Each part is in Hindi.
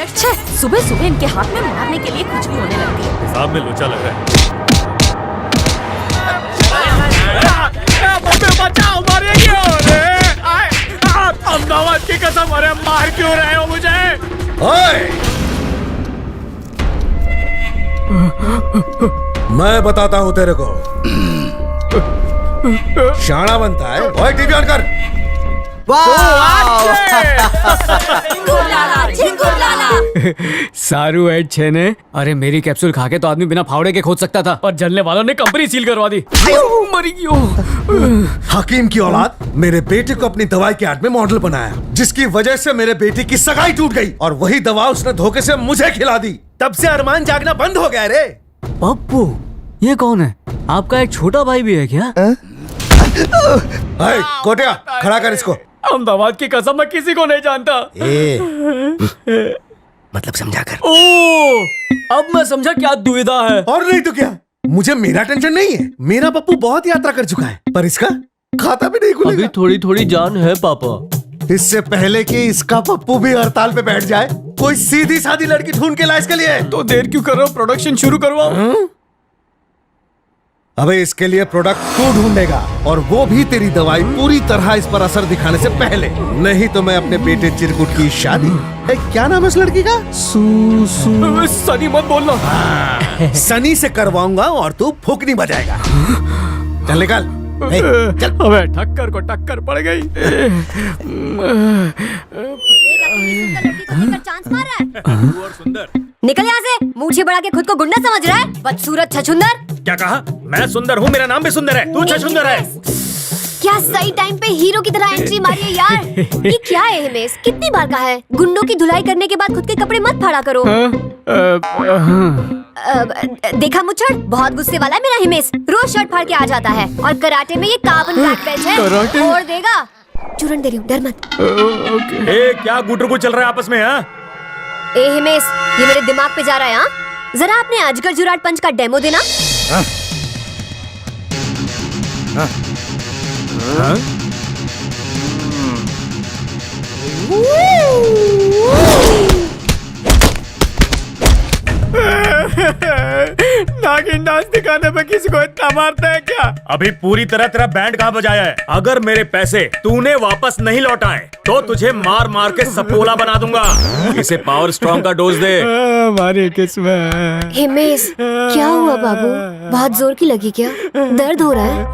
सुबह सुबह इनके हाथ में मारने के लिए कुछ भी होने लगती है। साहब में लोचा लग रहा है। बचाओ, मारेंगे। अहमदाबाद की कसम, अरे मार क्यों रहे हो मुझे? मैं बताता हूँ तेरे को। शाना बनता है। ओए टीवी ऑन कर। सारू एड छे ने। अरे मेरी कैप्सूल खा के तो आदमी बिना फावड़े के खोद सकता था, पर जलने वालों ने कंपनी सील करवा दी। मरी क्यों? हकीम की औलाद मेरे बेटे को अपनी दवाई के आड़ में मॉडल बनाया, जिसकी वजह से मेरे बेटे की सगाई टूट गई और वही दवा उसने धोखे से मुझे खिला दी। तब से अरमान जागना बंद हो गया रे। पप्पू, ये कौन है? आपका एक छोटा भाई भी है क्या? कोटिया, खड़ा कर इसको। अहमदाबाद की कसम, मैं किसी को नहीं जानता। मतलब समझा कर। ओ, अब मैं समझा क्या दुविधा है। और नहीं तो क्या, मुझे मेरा टेंशन नहीं है। मेरा पप्पू बहुत यात्रा कर चुका है, पर इसका खाता भी नहीं खुलेगा। अभी थोड़ी थोड़ी जान है पापा। इससे पहले कि इसका पप्पू भी हड़ताल पे बैठ जाए, कोई सीधी सादी लड़की ढूंढ के ला इसके लिए। तो देर क्यों कर रहे हो? प्रोडक्शन शुरू करवाओ। अबे इसके लिए प्रोडक्ट तू ढूंढेगा, और वो भी तेरी दवाई पूरी तरह इस पर असर दिखाने से पहले। नहीं तो मैं अपने बेटे चिरकुट की शादी, क्या नाम है उस लड़की का? सनी मत बोलना। सनी से करवाऊंगा और तू फुकनी बजाएगा। चल निकल। चल। अबे ठक्कर को टक्कर पड़ गई। चांस मार रहा है। निकल यहाँ से। मूछे बढ़ा के खुद को गुंडा समझ रहा है? बदसूरत छछुंदर। क्या कहा? मैं सुंदर हूँ, मेरा नाम भी सुंदर है। तू छछुंदर है। क्या सही टाइम पे हीरो की तरह एंट्री मारी है यार। ये क्या है हिमेश? कितनी बार कहा है, गुंडों की धुलाई करने के बाद खुद के कपड़े मत फाड़ा करो। देखा मुच्छड़, बहुत गुस्से वाला है मेरा हिमेश। रोज शर्ट फाड़ के आ जाता है, और कराटे में ये कार्बन ब्लैक बेल्ट है। और देगा। चूरन दे रही हूँ, डर मत। क्या गुटरगुट चल रहा है आपस में? ए हिमेश, ये मेरे दिमाग पे जा रहा है। जरा अपने अजगर जुराट पंच का डेमो देना। नागिन डांस दिखाने पे किसी को इतना मारता है क्या? अभी पूरी तरह तेरा बैंड कहाँ बजाया है? अगर मेरे पैसे तूने वापस नहीं लौटाए तो तुझे मार मार के सपोला बना दूंगा। इसे पावर स्ट्रॉन्ग का डोज दे। हमारी किस्मत। हिमेश, क्या हुआ बाबू? बहुत जोर की लगी क्या? दर्द हो रहा है?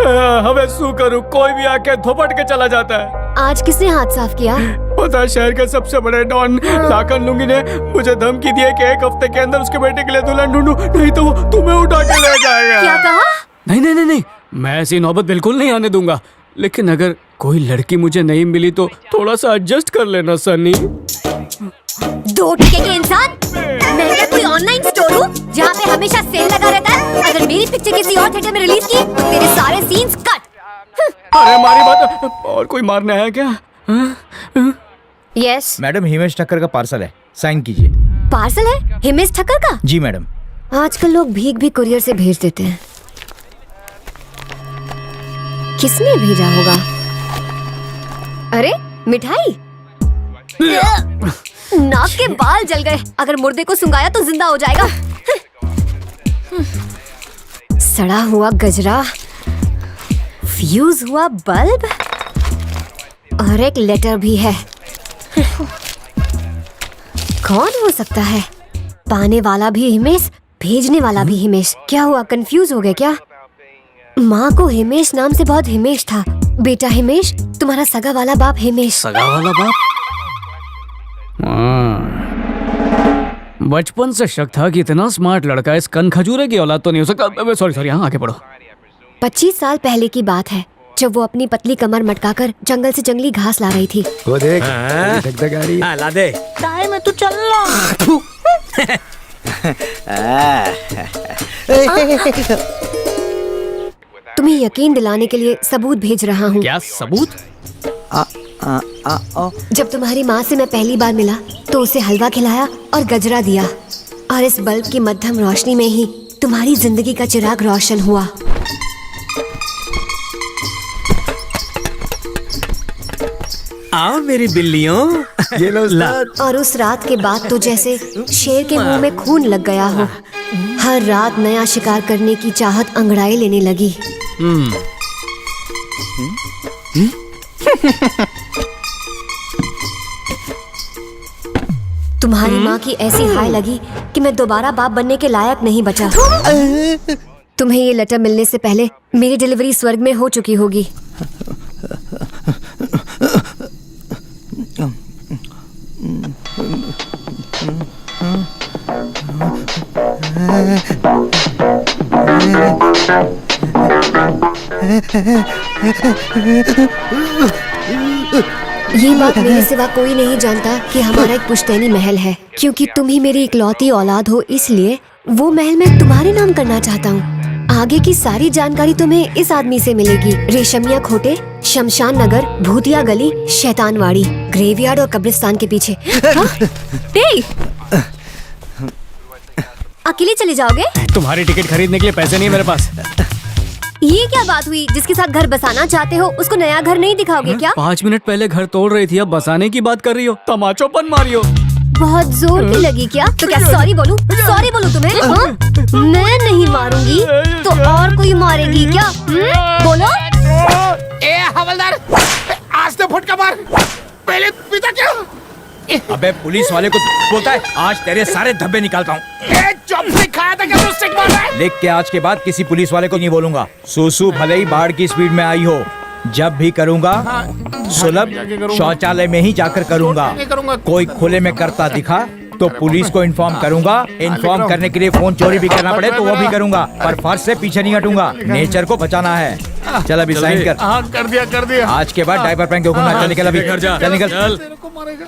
हमें शू करूं, कोई भी आके थोपट के चला जाता है। आज किसने हाथ साफ किया? पता, शहर के सबसे बड़े डॉन लाखन लुंगी ने मुझे धमकी दी है कि एक हफ्ते के अंदर उसके बेटे के लिए दुल्हन ढूंढूं, नहीं तो वो तुम्हें उठा के ले जाएगा। क्या कहा? नहीं नहीं नहीं नहीं, मैं ऐसी नौबत बिल्कुल नहीं आने दूंगा। लेकिन अगर कोई लड़की मुझे नहीं मिली तो थोड़ा सा एडजस्ट कर लेना सनी। दो टके के इंसान। मैं क्या कोई ऑनलाइन स्टोर हूँ जहाँ पे हमेशा सेल लगा रहता है? अगर मेरी पिक्चर किसी और थिएटर में रिलीज की तो तेरे सारे सीन्स कट। अरे हमारी बात, और कोई मारना है क्या? यस मैडम, हिमेश ठक्कर का पार्सल है, साइन कीजिए। पार्सल है हिमेश ठक्कर का? जी मैडम। आजकल लोग भीख भी कुरियर से भेज देते हैं। किसने भेजा होगा? अरे मिठाई। नाक के बाल जल गए। अगर मुर्दे को सुंगाया तो जिंदा हो जाएगा। सड़ा हुआ गजरा, फ्यूज हुआ बल्ब, और एक लेटर भी है। कौन हो सकता है? पाने वाला भी हिमेश, भेजने वाला भी हिमेश। क्या हुआ, कंफ्यूज हो गए क्या? माँ को हिमेश नाम से बहुत हिमेश था। बेटा हिमेश, तुम्हारा सगा वाला बाप हिमेश। सगा वाला बाप? बचपन से शक था कि इतना स्मार्ट लड़का इस कन खजूरे की औलाद तो नहीं हो सकता। सॉरी, यहाँ आगे बढ़ो। 25 साल पहले की बात है, जब वो अपनी पतली कमर मटकाकर जंगल से जंगली घास ला रही थी। वो देख, ला दे। टाइम है तो चल लो। तुम्हें यकीन दिलाने के लिए सबूत भेज रहा हूँ। क्या सबूत? जब तुम्हारी माँ से मैं पहली बार मिला तो उसे हलवा खिलाया और गजरा दिया, और इस बल्ब की मध्यम रोशनी में ही तुम्हारी जिंदगी का चिराग रोशन हुआ। आओ मेरी बिल्लियों। ये लो उस्ताद। और उस रात के बाद तो जैसे शेर के मुंह में खून लग गया हो। हर रात नया शिकार करने की चाहत अंगड़ाई लेने लगी। तुम्हारी माँ की ऐसी हाय लगी कि मैं दोबारा बाप बनने के लायक नहीं बचा। तुम्हें ये लेटर मिलने से पहले मेरी डिलीवरी स्वर्ग में हो चुकी होगी। ये बात मेरे सिवा कोई नहीं जानता कि हमारा एक पुश्तैनी महल है। क्योंकि तुम ही मेरी इकलौती औलाद हो, इसलिए वो महल मैं तुम्हारे नाम करना चाहता हूँ। आगे की सारी जानकारी तुम्हें इस आदमी से मिलेगी। रेशमिया खोटे, शमशान नगर, भूतिया गली, शैतानवाड़ी, ग्रेवयार्ड और कब्रिस्तान के पीछे। हाँ? ए! अकेले चले जाओगे? तुम्हारी टिकट खरीदने के लिए पैसे नहीं है मेरे पास। ये क्या बात हुई? जिसके साथ घर बसाना चाहते हो उसको नया घर नहीं दिखाओगे क्या? 5 मिनट पहले घर तोड़ रही थी, अब बसाने की बात कर रही हो। तमाचोपन मारी हो। बहुत जोर की लगी क्या? तो क्या सॉरी बोलूं? सॉरी बोलूं तुम्हें? हाँ? मैं नहीं मारूंगी तो और कोई मारेगी क्या? बोलो। ए हवलदार, आज तो फटका मार। पहले पिता क्या? अबे पुलिस वाले को बोलता है आज तेरे सारे धब्बे निकालता हूँ। चॉपस्टिक खाया था क्या? तो स्टिक मार रहा है। देख के आज के बाद किसी पुलिस वाले को नहीं बोलूंगा। सुसु भले ही बाढ़ की स्पीड में आई हो, जब भी करूंगा सुलभ शौचालय में ही जाकर करूंगा। कोई खुले में करता दिखा तो पुलिस को इन्फॉर्म करूंगा। इन्फॉर्म करने के लिए फोन चोरी भी करना पड़े तो वो भी करूंगा, पर फर्ज से पीछे नहीं हटूंगा। नेचर को बचाना है। चल अभी साइन कर। हाँ कर दिया। आज के बाद डायपर पहन के घूमना। चल निकल अभी, चल निकल। तेरे को मारेगा।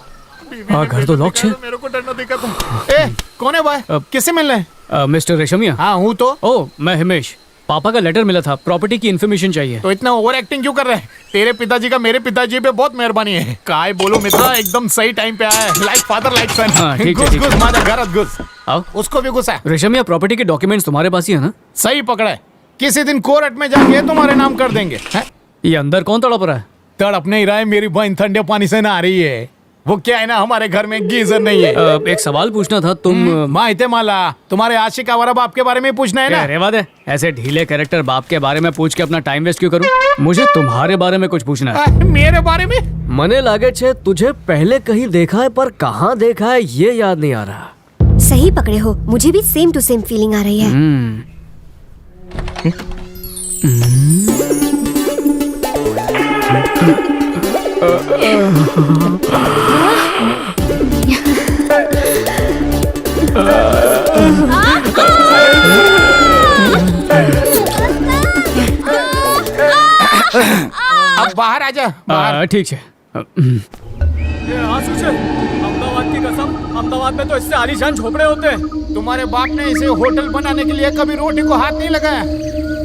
हाँ, घर तो लॉक है। मेरे को डर ना दिखा तुम। ए कौन है भाई? किससे मिलना है? मिस्टर रेशमिया। हाँ हूँ तो। ओ, मैं हिमेश। पापा का लेटर मिला था, प्रॉपर्टी की इन्फॉर्मेशन चाहिए। तो इतना ओवर एक्टिंग क्यों कर रहे हैं? तेरे पिताजी का मेरे पिताजी पे बहुत मेहरबानी है। काय बोलो मित्रा, एकदम सही टाइम पे आया है। लाइक फादर लाइक सन। हाँ, ठीक है, घुस ठीक है। घुस माजा घरत घुस। आओ। उसको भी घुसा। रेशमिया, प्रॉपर्टी के डॉक्यूमेंट्स तुम्हारे पास ही है ना? सही पकड़ा है। किसी दिन कोर्ट में जाके तुम्हारे नाम कर देंगे। हैं? ये अंदर कौन तड़प रहा है? तड़प नहीं रहा है, मेरी बहन ठंडे पानी से नहा रही है। वो क्या है ना, हमारे घर में गीजर नहीं है। एक सवाल पूछना था। तुम माहिते माला, तुम्हारे आशिक आवारा बाप के बारे में पूछना है ना? रेवा दे, ऐसे ढीले कैरेक्टर बाप के बारे में पूछ के अपना टाइम वेस्ट क्यों करूं? मुझे तुम्हारे बारे में कुछ पूछना है। मेरे बारे में? मने लागे छे तुझे पहले कहीं देखा है, पर कहाँ देखा है ये याद नहीं आ रहा। सही पकड़े हो, मुझे भी सेम टू सेम फीलिंग आ रही है। अब बाहर आजा। ठीक है। अहमदाबाद की कसम, अहमदाबाद में तो इससे आलीशान झोपड़े होते हैं। तुम्हारे बाप ने इसे होटल बनाने के लिए कभी रोटी को हाथ नहीं लगाया।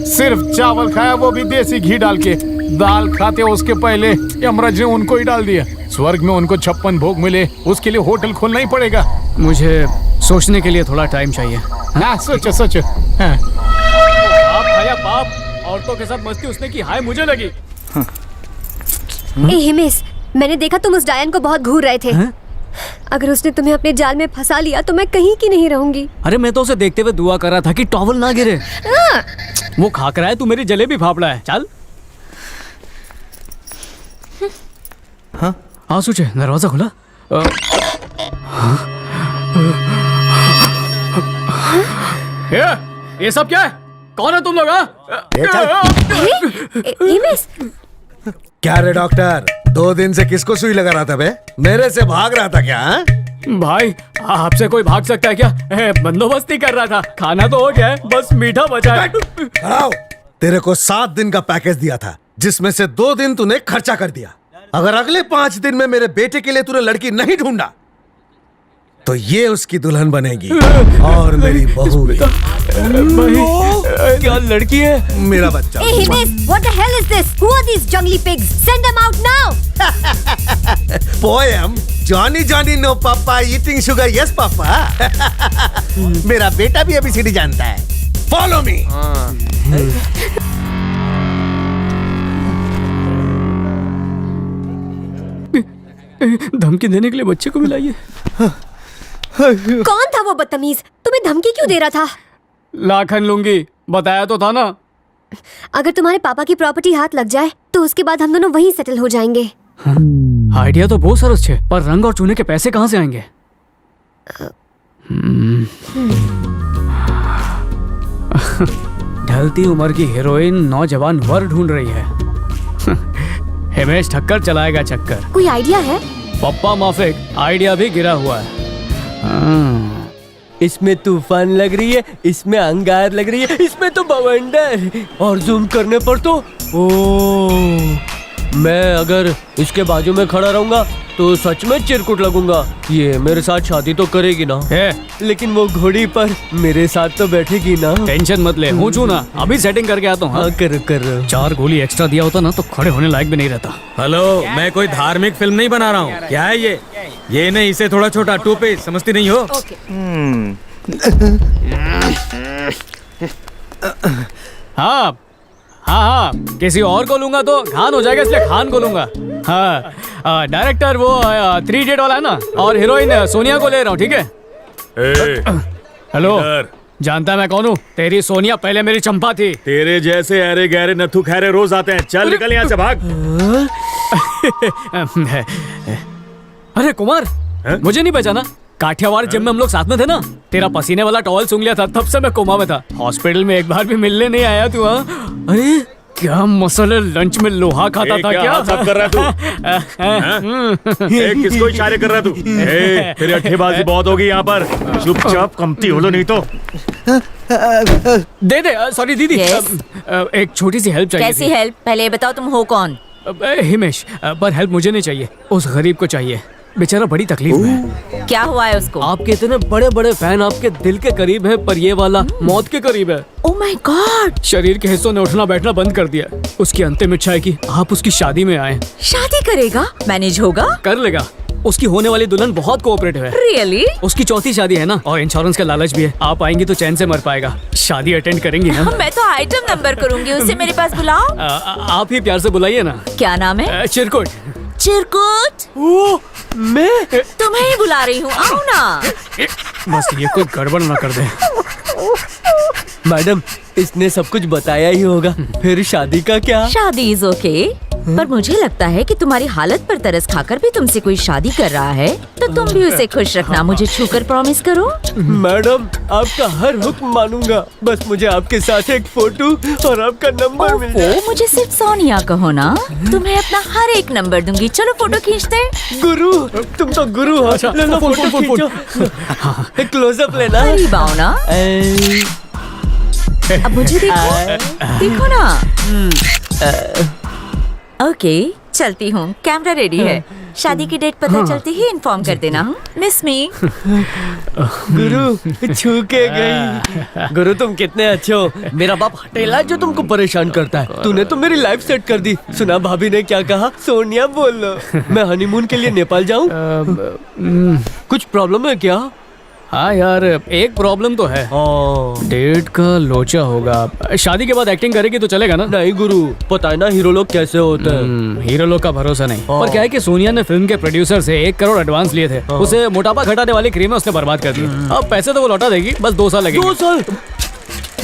सिर्फ चावल खाया, वो भी देसी घी डाल के। दाल खाते उसके पहले यमराज ने उनको ही डाल दिया। स्वर्ग में उनको 56 भोग मिले, उसके लिए होटल खोलना ही पड़ेगा। मुझे सोचने के लिए थोड़ा टाइम चाहिए। हाँ सोचो। हाँ। बाप खाया बाप, औरतों के साथ मस्ती उसने की, हाय मुझे लगी। ए हिमेश, मैंने देखा तुम उस डायन को बहुत घूर रहे थे। अगर उसने तुम्हें अपने जाल में फंसा लिया तो मैं कहीं की नहीं रहूंगी। अरे मैं तो उसे देखते हुए दुआ कर रहा था कि टॉवल ना गिरे। वो खाकरा है, तू मेरी जलेबी फाफड़ा है। चल। हाँ सोचे, दरवाजा खुला। ये सब क्या है? कौन है तुम लोग? हिमेश, क्या रे डॉक्टर, 2 दिन से किसको सुई लगा रहा था बे? मेरे से भाग रहा था क्या? हाँ? भाई आपसे कोई भाग सकता है क्या? बंदोबस्त ही कर रहा था। खाना तो हो गया है, बस मीठा बचा है। खड़ाओ। तेरे को 7 दिन का पैकेज दिया था, जिसमें से 2 दिन तूने खर्चा कर दिया। अगर अगले 5 दिन में मेरे बेटे के लिए तूने लड़की नहीं ढूंढा तो ये उसकी दुल्हन बनेगी और मेरी बहू भी। क्या लड़की है? मेरा बच्चा। ए Himesh, what the hell is this? Who are these jungly pigs? Send them out now. Poem Johnny Johnny no papa eating sugar yes papa. मेरा बेटा भी ABCD जानता है। Follow me. धमकी देने के लिए बच्चे को मिलाइए। कौन था वो बदतमीज? तुम्हें धमकी क्यों दे रहा था? लाखन लूंगी, बताया तो था ना। अगर तुम्हारे पापा की प्रॉपर्टी हाथ लग जाए तो उसके बाद हम दोनों वहीं सेटल हो जाएंगे। आइडिया तो बहुत सरस है, पर रंग और चूने के पैसे कहाँ से आएंगे? ढलती उम्र की हीरोइन नौजवान वर ढूंढ रही है। हिमेश ठक्कर चलाएगा चक्कर। कोई आइडिया है? पप्पा माफिक, आइडिया भी गिरा हुआ है। इसमें तूफान लग रही है, इसमें अंगार लग रही है, इसमें तो बवंडर, और जूम करने पर तो मैं अगर इसके बाजू में खड़ा रहूंगा तो सच में चिरकुट लगूंगा। ये मेरे साथ शादी तो करेगी ना, लेकिन वो घोड़ी पर मेरे साथ तो बैठेगी ना। टेंशन मत ले, पूछू ना, अभी सेटिंग करके आता हूँ। हाँ, कर 4 गोली एक्स्ट्रा दिया होता ना तो खड़े होने लायक भी नहीं रहता। हेलो, मैं कोई धार्मिक फिल्म नहीं बना रहा हूँ। क्या है ये नहीं, इसे थोड़ा छोटा 2 पेज, समझती नहीं हो? हाँ हाँ हाँ, किसी और को लूंगा तो खान हो जाएगा, इसलिए खान को लूंगा। हाँ, डायरेक्टर वो 3 Idiot वाला है ना, और हीरोइन सोनिया को ले रहा हूँ, ठीक है? हेलो, जानता है मैं कौन हूँ? तेरी सोनिया पहले मेरी चंपा थी। तेरे जैसे अरे गहरे नथु खैरे रोज आते हैं। चल निकल यहाँ से, भाग। अरे कुमार, मुझे नहीं पहचाना? काठियावाड़ जिम में हम लोग साथ में थे ना। तेरा पसीने वाला टॉवल सूंघ लिया था, तब से मैं कोमा में था। हॉस्पिटल में एक बार भी मिलने नहीं आया तू। हाँ, अरे क्या मसले, लंच में लोहा खाता था क्या? सब कर रहा तू? किसको इशारे कर रहा तू? तेरी अट्ठेबाजी बहुत होगी यहाँ पर। चुपचाप कमती हो लो, नहीं तो दे दे। सॉरी दीदी, एक छोटी सी हेल्प चाहिए। कैसी हेल्प? पहले ये बताओ तुम हो कौन? हिमेश, पर हेल्प मुझे नहीं चाहिए, उस गरीब को चाहिए। बेचारा बड़ी तकलीफ में है। क्या हुआ है उसको? आपके इतने बड़े बड़े फैन आपके दिल के करीब है, पर ये वाला मौत के करीब है। Oh my God! शरीर के हिस्सों ने उठना बैठना बंद कर दिया। उसकी अंतिम इच्छा है कि आप उसकी शादी में आए। शादी करेगा? मैनेज होगा? कर लेगा। उसकी होने वाली दुल्हन बहुत कोऑपरेटिव है। रियली? उसकी 4थी शादी है ना, और इंश्योरेंस का लालच भी है। आप आएंगी तो चैन से मर पाएगा। शादी अटेंड करेंगी ना? मैं तो आइटम नंबर करूंगी, उसे मेरे पास बुलाओ। आप ही प्यार से बुलाइए ना। क्या नाम है? चिरकुट। चिरकुट? मैं तुम्हें ही बुला रही हूँ, आओ ना। बस ये कोई गड़बड़ ना कर दे। मैडम, इसने सब कुछ बताया ही होगा, फिर शादी का क्या? शादी इज ओके, पर मुझे लगता है कि तुम्हारी हालत पर तरस खाकर भी तुमसे कोई शादी कर रहा है, तो तुम भी उसे खुश रखना। मुझे छूकर प्रॉमिस करो। मैडम, आपका हर हुक्म मानूंगा, बस मुझे आपके साथ एक फोटो और आपका नंबर मिल जाए। ओफो, मुझे सिर्फ सोनिया कहो ना, तुम्हें अपना हर एक नंबर दूंगी। चलो फोटो खींचते। गुरु, तुम तो गुरु हो। अच्छा, लेना, फोन, फोटो फोन, फोन, खींचो। क्लोजअप लेना। करीब आओ ना। अब मुझे देखो, देखो ना। ओके, चलती हूँ, कैमरा रेडी है। शादी की डेट पता चलती ही इन्फॉर्म कर देना। मिस मी। गुरु, छू के गई। गुरु, तुम कितने अच्छे हो। मेरा बाप हटेला जो तुमको परेशान करता है। तूने तो मेरी लाइफ सेट कर दी। सुना भाभी ने क्या कहा? सोनिया बोल लो। मैं हनीमून के लिए नेपाल जाऊं? कुछ प्रॉब्लम है क्या? हाँ यार, एक प्रॉब्लम तो है। डेट का लोचा होगा। शादी के बाद एक्टिंग करेगी तो चलेगा ना? नहीं गुरु, पता है ना हीरो लोग कैसे होते हैं। हीरो लोग का भरोसा नहीं। पर क्या है कि सोनिया ने फिल्म के प्रोड्यूसर से 1 करोड़ एडवांस लिए थे। उसे मोटापा घटाने वाली क्रीम उसने बर्बाद कर दी। अब पैसे तो वो लौटा देगी, बस 2 साल लगेंगे। 2 साल?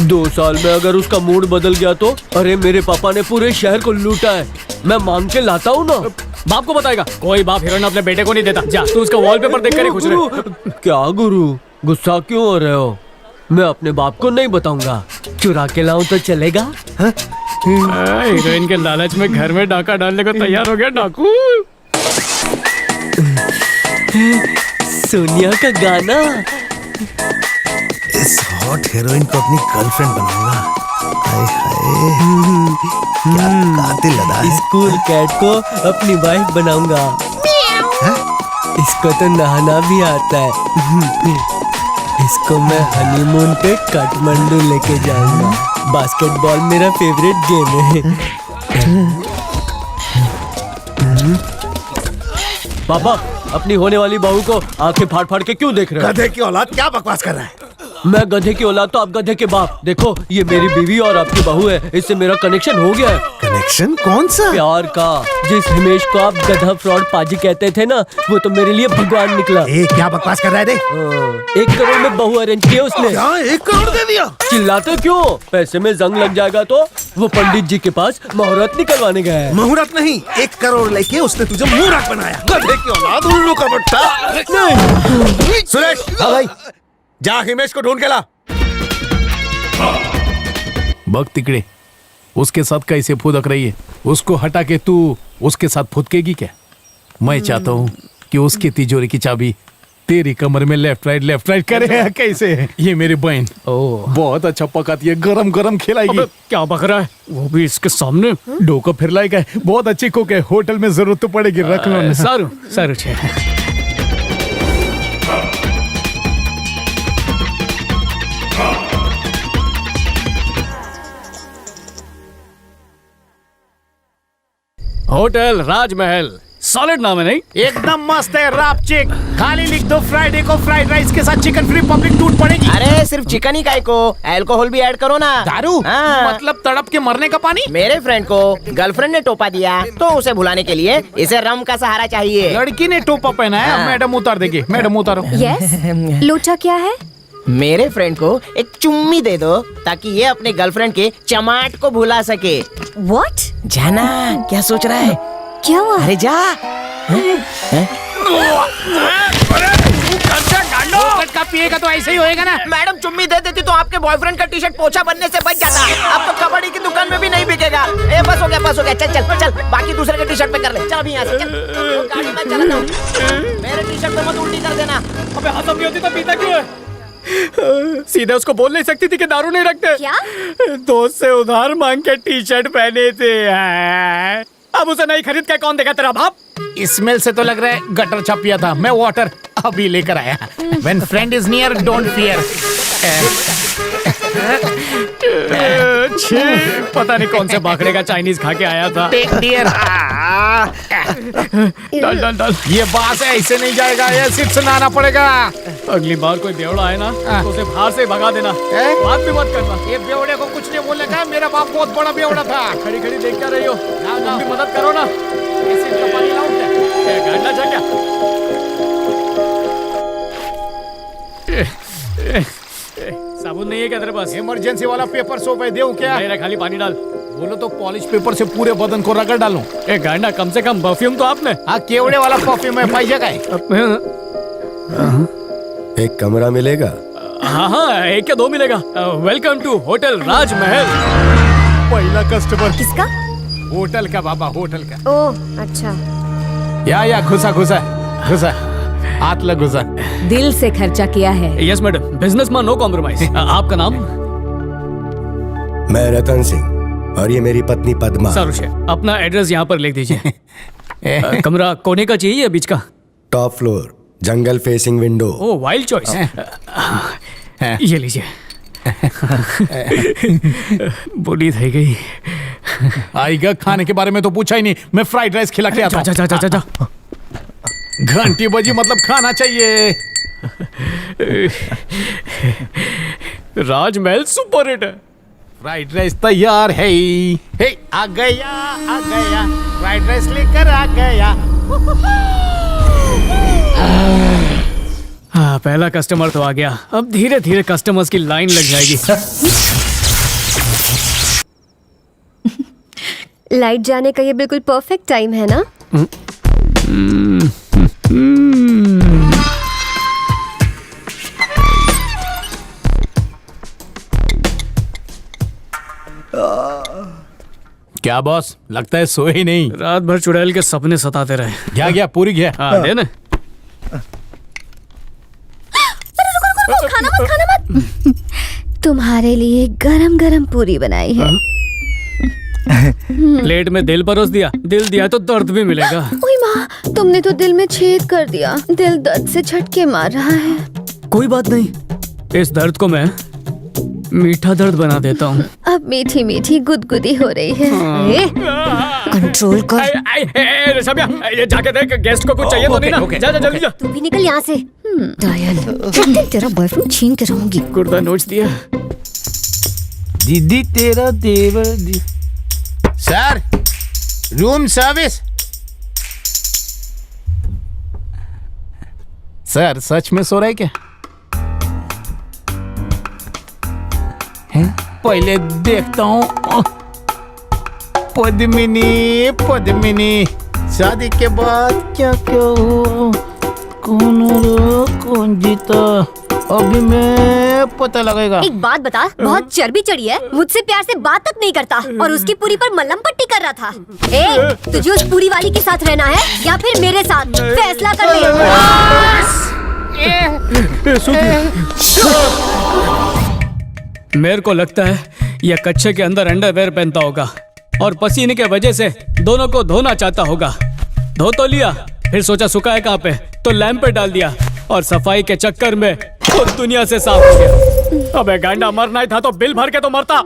2 साल में अगर उसका मूड बदल गया तो? अरे मेरे पापा ने पूरे शहर को लूटा है, मैं मांग के लाता हूँ ना। बाप को बताएगा? कोई बाप हीरोइन अपने बेटे को नहीं देता। जा, तू उसका वॉलपेपर देखकर ही खुश रहे। क्या गुरु, गुस्सा क्यों हो रहे हो? मैं अपने बाप को नहीं बताऊंगा। चुरा के लाऊं तो चलेगा? हीरोइन के लालच में घर में डाका डालने को तैयार हो गया डाकू। सोनिया का गाना। इस हॉट हीरोइन को अपनी गर्लफ्रेंड बनाऊंगा। हाय हाय, क्या कातिल अदा है। स्कूल कैट को अपनी वाइफ बनाऊंगा। इसको तो नहाना भी आता है। इसको मैं हनीमून पे काठमांडू लेके जाऊंगा। बास्केटबॉल मेरा फेवरेट गेम है। पापा, अपनी होने वाली बहू को आंखें फाड़ फाड़ के क्यों देख रहे हो? गधे की औलाद, क्या बकवास कर रहा है? मैं गधे की औलाद तो आप गधे के बाप। देखो ये मेरी बीवी और आपकी बहू है, इससे मेरा कनेक्शन हो गया है। कनेक्शन कौन सा? प्यार का। जिस हिमेश को आप गधा फ्रॉड पाजी कहते थे ना, वो तो मेरे लिए भगवान निकला। ए, क्या बकवास कर रहा है रे? 1 करोड़ में बहू अरेंज किया उसने। क्या 1 करोड़ दे दिया? चिल्लाते क्यों? पैसे में जंग लग जाएगा तो वो पंडित जी के पास मुहूर्त निकलवाने गया है। मुहूर्त नहीं, 1 करोड़ लेके उसने तुझे मुहूर्त बनाया। गधे की औलाद, उल्लू का बट्टा। सुरेश, हाँ भाई, जा हिमेश को ढूंढ के ला। बग तिकड़े, उसके साथ कैसे फुदक रही है? उसको हटा के तू उसके साथ फुदकेगी क्या? मैं चाहता हूँ कि उसकी तिजोरी की चाबी तेरी कमर में लेफ्ट राइट करे। कैसे? ये मेरी बहन बहुत अच्छा पकाती है, गरम गरम खिलाएगी। क्या बक रहा है, वो भी इसके सामने। डोका फिरलाएगा, बहुत अच्छी कुक है। होटल में जरूरत तो पड़ेगी, रख लो ना। सारू छे। होटल राजमहल, सॉलिड नाम है नहीं? एकदम मस्त है। रापचिक खाली लिख दो, फ्राइडे को फ्राइड राइस के साथ चिकन फ्री पब्लिक टूट पड़ेगी। अरे सिर्फ चिकन ही काहे को, अल्कोहल भी ऐड करो ना। दारू? हाँ। मतलब तड़प के मरने का पानी? मेरे फ्रेंड को गर्लफ्रेंड ने टोपा दिया तो उसे भुलाने के लिए इसे रम का सहारा चाहिए। लड़की ने टोपा पहना है। हाँ। मैडम उतार देगी। मैडम उतारो। यस, लोचा क्या है? मेरे फ्रेंड को एक चुम्मी दे दो ताकि ये अपने गर्लफ्रेंड के चमाट को भुला सके। व्हाट? जाना, क्या सोच रहा है? क्या हुआ? अरे जा। का पिएगा तो ऐसे ही होएगा ना। मैडम चुम्मी दे देती तो आपके बॉयफ्रेंड का टी शर्ट पोछा बनने से बच जाता। अब तो कबड्डी की दुकान में भी नहीं बिकेगा। ए बस हो गया, चल चल चल, बाकी दूसरे के टी शर्ट पे कर ले। चल अभी यहाँ से चल। गाड़ी में चलाता हूँ, मेरे टी शर्ट पे मत उल्टी कर देना। अबे हसम नहीं होती तो पीता क्यों है? सीधे उसको बोल नहीं सकती थी कि दारू नहीं रखते? क्या? दोस्त से उधार मांग के टी शर्ट पहने थे। अब उसे नहीं खरीद के कौन देगा, तेरा बाप? स्मेल से तो लग रहा है गटर छपिया था। मैं वाटर अभी लेकर आया। When friend is near, don't fear. पता नहीं कौन से बाखड़े का चाइनीज खा के आया था। Take dear. डाल। ये बात है, ऐसे नहीं जाएगा। ये सिर्फ सुनाना पड़ेगा। अगली बार कोई बेवड़ा आए ना तो उसे बाहर से भगा देना। बात भी मत करना। ये बेवड़े को कुछ नहीं बोलेगा। मेरा बाप बहुत बड़ा बेवड़ा था। खड़ी देख क्या रही हो? तुम भी मदद करो ना। ऐसे तो पानी लाऊं क्या? गाड़ना चाहिए क्या? साबुन नहीं है क्या तेरे पास? इमरजेंसी वाला पेपर सोप है, देऊं क्या? मेरा खाली पानी डाल। बोलो तो पॉलिश पेपर से पूरे बदन को रगड़ डालूं। गाड़ना, कम से कम परफ्यूम तो आपने। हाँ, केवड़े वाला परफ्यूम है। पाइजे का है। एक कमरा मिलेगा? हाँ, 1 या 2 मिलेगा। वेलकम टू होटल राजमहल। पहला कस्टमर किसका? होटल का बाबा, होटल का। ओह अच्छा। या घुसा हाथ लग घुसा। दिल से खर्चा किया है। Yes madam, businessman, no compromise. आपका नाम? मैं रतन सिंह और ये मेरी पत्नी पद्मा। सारुषे, अपना एड्रेस यहाँ पर लिख दीजिए। कमरा कोने का चाहिए या बीच का? टॉप फ्लोर, जंगल फेसिंग विंडो। ओह, वाइल्ड चॉइस। ये लीजिए। बोली थी गई। आएगा, खाने के बारे में तो पूछा ही नहीं। मैं फ्राइड राइस खिला के आता हूं। जा। घंटी बजी मतलब खाना चाहिए। राजमहल सुपर हिट है। फ्राइड राइस तैयार है। हे, आ गया फ्राइड राइस लेकर आ गया। हाँ, पहला कस्टमर तो आ गया। अब धीरे धीरे कस्टमर्स की लाइन लग जाएगी। लाइट जाने का ये बिल्कुल परफेक्ट टाइम है ना? क्या बॉस, लगता है सोए ही नहीं। रात भर चुड़ैल के सपने सताते रहे। गया पूरी गया। हाँ, दे ना। खाना मत। तुम्हारे लिए गरम गरम पूरी बनाई है। प्लेट में दिल परोस दिया। दिल दिया तो दर्द भी मिलेगा। ओए माँ, तुमने तो दिल में छेद कर दिया। दिल दर्द से झटके मार रहा है। कोई बात नहीं, इस दर्द को मैं मीठा दर्द बना देता हूँ। अब मीठी मीठी गुदगुदी हो रही है। कंट्रोल कर। रशमिया, ये जाके देख गेस्ट को कुछ चाहिए तो नहीं ना? जा जा जल्दी जा। तू भी निकल यहाँ से। डायन, एक दिन तेरा बॉयफ्रेंड छीन के रहूंगी। कुर्ता नोच दिया। दीदी तेरा देवर सर, रूम सर्विस। सर सच में सो रहा है क्या? हैं? पहले देखता हूँ। पद्मिनी पद्मिनी, शादी के बाद क्या क्या हो, कौन जीता, अभी मैं पता लगेगा। एक बात बता, बहुत चर्बी चढ़ी है, मुझसे प्यार से बात तक नहीं करता और उसकी पूरी पर मलहम पट्टी कर रहा था। ए, तुझे उस पूरी वाली के साथ रहना है या फिर मेरे साथ? फैसला कर ले। मेरे को लगता है यह कच्चे के अंदर अंडरवेयर पहनता होगा और पसीने के वजह से दोनों को धोना चाहता होगा। धो तो लिया, फिर सोचा सुखा है कहाँ पे, तो लैंप पे डाल दिया और सफाई के चक्कर में खुद दुनिया से साफ हो गया। अबे गांडा, मरना ही था तो बिल भर के तो मरता।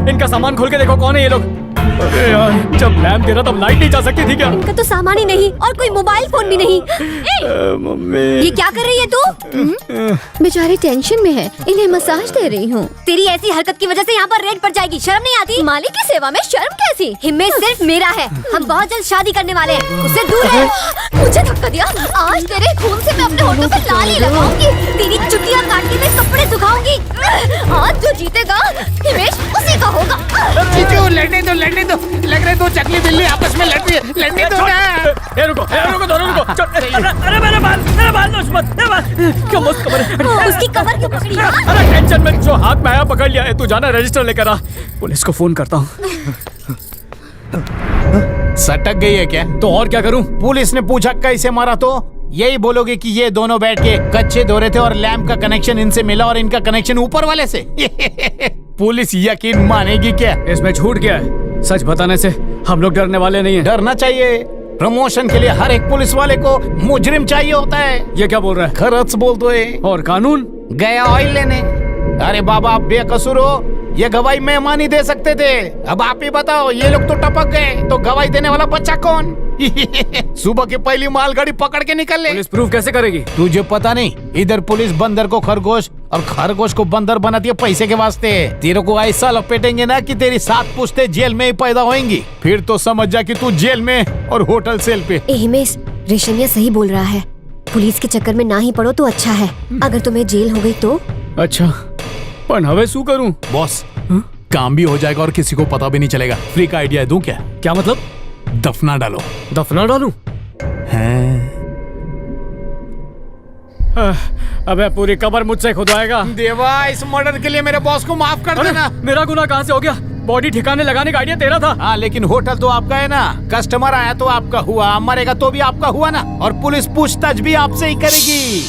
इनका सामान खोल के देखो, कौन है ये लोग? अरे यार, जब लैंप दे रहा तब लाइट नहीं जा सकती थी क्या? इनका तो सामान ही नहीं और कोई मोबाइल फोन भी नहीं। मम्मी, ये क्या कर रही है तू? बेचारी टेंशन में है, इन्हें मसाज दे रही हूँ। तेरी ऐसी हरकत की वजह से यहाँ पर रेड पड़ जाएगी, शर्म नहीं आती? मालिक की सेवा में शर्म कैसी? हिम्मत सिर्फ मेरा है, हम बहुत जल्द शादी करने वाले हैं, उससे दूर है। मुझे धक्का दिया, आज तेरे खून से मैं अपने होठों पे लाली लगाऊंगी, तेरी चुटियाँ काट के मैं कपड़े सुखाऊंगी। आज जो जीतेगा हिमेश उसी का होगा। लड़ने दो, लग रहा है दो चकली बिल्ली आपस में लड़ रही है, लड़ने दो ना। रुको, दोनों रुको। अरे मेरे बाल नोच मत, क्या मस्त कमर है। उसकी कमर क्यों पकड़ी? अरे टेंशन में जो हाथ में आया पकड़ लिया है, तू जाना रजिस्टर लेकर आ, पुलिस को फोन करता हूँ। सटक गई है क्या? तो और क्या करूँ? पुलिस ने पूछा कैसे मारा तो यही बोलोगे कि ये दोनों बैठ के कच्चे धो रहे थे और लैंप का कनेक्शन इनसे मिला और इनका कनेक्शन ऊपर वाले से। पुलिस यकीन मानेगी क्या? इसमें झूठ क्या है? सच बताने से हम लोग डरने वाले नहीं हैं। डरना चाहिए, प्रमोशन के लिए हर एक पुलिस वाले को मुजरिम चाहिए होता है। ये क्या बोल रहा है? खरच बोल तो है। और कानून? गया ऑयल लेने। अरे बाबा, आप बेकसूर हो, ये गवाही मेहमान ही दे सकते थे। अब आप ही बताओ, ये लोग तो टपक गए, तो गवाही देने वाला बच्चा कौन? सुबह की पहली मालगाड़ी पकड़ के निकल ले। पुलिस प्रूफ कैसे करेगी? तुझे पता नहीं, इधर पुलिस बंदर को खरगोश और खरगोश को बंदर बनाती है पैसे के वास्ते। तेरे को ऐसा लपेटेंगे ना कि तेरी 7 पुश्ते जेल में ही पैदा होंगी, फिर तो समझ जा कि तू जेल में और होटल सेल पे। हिमेश, रेशमिया सही बोल रहा है, पुलिस के चक्कर में ना ही पड़ो तो अच्छा है। अगर तुम्हें जेल हो गई तो? अच्छा, पर हवे शू करूं? बॉस, काम भी हो जाएगा और किसी को पता भी नहीं चलेगा। फ्री का आइडिया दूं क्या? क्या मतलब? दफना डालो। दफना डालूं? अबे पूरी कब्र मुझसे खुदवाएगा। देवा, इस मर्डर के लिए मेरे बॉस को माफ कर देना। मेरा गुनाह कहाँ से हो गया? बॉडी ठिकाने लगाने का आइडिया तेरा था। हाँ, लेकिन होटल तो आपका है ना, कस्टमर आया तो आपका हुआ, मरेगा तो भी आपका हुआ ना, और पुलिस पूछताछ भी आपसे ही करेगी।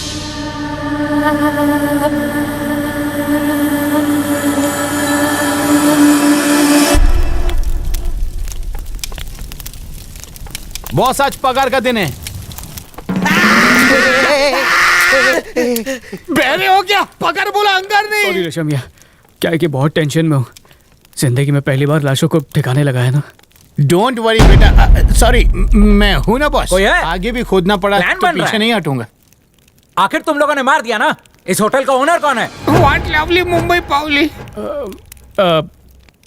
बॉस, आज पगार का दिन है। बहरे हो क्या? पगार बोला, अंगार नहीं। सॉरी रेशमिया, क्या है कि बहुत टेंशन में हूँ। जिंदगी में पहली बार लाशों को ठिकाने लगाया ना। डोंट वरी बेटा, सॉरी, मैं हूँ ना बॉस। कोई है? आगे भी खोदना पड़ा प्लान तो बन रहा पीछे है। नहीं हटूंगा। आखिर तुम लोगों ने मार दिया ना। इस होटल का ओनर कौन है? व्हाट लवली मुंबई पावली।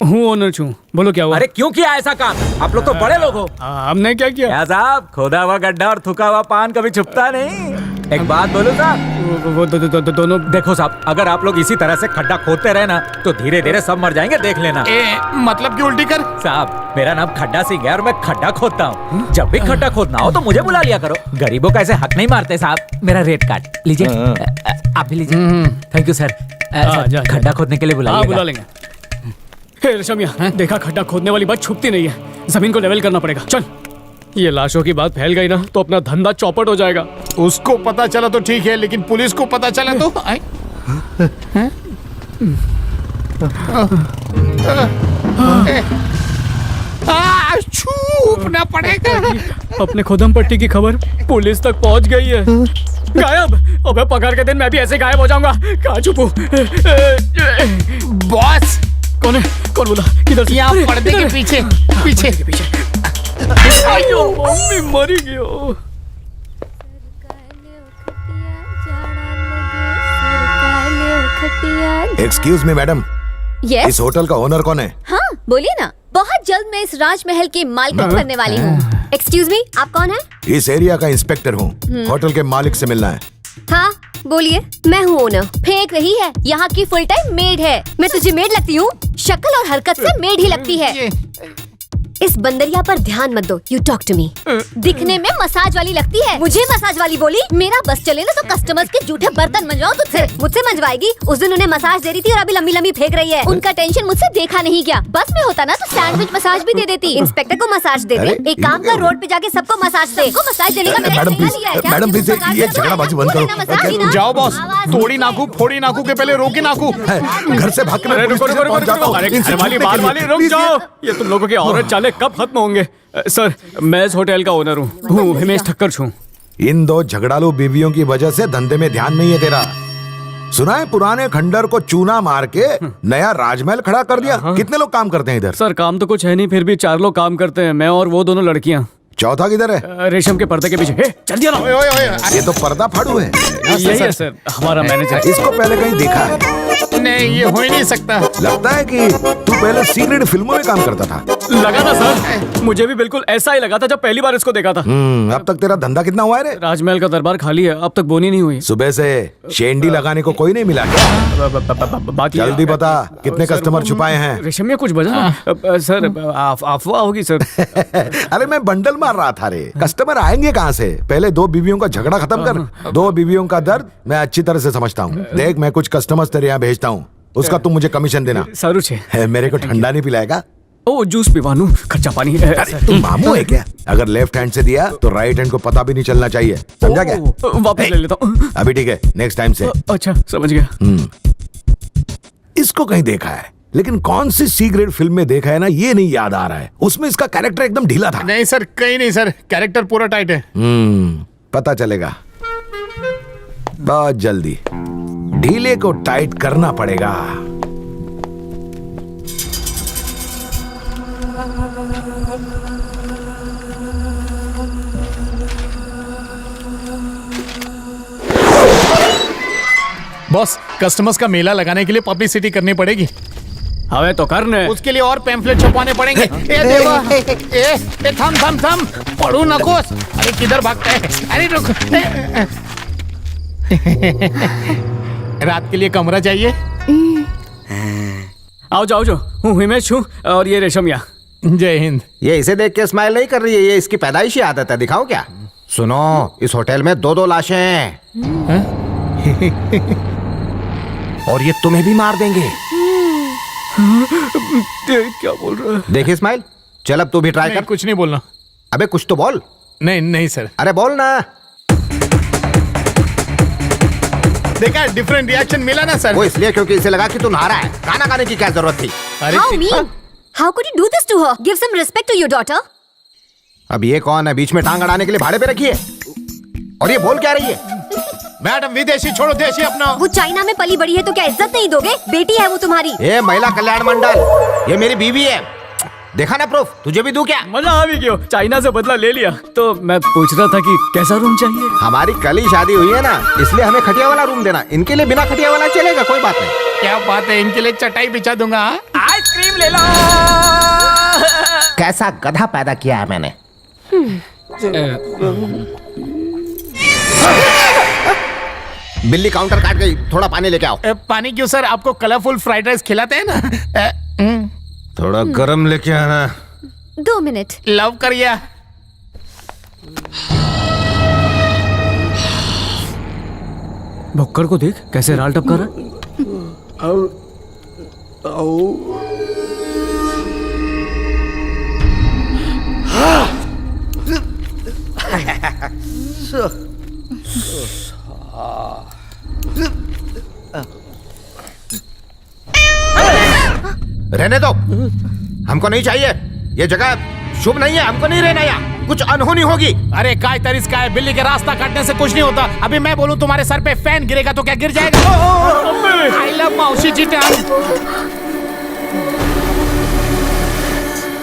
हूँ ओनर छूँ, बोलो क्या हुआ? अरे क्यों किया ऐसा काम? आप लोग तो बड़े लोग हो। हमने क्या किया? क्या साहब, खोदा हुआ गड्ढा और थुका हुआ पान कभी छुपता नहीं। एक बात बोलो साहब, वो दोनों। देखो साहब, अगर आप लोग इसी तरह से खड्डा खोदते रहे ना तो धीरे धीरे सब मर जाएंगे, देख लेना। मतलब कि उल्टी कर। साहब, मेरा नाम खड्डा सिंह है और मैं खड्डा खोदता हूँ। जब भी खड्डा खोदना हो तो मुझे बुला लिया करो। गरीबों का ऐसे हक नहीं मारते साहब। मेरा रेट कार्ड लीजिए, आप भी लीजिए। Thank you sir. खड्डा खोदने के लिए बुला लेंगे। रेशमिया, देखा, खड्डा खोदने वाली बात छुपती नहीं है, जमीन को लेवल करना पड़ेगा। चल, ये लाशों की बात फैल गई ना तो अपना धंधा चौपट हो जाएगा। उसको पता चला तो ठीक है, लेकिन पुलिस को पता चला तो छूपना पड़ेगा। अपने खुदम पट्टी की खबर पुलिस तक पहुंच गई है। गायब। अबे पगार के दिन मैं भी ऐसे गायब हो जाऊंगा। कहाँ छुपूं? बॉस, कौन है? कौन बोला? किधर से? यहाँ अरे, पर्दे के इधर। पीछे पीछे अयो, मम्मी मरी गयो। एक्सक्यूज मी मैडम, यस इस होटल का ओनर कौन है? हाँ बोलिए ना, बहुत जल्द मैं इस राजमहल की मालकिन बनने वाली हूँ। एक्सक्यूज मी, आप कौन है? इस एरिया का इंस्पेक्टर हूँ। होटल के मालिक से मिलना है। हाँ बोलिए, मैं हूँ ओनर। फेंक रही है, यहाँ की फुल टाइम मेड है। मैं तुझे मेड लगती हूँ? शक्ल और हरकत से मेड ही लगती है। इस बंदरिया पर ध्यान मत दो। You talk to me. दिखने में मसाज वाली लगती है। मुझे मसाज वाली बोली? मेरा बस चले ना तो कस्टमर्स के जूठे बर्तन मंजवाओ तुझसे। मुझसे मंजवाएगी? उस दिन उन्हें मसाज दे रही थी और अभी लंबी लंबी फेंक रही है। उनका टेंशन मुझसे देखा नहीं गया। बस में होता ना तो सैंडविच मसाज भी दे देती। इंस्पेक्टर को मसाज दे दे। एक काम कर, रोड पे जाके सबको मसाज दे। सबको मसाज देने का मैंने मैडम ठेका प्लीज, लिया है। क्या मैडम मुझे प्लीज, मसाज ये दे दो? झगड़ाबाजी बंद बोले करो। ना मसाज ही ना। जाओ बॉस, आवाज तोड़ी नाकू फोड़ी नाकू के पहले रोकी नाकू। घर से भाग के मैं पुलिस स्टेशन पहुंच जाता हूँ। अरे इनसे घर वाली पूछने बात के वाली लिए। रुक प्लीज, जाओ। ये तुम लोगों के औरत चाले कब खत्म होंगे? सर, मैं इस होटल का ओनर हूँ, हिमेश ठक्कर छू। इन दो झगड़ालू बीवियों की वजह से धंधे में ध्यान नहीं है तेरा। सुना है पुराने खंडर को चूना मार के नया राजमहल खड़ा कर दिया। कितने लोग काम करते हैं इधर? सर काम तो कुछ है नहीं, फिर भी 4 लोग काम करते हैं, मैं और वो दोनों लड़कियाँ। चौथा किधर है? रेशम के पर्दे के पीछे। हे, चल दिया ना। ओए ओए ओए, ये तो पर्दा फाड़ू है। यही है सर, हमारा मैनेजर। इसको पहले कहीं देखा है? नहीं ये हो ही नहीं सकता। लगता है कि तू पहले सीक्रेट फिल्मों में काम करता था। लगा था सर, मुझे भी बिल्कुल ऐसा ही लगा था जब पहली बार इसको देखा था। अब तक तेरा धंधा कितना हुआ है रे? राजमहल का दरबार खाली है, अब तक बोनी नहीं हुई। सुबह से शेंडी लगाने को कोई नहीं मिला क्या? बात ये- जल्दी बता, कितने सर, कस्टमर छुपाए हैं? रेशम में कुछ बजा ना? सर अफवाह होगी सर। अरे मैं बंडल मार रहा था रे। कस्टमर आएंगे कहाँ से? पहले 2 बीवियों का झगड़ा खत्म कर। 2 बीवियों का दर्द मैं अच्छी तरह से समझता हूँ। देख, मैं कुछ कस्टमर्स तेरे यहाँ भेजता हूँ, उसका तुम मुझे कमीशन देना। सारू छे। मेरे को ठंडा नहीं पिलाएगा? ओ जूस पिवानू, खर्चा पानी। अरे तू मामू है क्या? अगर लेफ्ट हैंड से दिया तो राइट हैंड को पता भी नहीं चलना चाहिए, समझा क्या? वापस ले लेता हूँ। अभी ठीक है, नेक्स्ट टाइम से। अच्छा समझ गया। इसको कहीं देखा है, लेकिन कौन सी सी ग्रेड फिल्म में देखा है ना, ये नहीं याद आ रहा है। उसमें इसका कैरेक्टर एकदम ढीला था। नहीं सर, कहीं नहीं सर, कैरेक्टर पूरा टाइट है। पता चलेगा बहुत जल्दी। ढीले को टाइट करना पड़ेगा। बॉस, कस्टमर्स का मेला लगाने के लिए पब्लिसिटी करनी पड़ेगी। हवे तो करने। उसके लिए और पैम्फलेट छपवाने पड़ेंगे। ए देवा, ए थम थम थम, पढ़ू नकोस। अरे किधर भागता है? अरे रुक। रात के लिए कमरा चाहिए। आओ जाओ जो, हूँ हिमेश हूँ और ये रेशमिया। जय हिंद। ये इसे देख के स्माइल नहीं कर रही है, ये इसकी पैदाइशी आदत है। दिखाओ क्या? सुनो, इस होटल में 2-2 लाशें हैं। और ये तुम्हें भी मार देंगे। क्या बोल रहा है? देखिए स्माइल, चल अब तू भी ट्राई नहीं, कर। कुछ नहीं बोलना। अबे कुछ तो बोल। नहीं नहीं सर। अरे बोल ना। देखा, डिफरेंट रिएक्शन मिला ना सर। वो इसलिए क्योंकि इसे लगा कि तू नहा रहा है। खाना खाने की क्या जरूरत थी? अरे How mean? How could you do this to her? Give some respect to your daughter. अब ये कौन है बीच में टांग अड़ाने के लिए भाड़े पे रखी है? और ये बोल क्या रही है? मैडम, विदेशी छोड़ो, देशी अपना। वो चाइना में पली बड़ी है तो क्या इज्जत नहीं दोगे? बेटी है वो तुम्हारी। ये महिला कल्याण मंडल, ये मेरी बीवी है। देखा ना प्रूफ? तुझे भी दूं क्या? मजा आ भी क्यों? चाइना से बदला ले लिया। तो मैं पूछ रहा था कि कैसा रूम चाहिए? हमारी कल ही शादी हुई है ना, इसलिए हमें खटिया वाला रूम देना। इनके लिए बिना खटिया वाला चलेगा, कोई बात नहीं। क्या बात है, इनके लिए चटाई बिछा दूंगा। आइसक्रीम ले लो। कैसा गधा पैदा किया है मैंने। बिल्ली काउंटर काट गई, थोड़ा पानी लेके आओ। पानी क्यों सर? आपको कलरफुल फ्राइड राइस खिलाते हैं ना। थोड़ा गरम लेके आना। 2 मिनट। लव करिए। भुक्कड़ को देख कैसे राल टपका रहा है। रहने दो, हमको नहीं चाहिए। ये जगह शुभ नहीं है, हमको नहीं रहना यहाँ। कुछ अनहोनी होगी। अरे काय तरीस का है, बिल्ली के रास्ता काटने से कुछ नहीं होता। अभी मैं बोलूं तुम्हारे सर पे फैन गिरेगा तो क्या गिर जाएगा? आई लव मौसी जी।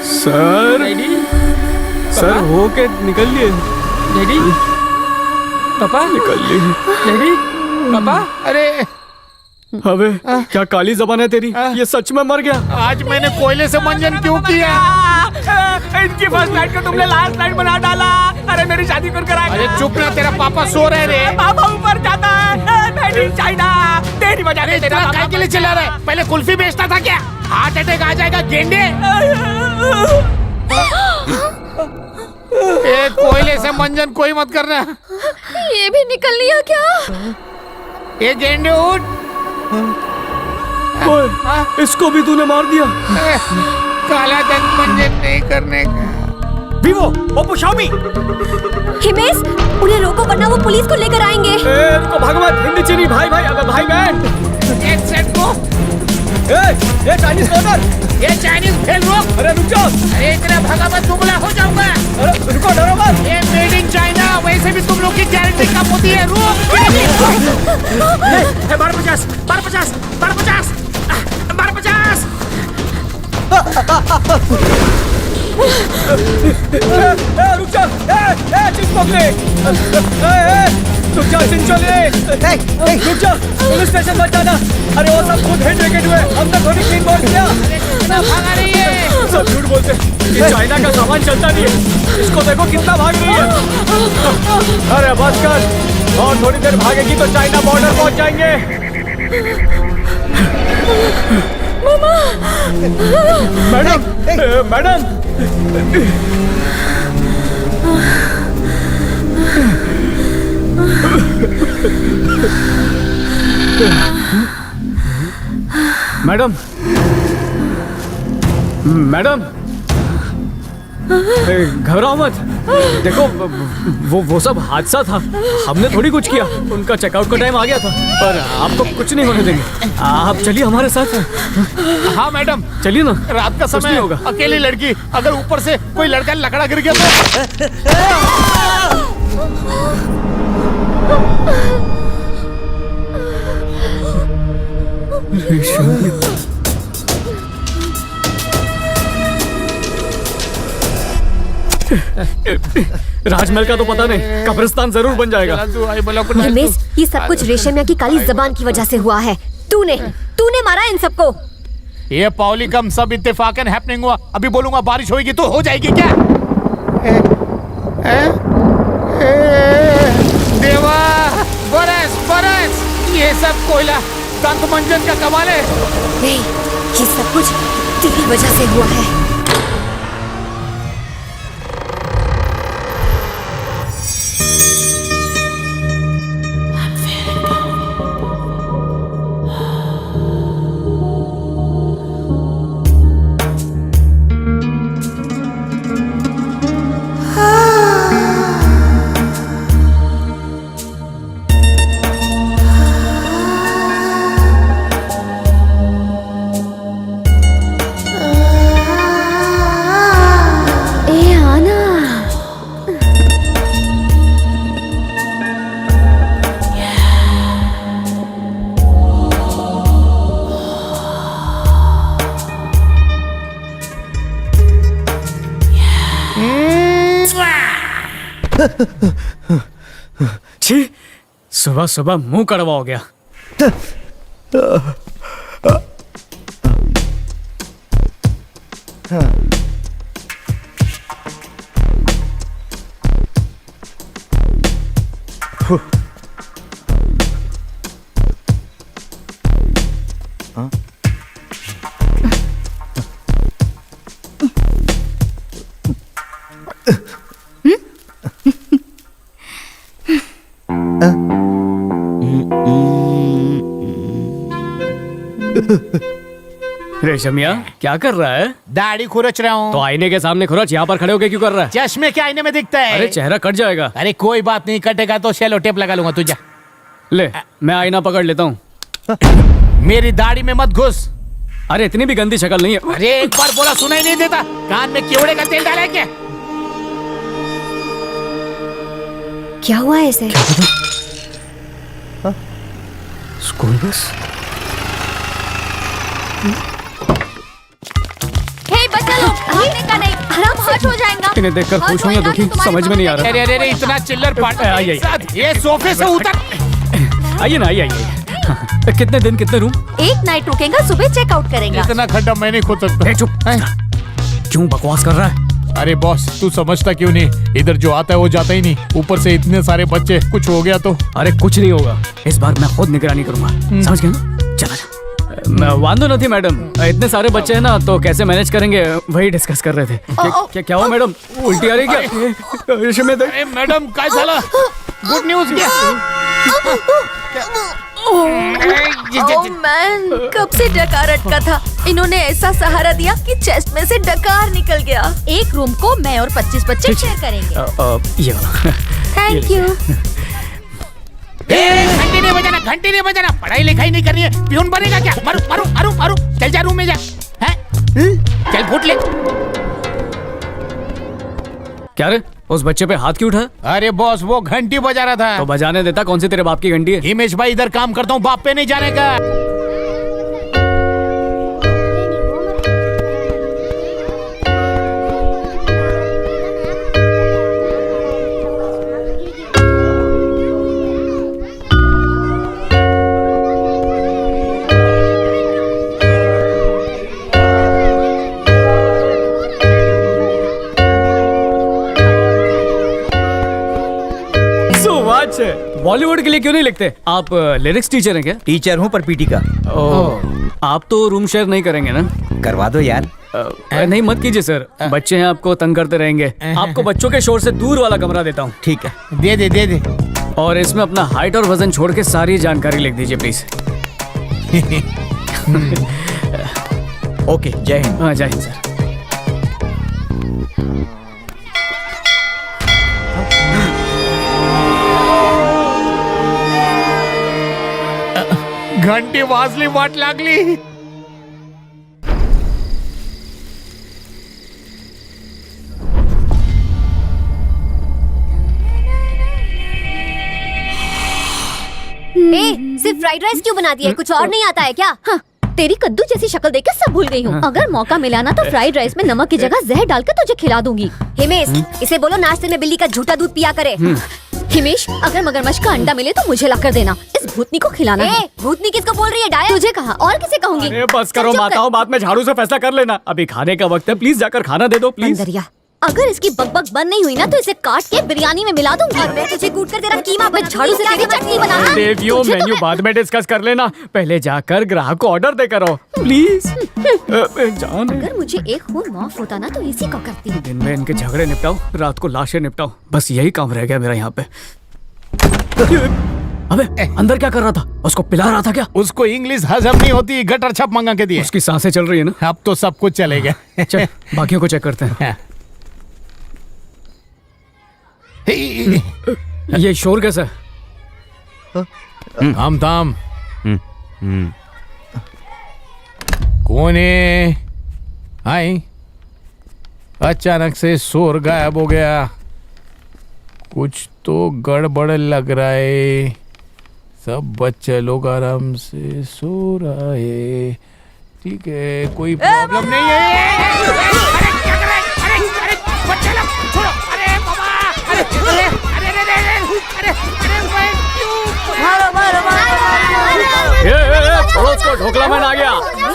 सर सर हो के निकल लिए डैडी पापा निकल लिए डैडी पापा अरे अबे क्या काली जबान है तेरी, ये सच में मर गया। आज मैंने कोयले से मंजन क्यों किया? इनकी फर्स्ट नाइट को तुमने लास्ट नाइट बना डाला। अरे मेरी शादी कर कराएगा। अरे चुप ना, तेरा पापा सो रहे रे। पापा ऊपर जाता है, मेड इन चाइना। तेरी वजह से तेरा काय के लिए चिल्ला रहा है? पहले कुल्फी बेचता था क्या? हार्ट अटैक आ जाएगा गेंडे। ए, कोयले से मंजन कोई मत करना। ये भी निकल लिया क्या? ये गेंडे उठ। ओए, इसको भी तूने मार दिया। काला धन मंजन नहीं करने का। Vivo, Oppo, Xiaomi. हिमेश, उन्हें रोको वरना वो पुलिस को लेकर आएंगे। इनको भगवत हिंदी चीनी भाई भाई अबे भाई बहन। एक सेट को। ये चाइनीज ऑर्डर। ये चाइनीज फेल रोक। अरे रुक जाओ। अरे इतना भगा मत, दुबला हो जाऊंगा। अरे रुको, डरो मत। ये मेड इन चाइना, वैसे भी तुम लोग की गारंटी कम होती है। रुक। 1250, 1250, 1250, 1250। रुक जा। चीज पकड़े। रुक जा चिंचोले। रुक जा, पुलिस स्टेशन मत जाना। अरे वो सब खुद हिट विकेट हुए, हमने थोड़ी क्लीन बॉल किया। कितना भागा रही है? सब झूठ बोलते, ये चाइना का सामान चलता नहीं है। इसको देखो कितना भाग रही है। अरे बस कर, और थोड़ी देर भागेगी तो चाइना बॉर्डर पहुंच जाएंगे। Madam, madam. मैडम, मैडम, घबराओ मत। देखो वो सब हादसा था, हमने थोड़ी कुछ किया। उनका चेकआउट का टाइम आ गया था, पर आपको कुछ नहीं होने देंगे। आप चलिए हमारे साथ। हाँ मैडम, चलिए ना, रात का कुछ समय नहीं होगा। अकेली लड़की, अगर ऊपर से कोई लड़का लकड़ा गिर गया तो। राजमहल का तो पता नहीं, कब्रिस्तान जरूर बन जाएगा। हिमेश, ये सब कुछ रेशमिया की काली जबान की वजह से हुआ है। तूने मारा इन सबको। ये पावली कम सब इत्तेफाकन हैपनिंग हुआ। अभी बोलूंगा बारिश होगी तो हो जाएगी क्या? देवा, बरस बरस, ये सब कोयला दंत मंजन का कमाल है। नहीं, ये सब कुछ तेरी वजह से हुआ है। छी, सुबह सुबह मुंह कड़वा हो गया। रेशमिया, क्या कर रहा है? दाढ़ी खुरच रहा हूँ। तो आईने के सामने खुरच, यहाँ पर खड़े होके क्यों कर रहा है? चश्मे के आईने में दिखता है। अरे चेहरा कट जाएगा। अरे कोई बात नहीं, कटेगा तो सेलो टेप लगा लूंगा। तुझे ले, मैं आईना पकड़ लेता हूँ। मेरी दाढ़ी में मत घुस। अरे इतनी भी गंदी शक्ल नहीं है। अरे एक बार बोला सुनाई नहीं देता। कान में कीड़े का तेल डाला है क्या? क्या हुआ ऐसे? School bus. हे बच्चा लोग, भागने का नहीं। इन्हें देखकर खुश हूँ या दुखी समझ में नहीं आ रहा। अरे अरे अरे इतना चिल्लर पार्टी आइए। एक साथ, ये सोफे से उतर। आइए ना, आइए। कितने दिन कितने रूम? एक नाइट रुकेगा, सुबह चेकआउट करेंगे। इतना खड्डा मैं नहीं खोद सकता। चुप, क्यों बकवास कर रहा है? अरे बॉस तू समझता क्यों नहीं, इधर जो आता है वो जाता ही नहीं, ऊपर से इतने सारे बच्चे, कुछ हो गया तो। अरे कुछ नहीं होगा, इस बार मैं खुद निगरानी करूंगा। समझ गए ना? चला वांदो नहीं मैडम, इतने सारे बच्चे हैं ना तो कैसे मैनेज करेंगे वही डिस्कस कर रहे थे। क्या हुआ मैडम, उल्टी आ रही क्या? अरे मैडम काय झालं? गुड न्यूज क्या? मैन, कब से डकार अटका था, इन्होंने ऐसा सहारा दिया कि चेस्ट में से डकार निकल गया। एक रूम को मैं और 25 बच्चे शेयर करेंगे। ये वाला। Thank you. घंटी नहीं बजाना, घंटी नहीं बजाना, पढ़ाई लिखाई नहीं करनी है, प्यून बनेगा क्या? मारू मारू मारू मारू, चल जा रूम में जा। हैं? चल फुट ले। क्या रे, उस बच्चे पे हाथ क्यों उठा? अरे बॉस वो घंटी बजा रहा था। तो बजाने देता, कौन सी तेरे बाप की घंटी है? हिमेश भाई इधर काम करता हूँ, बाप पे नहीं जाने का। बॉलीवुड के लिए क्यों नहीं लिखते? आप लिरिक्स टीचर हैं क्या? टीचर हूँ पर पीटी का। आप तो रूम शेयर नहीं करेंगे ना? करवा दो यार। नहीं मत कीजिए सर, बच्चे हैं आपको तंग करते रहेंगे। आपको बच्चों के शोर से दूर वाला कमरा देता हूँ। ठीक है, दे दे दे दे। और इसमें अपना हाइट और वजन छोड़ के सारी जानकारी लिख दीजिए प्लीज। ओके, जय हिंद। हाँ, जय हिंद सर। घंटी वाजली, वाट लागली। सिर्फ फ्राइड राइस क्यों बना दिया है? कुछ और नहीं आता है क्या? हाँ, तेरी कद्दू जैसी शक्ल देख के सब भूल गई हूँ। अगर मौका मिला ना तो फ्राइड राइस में नमक की जगह जहर डालकर तुझे खिला दूंगी। हिमेश, इसे बोलो नाश्ते में बिल्ली का झूठा दूध पिया करे। हिमेश, अगर मगरमच्छ का अंडा मिले तो मुझे लाकर देना, इस भूतनी को खिलाना है। भूतनी किसको बोल रही है डाया? तुझे कहा, और किसे कहूंगी? अरे बस करो चुप कर। माताओं, बाद में झाड़ू से फैसला कर लेना। अभी खाने का वक्त है, प्लीज जाकर खाना दे दो प्लीज। अंदरिया, अगर इसकी बकबक बंद नहीं हुई ना तो इसे काट के बिरयानी में मिला दूंगी। और मैं तुझे कूट कर तेरा कीमा मैं झाड़ू से तेरी चटनी बनाना। देवियों, तुझे तो मेन्यू मैं- बाद में डिस्कस कर लेना, पहले जाकर ग्राहक को ऑर्डर देकर आओ प्लीज। जान, अगर मुझे एक खून माफ होता ना तो इसी को करती। दिन में इनके झगड़े निपटाओ, रात को लाशें निपटाओ, बस यही काम रह गया मेरा यहाँ पे। अबे अंदर क्या कर रहा था? उसको पिला रहा था क्या? उसको इंग्लिश हजम नहीं होती, गटर छप मंगा के दिए। उसकी सांसें चल रही है ना? अब तो सब कुछ चलेगा। चल बाकियों को चेक करते हैं। ये शोर कैसा है? हम थाम। कौन है? आई अचानक से शोर गायब हो गया, कुछ तो गड़बड़ लग रहा है। सब बच्चे लोग आराम से सो रहा है, ठीक है, कोई प्रॉब्लम नहीं है। छोड़ो उसको, ढोकला मैन आ गया।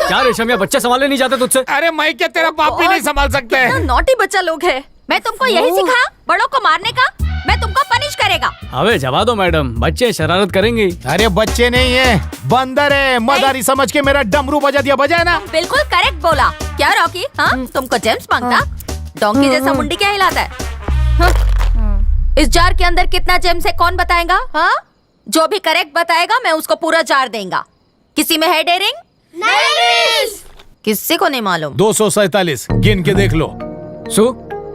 क्या रेशम, ये बच्चे संभाले नहीं जाते तुझसे? अरे मैं क्या तेरा बाप भी नहीं संभाल सकते है। नॉटी बच्चा लोग है। मैं तुमको यही सिखाया बड़ों को मारने का? मैं तुमको पनिश करेगा। अबे जवा दो मैडम, बच्चे शरारत करेंगे। अरे बच्चे नहीं है, बंदर है। मदारी समझ के मेरा डमरू बजा दिया, बजाए ना। बिल्कुल करेक्ट बोला। क्या रॉकी, हाँ तुमको जेम्स मांगता? डोंकी जैसा मुंडी क्या हिलाता है? हाँ? इस जार के अंदर कितना जेम्स है कौन बताएगा? हाँ, जो भी करेक्ट बताएगा मैं उसको पूरा जार देंगा। किसी में है डेयरिंग? नहीं। किसी को नहीं मालूम। 247 गिन के देख लो। सु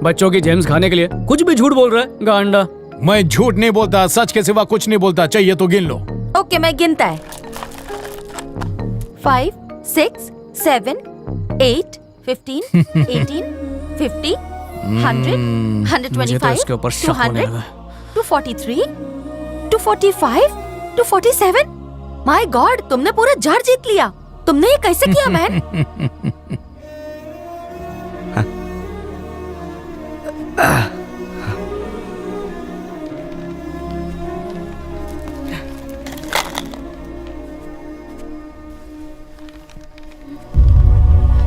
बच्चों की जेम्स खाने के लिए कुछ भी झूठ बोल रहा है गांडा। मैं झूठ नहीं बोलता, सच के सिवा कुछ नहीं बोलता, चाहिए तो गिन लो। ओके, मैं गिनता है। 5, 6, 7, 8, 15, 18, 50, 100, मुझे तो 125, इसके ऊपर शक होने 200, लगा। 243, 245, 247। माय गॉड, तुमने पूरा जार जीत लिया। तुमने ये कैसे किया मैन?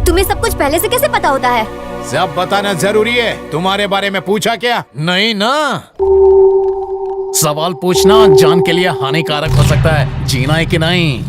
तुम्हें सब कुछ पहले से कैसे पता होता है? सब बताना जरूरी है। तुम्हारे बारे में पूछा क्या? नहीं ना। सवाल पूछना जान के लिए हानिकारक हो सकता है, जीना है कि नहीं।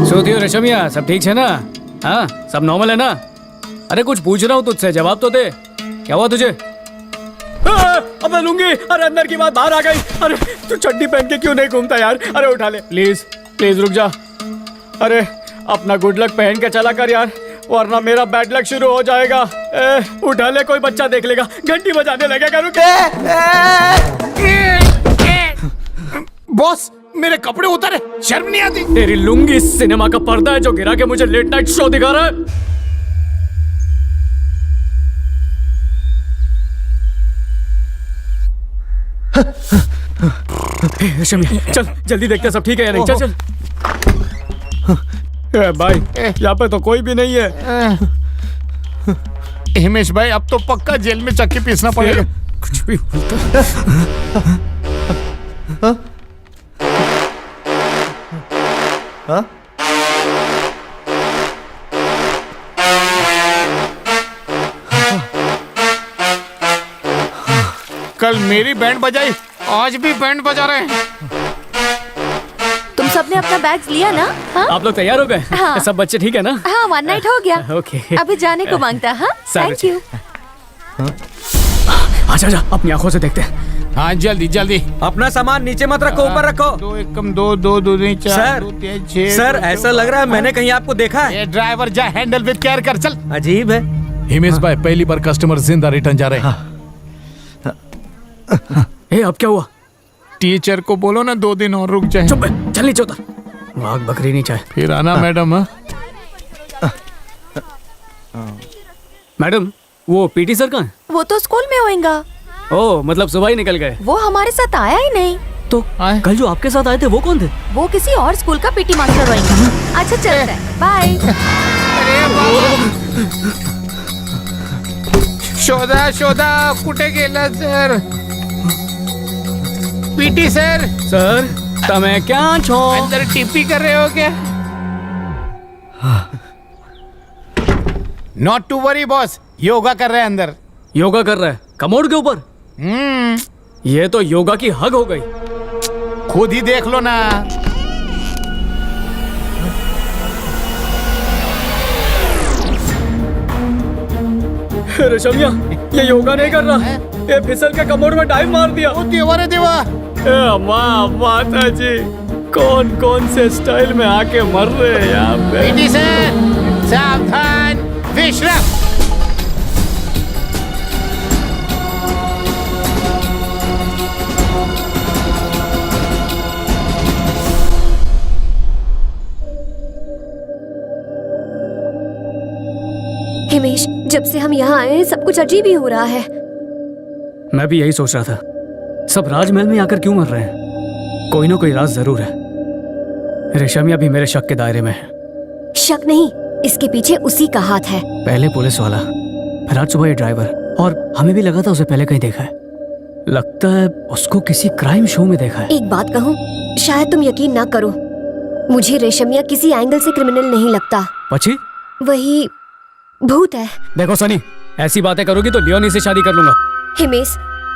सोती हो रेशमिया, सब ठीक है ना? हाँ, सब नॉर्मल है ना? अरे कुछ पूछ रहा हूँ तुझसे, जवाब तो दे। क्या हुआ तुझे? अब लूंगी। अरे अंदर की बात बाहर आ गई। अरे तू चड्डी पहन के क्यों नहीं घूमता यार? अरे उठा ले प्लीज, प्लीज रुक जा। अरे अपना गुड लक पहन के चला कर यार, वरना मेरा बैड लक शुरू हो जाएगा। उठा ले, कोई बच्चा देख लेगा, घंटी बजाने लगेगा। रुक। बॉस, मेरे कपड़े उतारे, शर्म नहीं आती? तेरी लुंगी सिनेमा का पर्दा है जो गिरा के मुझे लेट नाइट शो दिखा रहा है। शमिया, चल जल्दी देखते हैं सब ठीक है या नहीं। चल चल। भाई यहाँ पे तो कोई भी नहीं है। हिमेश भाई, अब तो पक्का जेल में चक्की पीसना पड़ेगा। कुछ भी बोलता। कल मेरी बैंड बजाई, आज भी बैंड बजा रहे हैं। तुम सबने अपना बैग्स लिया ना? हाँ? आप लोग तैयार हो गए? हाँ। सब बच्चे ठीक है ना? हाँ, वन नाइट हो गया। ओके। अभी जाने को मांगता। हाँ, थैंक यू। आजा आजा, अपनी आंखों से देखते हैं। हाँ जल्दी जल्दी। अपना सामान नीचे मत रखो, ऊपर रखो। 2 1 2 2 2 2 4 सर, 2 3 6। सर ऐसा लग रहा है मैंने कहीं आपको देखा है। ये ड्राइवर जा, हैंडल विद केयर कर। चल। अजीब है। हिमेश भाई, पहली बार कस्टमर जिंदा रिटर्न जा रहे हैं। अब क्या हुआ? टीचर को बोलो ना 2 दिन और रुक जाए। चुप, चल नीचे उतर। वाघ बकरी नहीं चाहे। फिर आना मैडम। मैडम, वो पीटी सर कहाँ है? वो तो स्कूल में होएगा। ओह, मतलब सुबह ही निकल गए। वो हमारे साथ आया ही नहीं। तो कल जो आपके साथ आए थे वो कौन थे? वो किसी और स्कूल का पीटी मास्टर होएगा। अच्छा चलते हैं, बाय। शोधा शोधा कुठे गेला सर? PT sir. सर तमें क्या छो? अंदर टिप्पी कर रहे हो क्या? Not to worry boss, yoga कर रहे हैं अंदर। योगा कर रहा है कमोड के ऊपर? ये तो योगा की हग हो गई। खुद ही देख लो ना। रेशमिया, ये योगा नहीं कर रहा, ये फिसल के कमोड में डाइव मार दिया। ओ देवा रे देवा। माता जी, कौन कौन से स्टाइल में आके मर रहे हैं यहाँ पे। पीटी सर, सावधान, विश्राम। हिमेश, जब से हम यहाँ आए हैं सब कुछ अजीब ही हो रहा है। मैं भी यही सोच रहा था, सब राजमहल में आकर क्यों मर रहे हैं? कोई ना कोई राज जरूर है। रेशमिया भी मेरे शक के दायरे में है। शक नहीं, इसके पीछे उसी का हाथ है। पहले पुलिस वाला, फिर आज सुबह ये ड्राइवर, और हमें भी लगा था उसे पहले कहीं देखा है। लगता है उसको किसी क्राइम शो में देखा है। एक बात कहूँ, शायद तुम यकीन ना करो, मुझे रेशमिया किसी एंगल से क्रिमिनल नहीं लगता। पची? वही भूत है। देखो सनी, ऐसी बातें करोगी तो लियोनी से शादी कर लूंगा। हिमेश,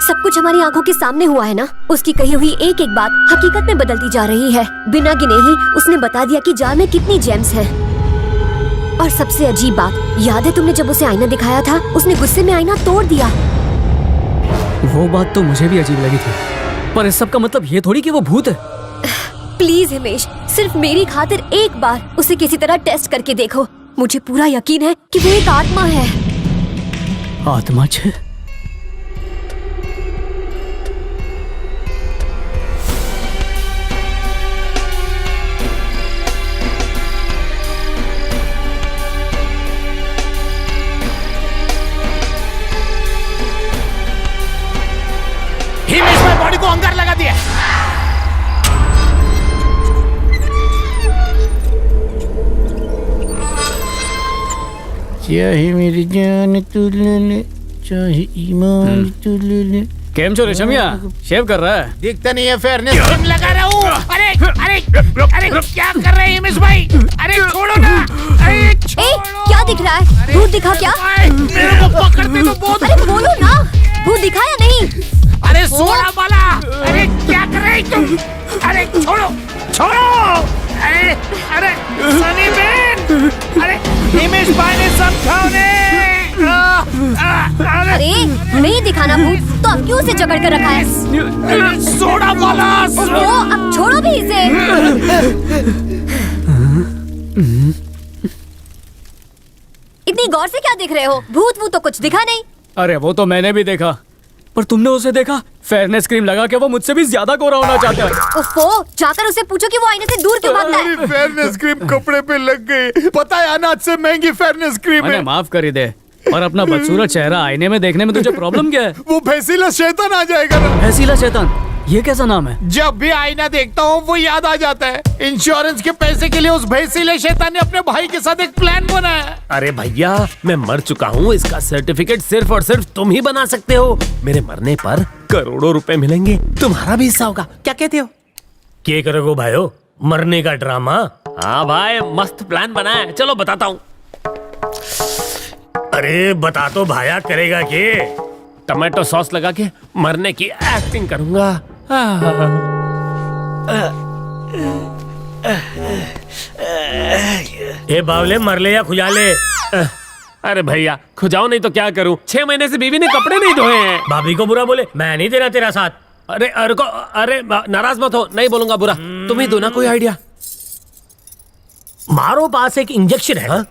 सब कुछ हमारी आंखों के सामने हुआ है ना। उसकी कही हुई एक एक बात हकीकत में बदलती जा रही है। बिना गिने ही उसने बता दिया कि जार में कितनी जेम्स हैं। और सबसे अजीब बात, याद है तुमने जब उसे आईना दिखाया था, उसने गुस्से में आईना तोड़ दिया। वो बात तो मुझे भी अजीब लगी थी, पर इस सब का मतलब ये थोड़ी कि वो भूत है। प्लीज हिमेश, सिर्फ मेरी खातिर एक बार उसे किसी तरह टेस्ट करके देखो। मुझे पूरा यकीन है कि वो एक आत्मा है। आत्मा छे? हिमेश भाई बॉडी को अंगार लगा दिया। चाहे मेरी जान तू ले ले, चाहे ईमान तू ले ले। केम छो रेशमिया, शेव कर रहा है? दिखता नहीं है, फेयरनेस क्रीम लगा रहा हूँ। अरे अरे अरे क्या कर रहे हैं हिमेश भाई? अरे छोड़ो ना। अरे क्या दिख रहा है? भूत दिखा क्या? मेरे को पकड़ते तो बहुत। अरे बोलो ना, भूत दिखा या नहीं? अरे सोना वाला, अरे क्या कर रहे हैं तुम? अरे छोड़ो छोड़ो। अरे अरे सनी बेन, अरे हिमेश भाई ने समझाओ ने। अरे नहीं दिखाना भूत, तो अब क्यों उसे जकड़ कर रखा है? सोना वाला, ओहो, अब छोड़ो भी इसे। इतनी गौर से क्या देख रहे हो? भूत वो तो कुछ दिखा नहीं। अरे वो तो मैंने भी देखा, पर तुमने उसे देखा? फेयरनेस क्रीम लगा के वो मुझसे भी ज्यादा गोरा होना चाहता है। ओफो, जाकर उसे पूछो कि वो आईने से दूर क्यों भागता है। फेयरनेस क्रीम कपड़े पे लग गई। पता है अनाज से महंगी फेयरनेस क्रीम मैंने है। माफ कर ही दे, और अपना बदसूरत चेहरा आईने में देखने में तुझे प्रॉब्लम क्या है? वो भैंसीला शैतान आ जाएगा ना। भैंसीला शैतान, ये कैसा नाम है? जब भी आईना देखता हूँ वो याद आ जाता है। इंश्योरेंस के पैसे के लिए उस भैंसीले शैतान ने अपने भाई के साथ एक प्लान बनाया। अरे भैया, मैं मर चुका हूँ, इसका सर्टिफिकेट सिर्फ और सिर्फ तुम ही बना सकते हो। मेरे मरने पर करोड़ों रुपए मिलेंगे, तुम्हारा भी हिस्सा होगा। क्या कहते हो? क्या करोगे भाइयों, मरने का ड्रामा? हाँ भाई, मस्त प्लान बना है, चलो बताता हूँ। अरे बता तो भाया, करेगा के? टमाटो सॉस लगा के मरने की एक्टिंग करूंगा। ए बावले, मर ले या खुजा ले। अरे भैया, खुजाओ नहीं तो क्या करूं? 6 महीने से बीवी ने कपड़े नहीं धोए हैं। भाभी को बुरा बोले, मैं नहीं देना तेरा साथ। अरे नाराज मत हो, नहीं बोलूंगा बुरा। तुम ही दो ना कोई आइडिया। मारो पास एक इंजेक्शन है,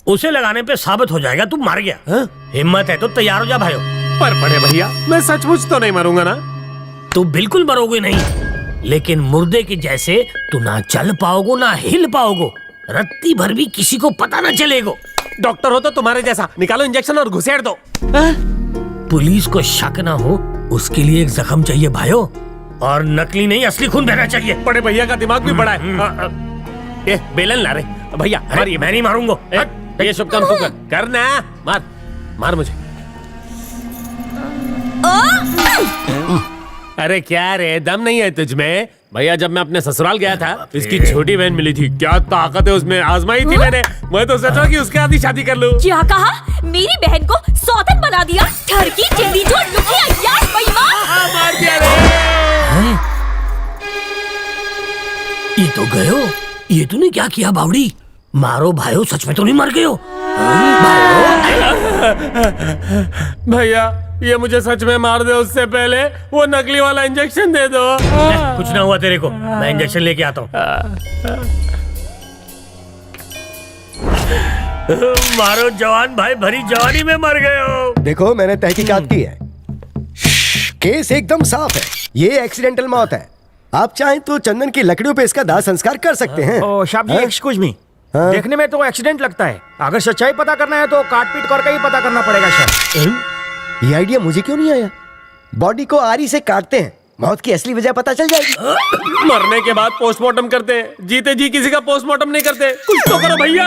उसे लगाने पे साबित हो जाएगा तू मर गया। हिम्मत है तो तैयार हो जा भाइयों। पर बड़े भैया, मैं सचमुच तो नहीं मरूंगा ना? तू बिल्कुल मरोगे नहीं, लेकिन मुर्दे के जैसे तू ना चल पाओगो ना हिल पाओगो, रत्ती भर भी किसी को पता ना चलेगो। डॉक्टर हो तो तुम्हारे जैसा, निकालो इंजेक्शन और घुसेड़ दो। पुलिस को शक ना हो उसके लिए एक जख्म चाहिए भाइयों, और नकली नहीं असली खून बहना चाहिए। बड़े भैया का दिमाग भी बड़ा है। ये बेलन ला रे भैया, अरे मैं नहीं मारूंगा। ये शुभ काम तू कर, करना। मार मार मुझे। अरे क्या रे, दम नहीं है तुझमें? भैया, जब मैं अपने ससुराल गया था, इसकी छोटी बहन मिली थी। क्या ताकत है उसमें, आजमाई थी मैंने। मैं तो सोचा कि उसके आदि शादी कर लूं। क्या कहा? मेरी बहन को सौतन बना दिया? ठरकी चेली जो लुकिया यार बेईमान। मार दिया रे। ये तो गयो, ये तूने क्या किया बावड़ी? मारो भाइयों, सच में तो नहीं मर गए हो? भैया, ये मुझे सच में मार दे, उससे पहले वो नकली वाला इंजेक्शन दे दो। कुछ ना हुआ तेरे को, मैं इंजेक्शन लेके आता हूँ। मारो जवान भाई, भरी जवानी में मर गए हो। देखो, मैंने तहकीकात की है, केस एकदम साफ है। ये एक्सीडेंटल मौत है। आप चाहें तो चंदन की लकड़ियों पे इसका दाह संस्कार कर सकते हैं। ओ शाबाश, एक्सक्यूज मी। देखने में तो एक्सीडेंट लगता है, अगर सच्चाई पता करना है तो काट पीट करके ही पता करना पड़ेगा शायद। ये आइडिया मुझे क्यों नहीं आया? बॉडी को आरी से काटते हैं, मौत की असली वजह पता चल जाएगी। मरने के बाद पोस्टमार्टम करते हैं, जीते जी किसी का पोस्टमार्टम नहीं करते। कुछ तो करो भैया।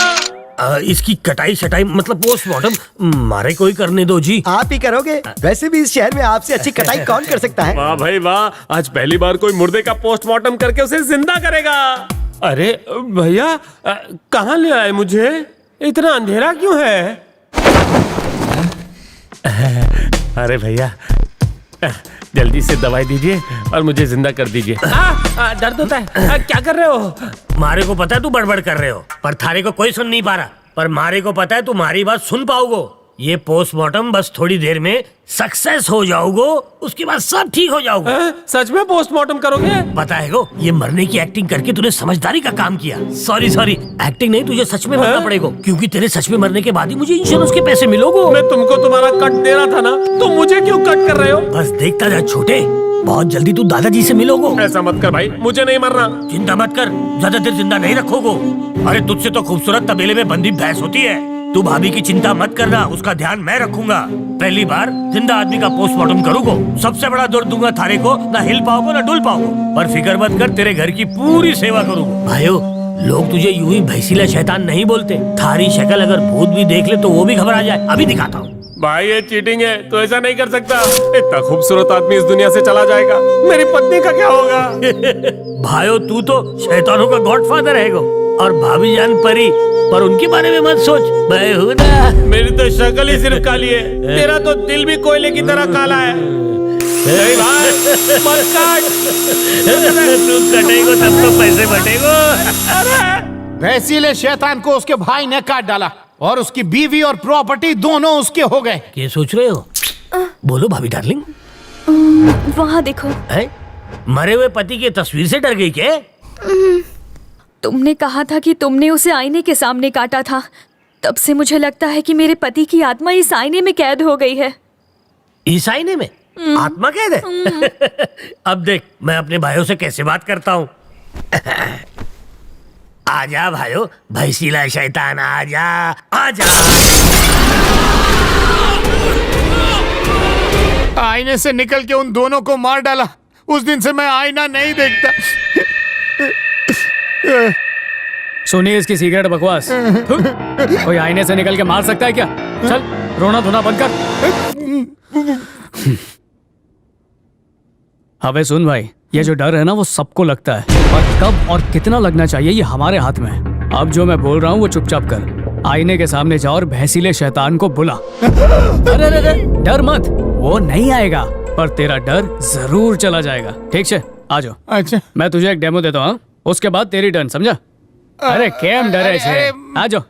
इसकी कटाई शटाई मतलब पोस्टमार्टम मारे कोई करने दो जी। आप ही करोगे? वैसे भी इस शहर में आपसे अच्छी कटाई कौन कर सकता है? वाह भाई वाह, आज पहली बार कोई मुर्दे का पोस्टमार्टम करके उसे जिंदा करेगा। अरे भैया, कहाँ ले आए मुझे? इतना अंधेरा क्यों है? अरे भैया, जल्दी से दवाई दीजिए और मुझे जिंदा कर दीजिए। दर्द होता है। क्या कर रहे हो? मारे को पता है तू बड़बड़ कर रहे हो, पर थारे को कोई सुन नहीं पा रहा। पर मारे को पता है तू मारी बात सुन पाओगो। ये पोस्टमार्टम बस थोड़ी देर में सक्सेस हो जाओगो, उसके बाद सब ठीक हो जाओगे। सच में पोस्टमार्टम करोगे? पता है गो, ये मरने की एक्टिंग करके तूने समझदारी का काम किया। सॉरी एक्टिंग नहीं, तुझे सच में मरना पड़ेगा, क्योंकि तेरे सच में मरने के बाद ही मुझे इंश्योरेंस के पैसे मिलोगे। मैं तुमको तुम्हारा कट दे रहा था ना, तुम मुझे क्यों कट कर रहे हो? बस देखता जा छोटे, बहुत जल्दी तू दादाजी से मिलोगे। ऐसा मत कर भाई, मुझे नहीं मरना। चिंता मत कर, ज्यादा देर जिंदा नहीं रखोगो। अरे तुझसे तो खूबसूरत तबेले में बंदी भैंस होती है। तू भाभी की चिंता मत करना, उसका ध्यान मैं रखूंगा। पहली बार जिंदा आदमी का पोस्टमार्टम करूंगा, सबसे बड़ा दर्द दूंगा थारे को, ना हिल पाओगे ना डुल पाओगे। पर फिक्र मत कर, तेरे घर की पूरी सेवा करूंगा। भाइयों, लोग तुझे यूं ही भैंसीला शैतान नहीं बोलते। थारी शक्ल अगर भूत भी देख ले तो वो भी घबरा जाए। अभी दिखाता हूँ। भाई ये चीटिंग है, तो ऐसा नहीं कर सकता। इतना खूबसूरत आदमी इस दुनिया से चला जाएगा, मेरी पत्नी का क्या होगा? भाइयों, तू तो शैतानों का गॉडफादर है गो, और भाभी जान परी, पर उनके बारे में मत सोच, मैं हूं ना। मेरी तो शक्ल ही सिर्फ काली है, तेरा तो दिल भी कोयले की तरह काला है। नहीं भाई, मत काट। तू कटेगो तब तो पैसे बटेगो। वैसीले शैतान को उसके भाई ने काट डाला और उसकी बीवी और प्रॉपर्टी दोनों उसके हो गए। क्या सोच रहे हो? बोलो भाभी डार्लिंग। वहाँ देखो। है? मरे हुए पति की तस्वीर से डर गई क्या? तुमने कहा था कि तुमने उसे आईने के सामने काटा था, तब से मुझे लगता है कि मेरे पति की आत्मा इस आईने में कैद हो गई है। इस आईने में आत्मा कैद है? अब देख मैं अपने भाइयों से कैसे बात करता हूँ। आजा भाइयों, भैंसीला शैतान आजा, आजा। आईने से निकल के उन दोनों को मार डाला। उस दिन से मैं आईना नहीं देखता। सुनिए इसकी सिगरेट बकवास। कोई आईने से निकल के मार सकता है क्या? चल रोना धोना बंद कर। अबे सुन भाई, ये जो डर है ना वो सबको लगता है, पर कब और कितना लगना चाहिए ये हमारे हाथ में है। अब जो मैं बोल रहा हूँ वो चुपचाप कर। आईने के सामने जाओ और भैंसीले शैतान को बुला। अरे अरे डर मत, वो नहीं आएगा, पर तेरा डर जरूर चला जाएगा। ठीक है, आ जाओ। अच्छा, मैं तुझे एक डेमो देता हूँ, उसके बाद तेरी टर्न, समझा? अरे केम डरे छे, आ जाओ।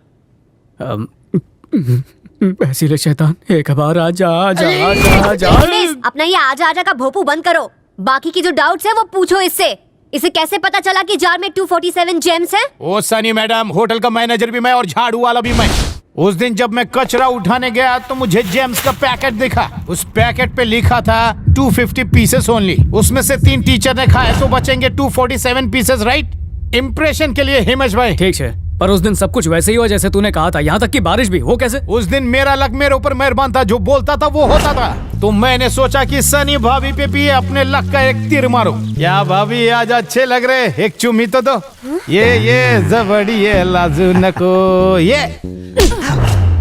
भैंसीले शैतान, एक बार आजा आजा आजा आजा। अपना ये आजा आजा का भोपू बंद करो। बाकी की जो डाउट्स है वो पूछो इससे। इसे कैसे पता चला कि जार में 247 जेम्स हैं? ओ सनी मैडम, होटल का मैनेजर भी मैं और झाड़ू वाला भी मैं। उस दिन जब मैं कचरा उठाने गया तो मुझे जेम्स का पैकेट दिखा। उस पैकेट पे लिखा था 250 पीसेस ओनली। उसमें से 3 टीचर ने खाए तो बचेंगे 247 पीसेस, राइट? इम्प्रेशन के लिए हिमेश भाई। ठीक है, पर उस दिन सब कुछ वैसे ही हुआ जैसे तूने कहा था, यहाँ तक कि बारिश भी। वो कैसे? उस दिन मेरा लक मेरे ऊपर मेहरबान था, जो बोलता था वो होता था। तो मैंने सोचा कि सनी भाभी पे भी अपने लक का एक तीर मारो। क्या भाभी आज अच्छे लग रहे, एक चुम्मी तो दो। ये जबड़ी ये लाजू नको ये।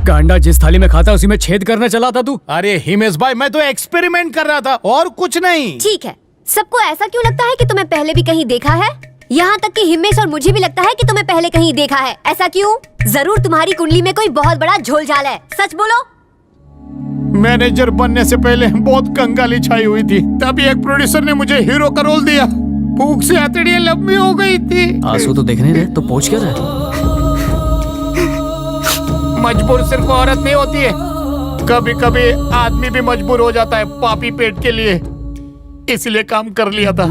गांडा जिस थाली में खाता उसी में छेद करने चला था तू। अरे हिमेश भाई, मैं तो एक्सपेरिमेंट कर रहा था और कुछ नहीं। ठीक है, सबको ऐसा क्यों लगता है कि तुम्हें पहले भी कहीं देखा है? यहाँ तक कि हिमेश और मुझे भी लगता है कि तुम्हें पहले कहीं देखा है। ऐसा क्यों? जरूर तुम्हारी कुंडली में कोई बहुत बड़ा झोलझाल है। सच बोलो। मैनेजर बनने से पहले बहुत कंगाली छाई हुई थी, तभी एक प्रोड्यूसर ने मुझे हीरो का रोल दिया। भूख से हथेलियां लंबी हो गई थी। आंसू तो देखने रहे, तो पूछ क्या रहे? मजबूर सिर्फ औरत नहीं होती है, कभी कभी आदमी भी मजबूर हो जाता है पापी पेट के लिए। इसलिए काम कर लिया था।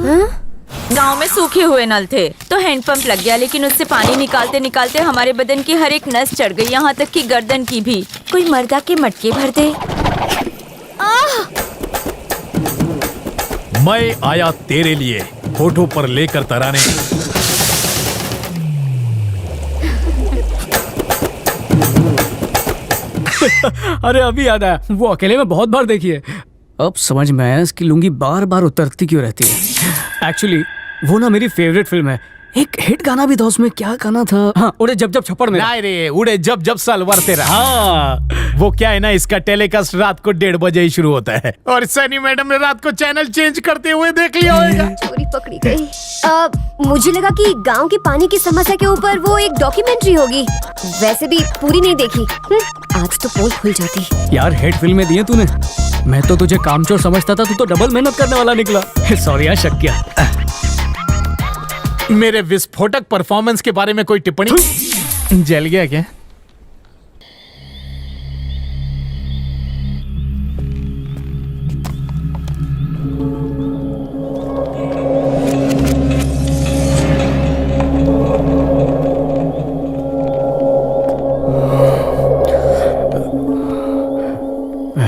गांव में सूखे हुए नल थे तो हैंडपंप लग गया, लेकिन उससे पानी निकालते निकालते हमारे बदन की हर एक नस चढ़ गई, यहाँ तक कि गर्दन की भी। कोई मर्दा के मटके भर दे। मैं आया तेरे लिए होठों पर लेकर तराने। अरे अभी याद आया, वो अकेले में बहुत बार देखी है। अब समझ में आया इसकी लुंगी बार बार उतरती क्यों रहती है। एक्चुअली वो ना मेरी फेवरेट फिल्म है। एक हिट गाना भी था उसमें, क्या गाना था? हाँ, उड़े जब जब छप्पड़ में। नहीं रे, उड़े जब जब सलवार तेरा। हाँ, वो क्या है ना, इसका टेलीकास्ट रात को 1:30 बजे ही शुरू होता है और सनी मैडम ने रात को चैनल चेंज करते हुए देख लिया होगा। चोरी पकड़ी गई। मुझे लगा कि गांव की पानी की समस्या के ऊपर वो एक डॉक्यूमेंट्री होगी। वैसे भी पूरी नहीं देखी। आज तो पोल खुल जाती। यार हिट फिल्में दी हैं तूने, मैं तो तुझे कामचोर समझता था, तू तो डबल मेहनत करने वाला निकला। सॉरी यार, शक किया। मेरे विस्फोटक परफॉर्मेंस के बारे में कोई टिप्पणी? जल गया क्या?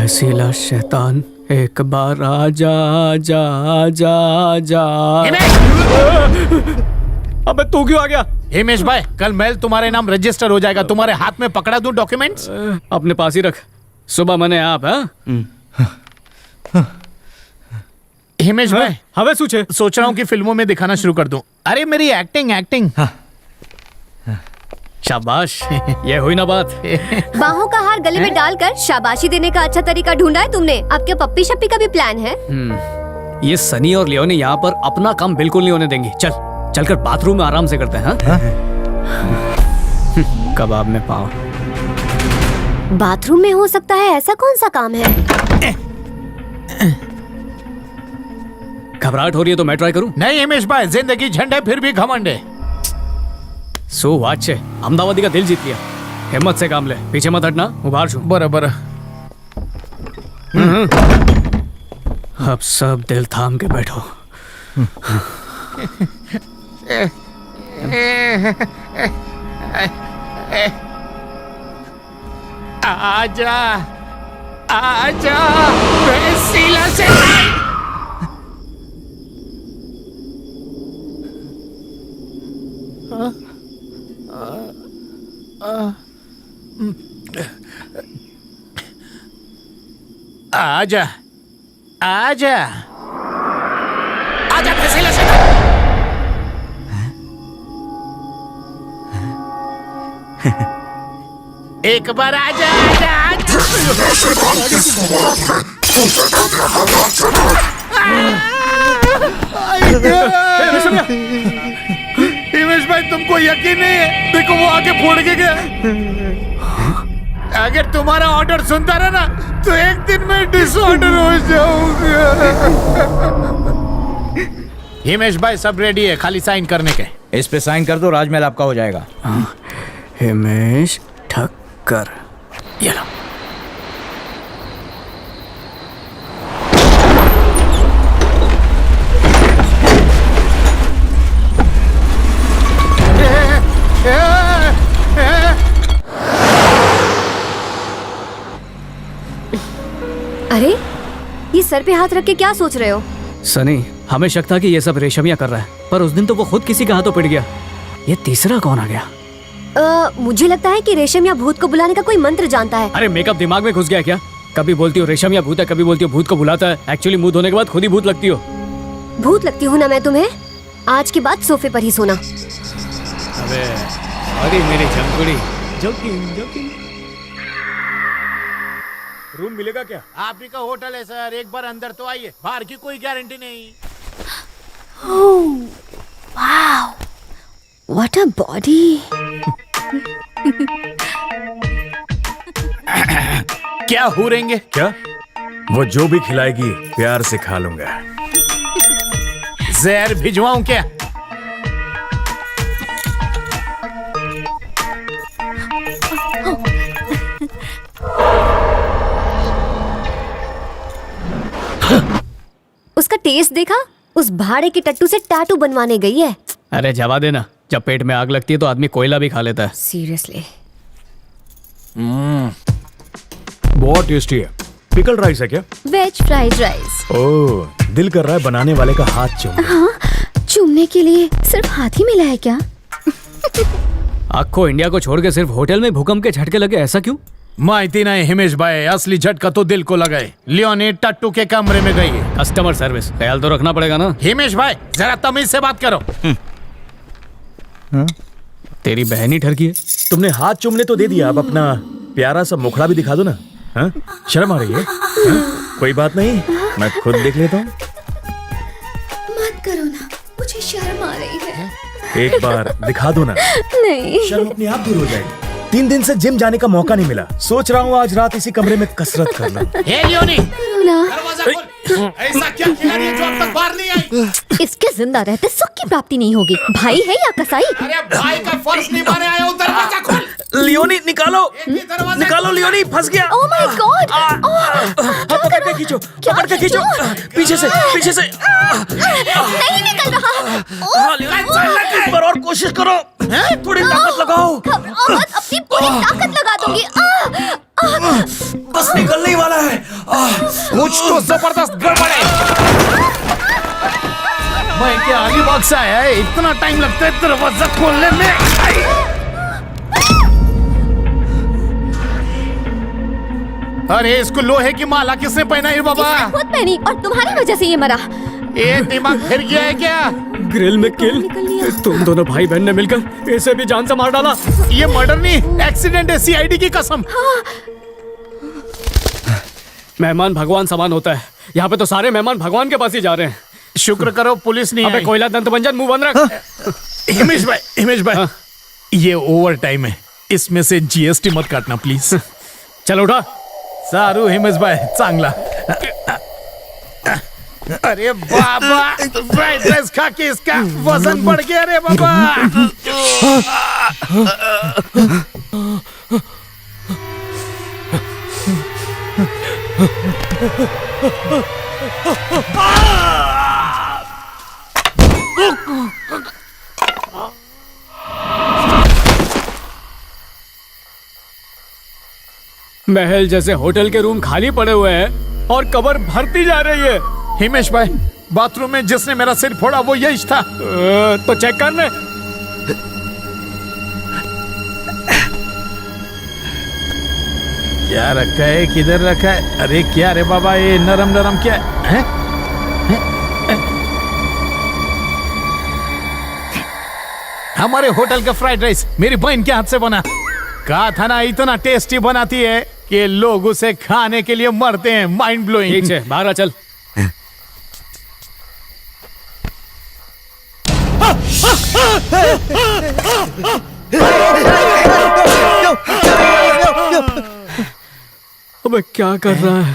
वसीला शैतान एक बार आजा आजा आजा आजा। अबे तू क्यों आ गया? हिमेश भाई, कल मेल तुम्हारे नाम रजिस्टर हो जाएगा। तुम्हारे हाथ में पकड़ा दूं डॉक्यूमेंट्स? अपने पास ही रख। सुबह मैंने आप हिमेश भाई, हवे सूचे सोच रहा हूँ कि फिल्मों में दिखाना शुरू कर दूं। अरे मेरी एक्टिंग। शाबाश, ये हुई ना बात। बाहों का हार गले में डालकर शाबाशी देने का अच्छा तरीका ढूंढा है तुमने। अब क्या पप्पी शप्पी का भी प्लान है? ये सनी और लियोनी यहाँ पर अपना काम बिल्कुल नहीं होने देंगी। चलकर बाथरूम में आराम से करते हैं। कबाब में पाँव। बाथरूम में हो सकता है, ऐसा कौन सा काम है? घबराहट हो रही है तो मैं ट्राई करूं? नहीं हिमेश भाई, जिंदगी झंड है फिर भी घमंड है। सो वाच है, अहमदाबादी का दिल जीत लिया। हिम्मत से काम ले, पीछे मत हटना, उभार छू। बराबर। अब सब दिल थाम के बैठो। आजा आजा वसीला से। आजा आजा आजा वसीला से। एक बार आजा आजा हिमेश भाई, तुमको यकीन नहीं है? देखो वो आके फोड़ के गया। अगर तुम्हारा ऑर्डर सुनता रहा ना तो एक दिन में डिसऑर्डर हो जाऊंगा। हिमेश भाई, सब रेडी है, खाली साइन करने के। इस पे साइन कर दो, राजमहल आपका हो जाएगा। हिमेश ठक्कर, ये लो। अरे ये सर पे हाथ रख के क्या सोच रहे हो? सनी, हमें शक था कि ये सब रेशमिया कर रहा है, पर उस दिन तो वो खुद किसी का हाथों पिट गया। ये तीसरा कौन आ गया? मुझे लगता है कि रेशम या भूत को बुलाने का कोई मंत्र जानता है। अरे मेकअप दिमाग में घुस गया क्या? कभी बोलती हो रेशम या भूत है, कभी बोलती हो भूत को बुलाता है। एक्चुअली मुंह धोने के बाद खुद ही भूत लगती हो। भूत लगती हूँ ना मैं तुम्हें? आज के बाद सोफे पर ही सोना। अरे मेरी झमकुड़ी, जोकिंग। रूम मिलेगा क्या? आप ही का होटल है सर, एक बार अंदर तो आइए, बाहर की कोई गारंटी नहीं। Wow, what a body. क्या हुरेंगे? क्या? वो जो भी खिलाएगी प्यार से खा लूंगा। जहर भिजवाऊं क्या? उसका टेस्ट देखा? उस भाड़े के टट्टू से टैटू बनवाने गई है। अरे जवा देना, जब पेट में आग लगती है तो आदमी कोयला भी खा लेता है। सीरियसली। बहुत टेस्टी है। पिकल राइस है क्या? Veg fried rice. ओह, दिल कर रहा है बनाने वाले का हाथ चूम। हाँ, चूमने के लिए सिर्फ हाथ ही मिला है क्या? आखो इंडिया को छोड़ के सिर्फ होटल में भूकंप के झटके लगे, ऐसा क्यों? माहिती नहीं हिमेश भाई, असली झटका तो दिल को लगा है। लियोनी टट्टू के कमरे में गई है। कस्टमर सर्विस ख्याल तो रखना पड़ेगा ना। हिमेश भाई, जरा तमीज से बात करो। तेरी बहन ही ठरकी है। तुमने हाथ चूमने तो दे दिया, अब अपना प्यारा सा मुखड़ा भी दिखा दो ना। हाँ? शर्म आ रही है? हाँ? कोई बात नहीं, मैं खुद देख लेता हूँ। मत करो ना, मुझे शर्म आ रही है। एक बार दिखा दो ना। नहीं, शर्म अपने आप दूर हो जाएगी। 3 दिन से जिम जाने का मौका नहीं मिला, सोच रहा हूँ आज रात इसी कमरे में कसरत कर लूं। हे लियोनी, करो दरवाजा खोल। ऐसा क्या खिलाड़ी है जो अब तक बाहर नहीं आई? इसके जिंदा रहते सुख की प्राप्ति नहीं होगी। भाई है या कसाई? अरे भाई का फर्ज निभाने आया हूँ, दरवाजा खोल। लियोनी निकालो, निकालो लियोनी, फंस गया। Oh my God! पकड़ के खींचो, पकड़ के खींचो, पीछे से, पीछे से। नहीं निकल रहा। एक बार और कोशिश करो, थोड़ी ताकत लगाओ। अपनी पूरी ताकत लगा दूंगी। बस निकलने ही वाला है। कुछ तो जबरदस्त गड़बड़ है। मैं क्या अलीबाग से आया है, इतना टाइम लगता है दरवाजा खोलने में। अरे इसको लोहे की माला किसने पहनाई बाबा? खुद पहनी और तुम्हारी वजह से ये मरा। ये दिमाग फिर गया है क्या? ग्रिल में किल। तुम दोनों भाई बहन ने मिलकर इसे भी जान से मार डाला। ये मर्डर नहीं, एक्सीडेंट है, सीआईडी की कसम। मेहमान भगवान समान होता है, यहाँ पे तो सारे मेहमान भगवान के पास ही जा रहे हैं। शुक्र करो पुलिस नहीं अबे आई। कोयला दंत मंजन मुंह बंद रख। हिमेश भाई, ये ओवर टाइम है, इसमें से जीएसटी मत काटना प्लीज। चल उठा। सारू हिमेश भाई, चांगला। अरे बाबा, फ्राइड राइस खा के इसका वजन बढ़ गया रे बाबा। महल जैसे होटल के रूम खाली पड़े हुए हैं और कब्र भरती जा रही है। हिमेश भाई, बाथरूम में जिसने मेरा सिर फोड़ा वो यही था। तो चेक कर ले। क्या रखा है, किधर रखा है? अरे क्या रे बाबा, ये नरम नरम क्या है? हमारे होटल का फ्राइड राइस मेरी बहन के हाथ से बना। कहा था ना, इतना टेस्टी बनाती है कि लोग उसे खाने के लिए मरते हैं। Mind blowing. ठीक है, बाहर आ चल। अबे क्या कर रहा है?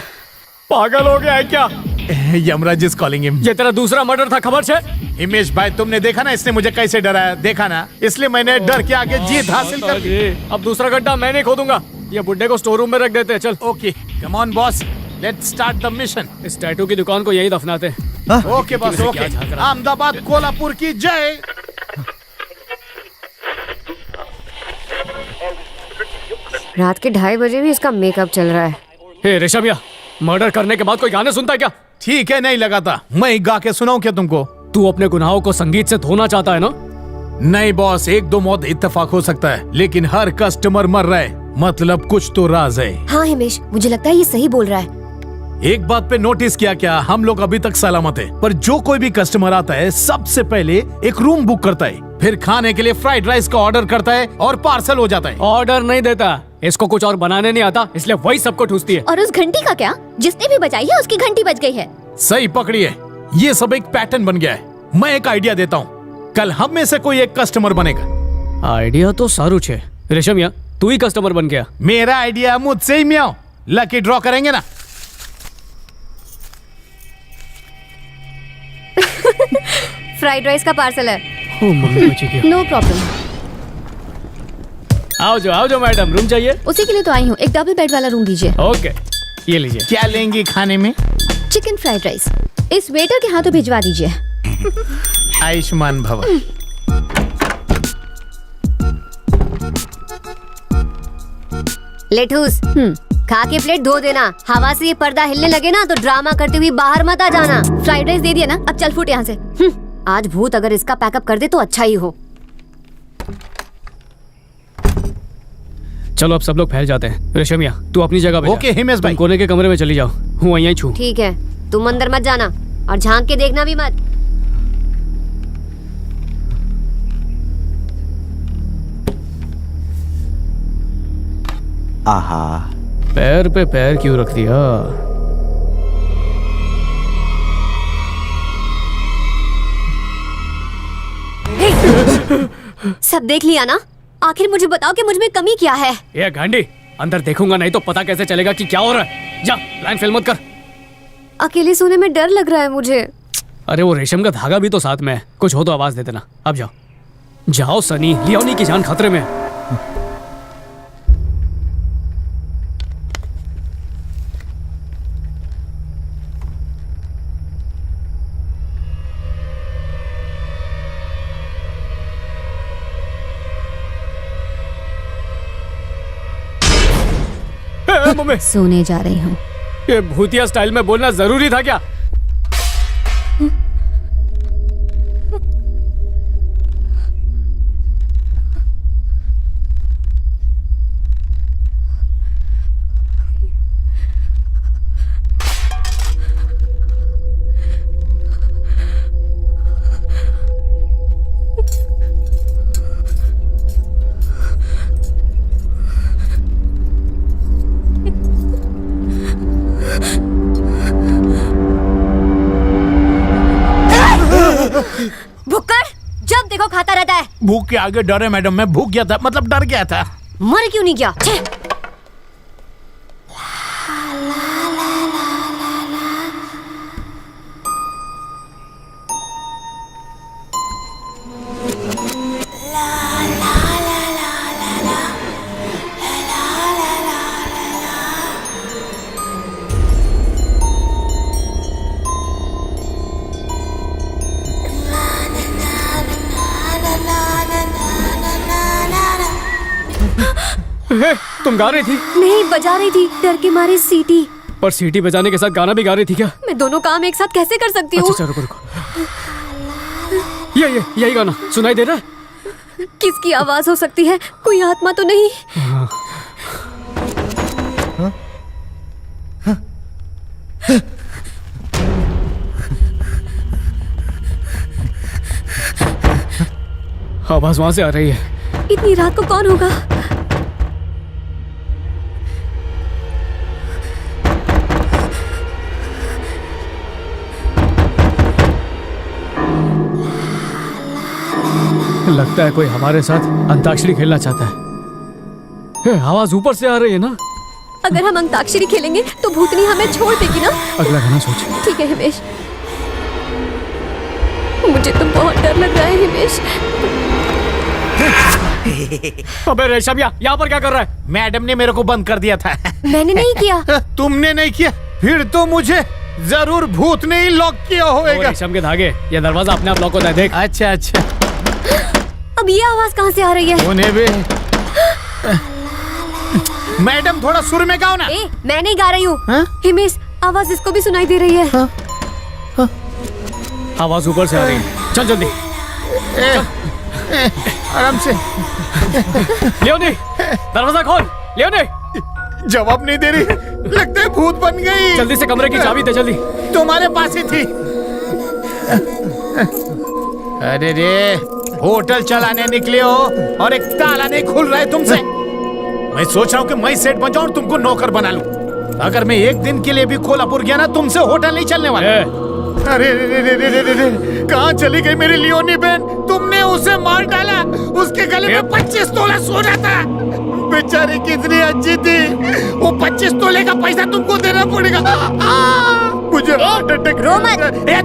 पागल हो गया है क्या? Yamraj is calling him. ये तेरा दूसरा मर्डर था, खबर है? हिमेश भाई, तुमने देखा ना इसने मुझे कैसे डराया, देखा ना? इसलिए मैंने डर के आगे जीत हासिल कर ली। अब दूसरा गड्ढा मैं नहीं खोदूंगा, ये बुड्ढे को स्टोर रूम में रख देते हैं। चल। Okay, come on boss, let's start the mission. इस टैटू की दुकान को यही दफनाते हैं। Okay boss, okay. Ahmedabad Kolhapur की जय। रात के 2:30 बजे भी इसका मेकअप चल रहा है। हे ऋषभ, मर्डर करने के बाद कोई गाने सुनता है क्या? ठीक है, नहीं लगाता। मैं गा के सुनाऊं क्या तुमको? तू अपने गुनाहों को संगीत से धोना चाहता है ना? नहीं बॉस, 1-2 मौत इत्तेफाक हो सकता है, लेकिन हर कस्टमर मर रहा है, मतलब कुछ तो राज है। हाँ हिमेश, मुझे लगता है ये सही बोल रहा है। एक बात पे नोटिस किया क्या? हम लोग अभी तक सलामत है, पर जो कोई भी कस्टमर आता है सबसे पहले एक रूम बुक करता है, फिर खाने के लिए फ्राइड राइस का ऑर्डर करता है और पार्सल हो जाता है। ऑर्डर नहीं देता, इसको कुछ और बनाने नहीं आता, इसलिए वही सबको ठूसती है। और उस घंटी का क्या? जिसने भी बजाई है उसकी घंटी बज गई है। सही पकड़ी है, ये सब एक पैटर्न बन गया है। मैं एक आइडिया देता हूँ, कल हम में से कोई एक कस्टमर बनेगा। आइडिया तो सारू छे ऋषभ, तू ही कस्टमर बन गया। मेरा आइडिया मुझसे ही मियाओ। लकी ड्रॉ करेंगे ना? फ्राइड राइस का पार्सल है। No problem. आओ जो मैडम, रूम चाहिए? उसी के लिए तो आई हूँ, एक डबल बेड वाला रूम दीजिए। ओके, ये लीजिए। क्या लेंगी खाने में? Chicken fried rice. इस वेटर के हाथों भिजवा दीजिए। आयुष्मान भव। लेठूस, खा के प्लेट धो देना। हवा से ये पर्दा हिलने लगे ना तो ड्रामा करते हुए बाहर मत आ जाना। फ्राइड राइस दे दिया ना, अब चल फुट यहाँ से। आज भूत अगर इसका पैकअप कर दे तो अच्छा ही हो। चलो अब सब लोग फैल जाते हैं। रेशमिया, तू अपनी जगह पे ओके हिमेश भाई। तुम कोने के कमरे में चली जाओ, हूँ वहीं छू। ठीक है, तुम अंदर मत जाना और झांक के देखना भी मत। आहा, पैर पे पैर क्यों रख दिया? सब देख लिया ना? आखिर मुझे बताओ कि मुझ में कमी क्या है? ये गांडी, अंदर देखूंगा नहीं तो पता कैसे चलेगा कि क्या हो रहा है? जा, लाइन फेल मत कर। अकेले सोने में डर लग रहा है मुझे। अरे वो रेशम का धागा भी तो साथ में है, कुछ हो तो आवाज दे देना। अब जाओ जाओ सनी, लियोनी की जान खतरे में। रहे हो मम्मी? सोने जा रही हूँ। ये भूतिया स्टाइल में बोलना जरूरी था क्या? भुक्कड़ जब देखो खाता रहता है। भूख के आगे डरे मैडम, मैं भूख गया था, मतलब डर गया था। मर क्यों नहीं गया? छे! तुम गा रही थी? नहीं, बजा रही थी, डर के मारे सीटी। पर सीटी बजाने के साथ गाना भी गा रही थी क्या? मैं दोनों काम एक साथ कैसे कर सकती हूँ? अच्छा रुको रुको। यही गाना सुनाई दे रहा है? किसकी आवाज हो सकती है? कोई आत्मा तो नहीं? आवाज वहां से आ रही है। इतनी रात को कौन होगा? लगता है कोई हमारे साथ अंताक्षरी खेलना चाहता है। आवाज ऊपर से आ रही है ना? अगर हम अंताक्षरी खेलेंगे तो भूतनी हमें छोड़ देगी ना? अगला गाना सोच। ठीक है हिमेश, मुझे तो बहुत डर लग रहा है हिमेश। अबे रेशमिया, यहाँ पर क्या कर रहा है? मैडम ने मेरे को बंद कर दिया था। मैंने नहीं किया। तुमने नहीं किया? फिर तो मुझे जरूर भूत ने ही लॉक किया होगा। रेशम के धागे, ये दरवाजा अपने आप लॉक होता है, देख। अच्छा अच्छा। अब ये आवाज कहाँ से आ रही है? उन्हें भी। मैडम थोड़ा सुर में गाओ ना। मैं नहीं गा रही हूँ। हिमेश, आवाज इसको भी सुनाई दे रही है। आवाज ऊपर से आ रही है। चल जल्दी। आराम से। लियोनी, दरवाजा खोल। लियोनी, जवाब नहीं दे रही। लगता है भूत बन गई। जल्दी से कमरे की चाबी दे, जल्दी। तुम्हारे पास ही थी। अरे रे, होटल चलाने निकले हो और एक ताला नहीं खुल रहा है तुमसे। मैं सोच रहा हूँ कि मैं सेठ बन जाऊँ और तुमको नौकर बना लूं। अगर मैं एक दिन के लिए भी कोल्हापुर गया ना, तुमसे होटल नहीं चलने वाला। अरे रे रे रे रे रे, कहाँ चली गई मेरी लियोनी बहन? तुमने उसे मार डाला। उसके गले में 25 तोला सोना था। बेचारी कितनी अच्छी थी। वो 25 तोले का पैसा तुमको देना पड़ेगा। मुझे हार्ट अटैक। रो मत।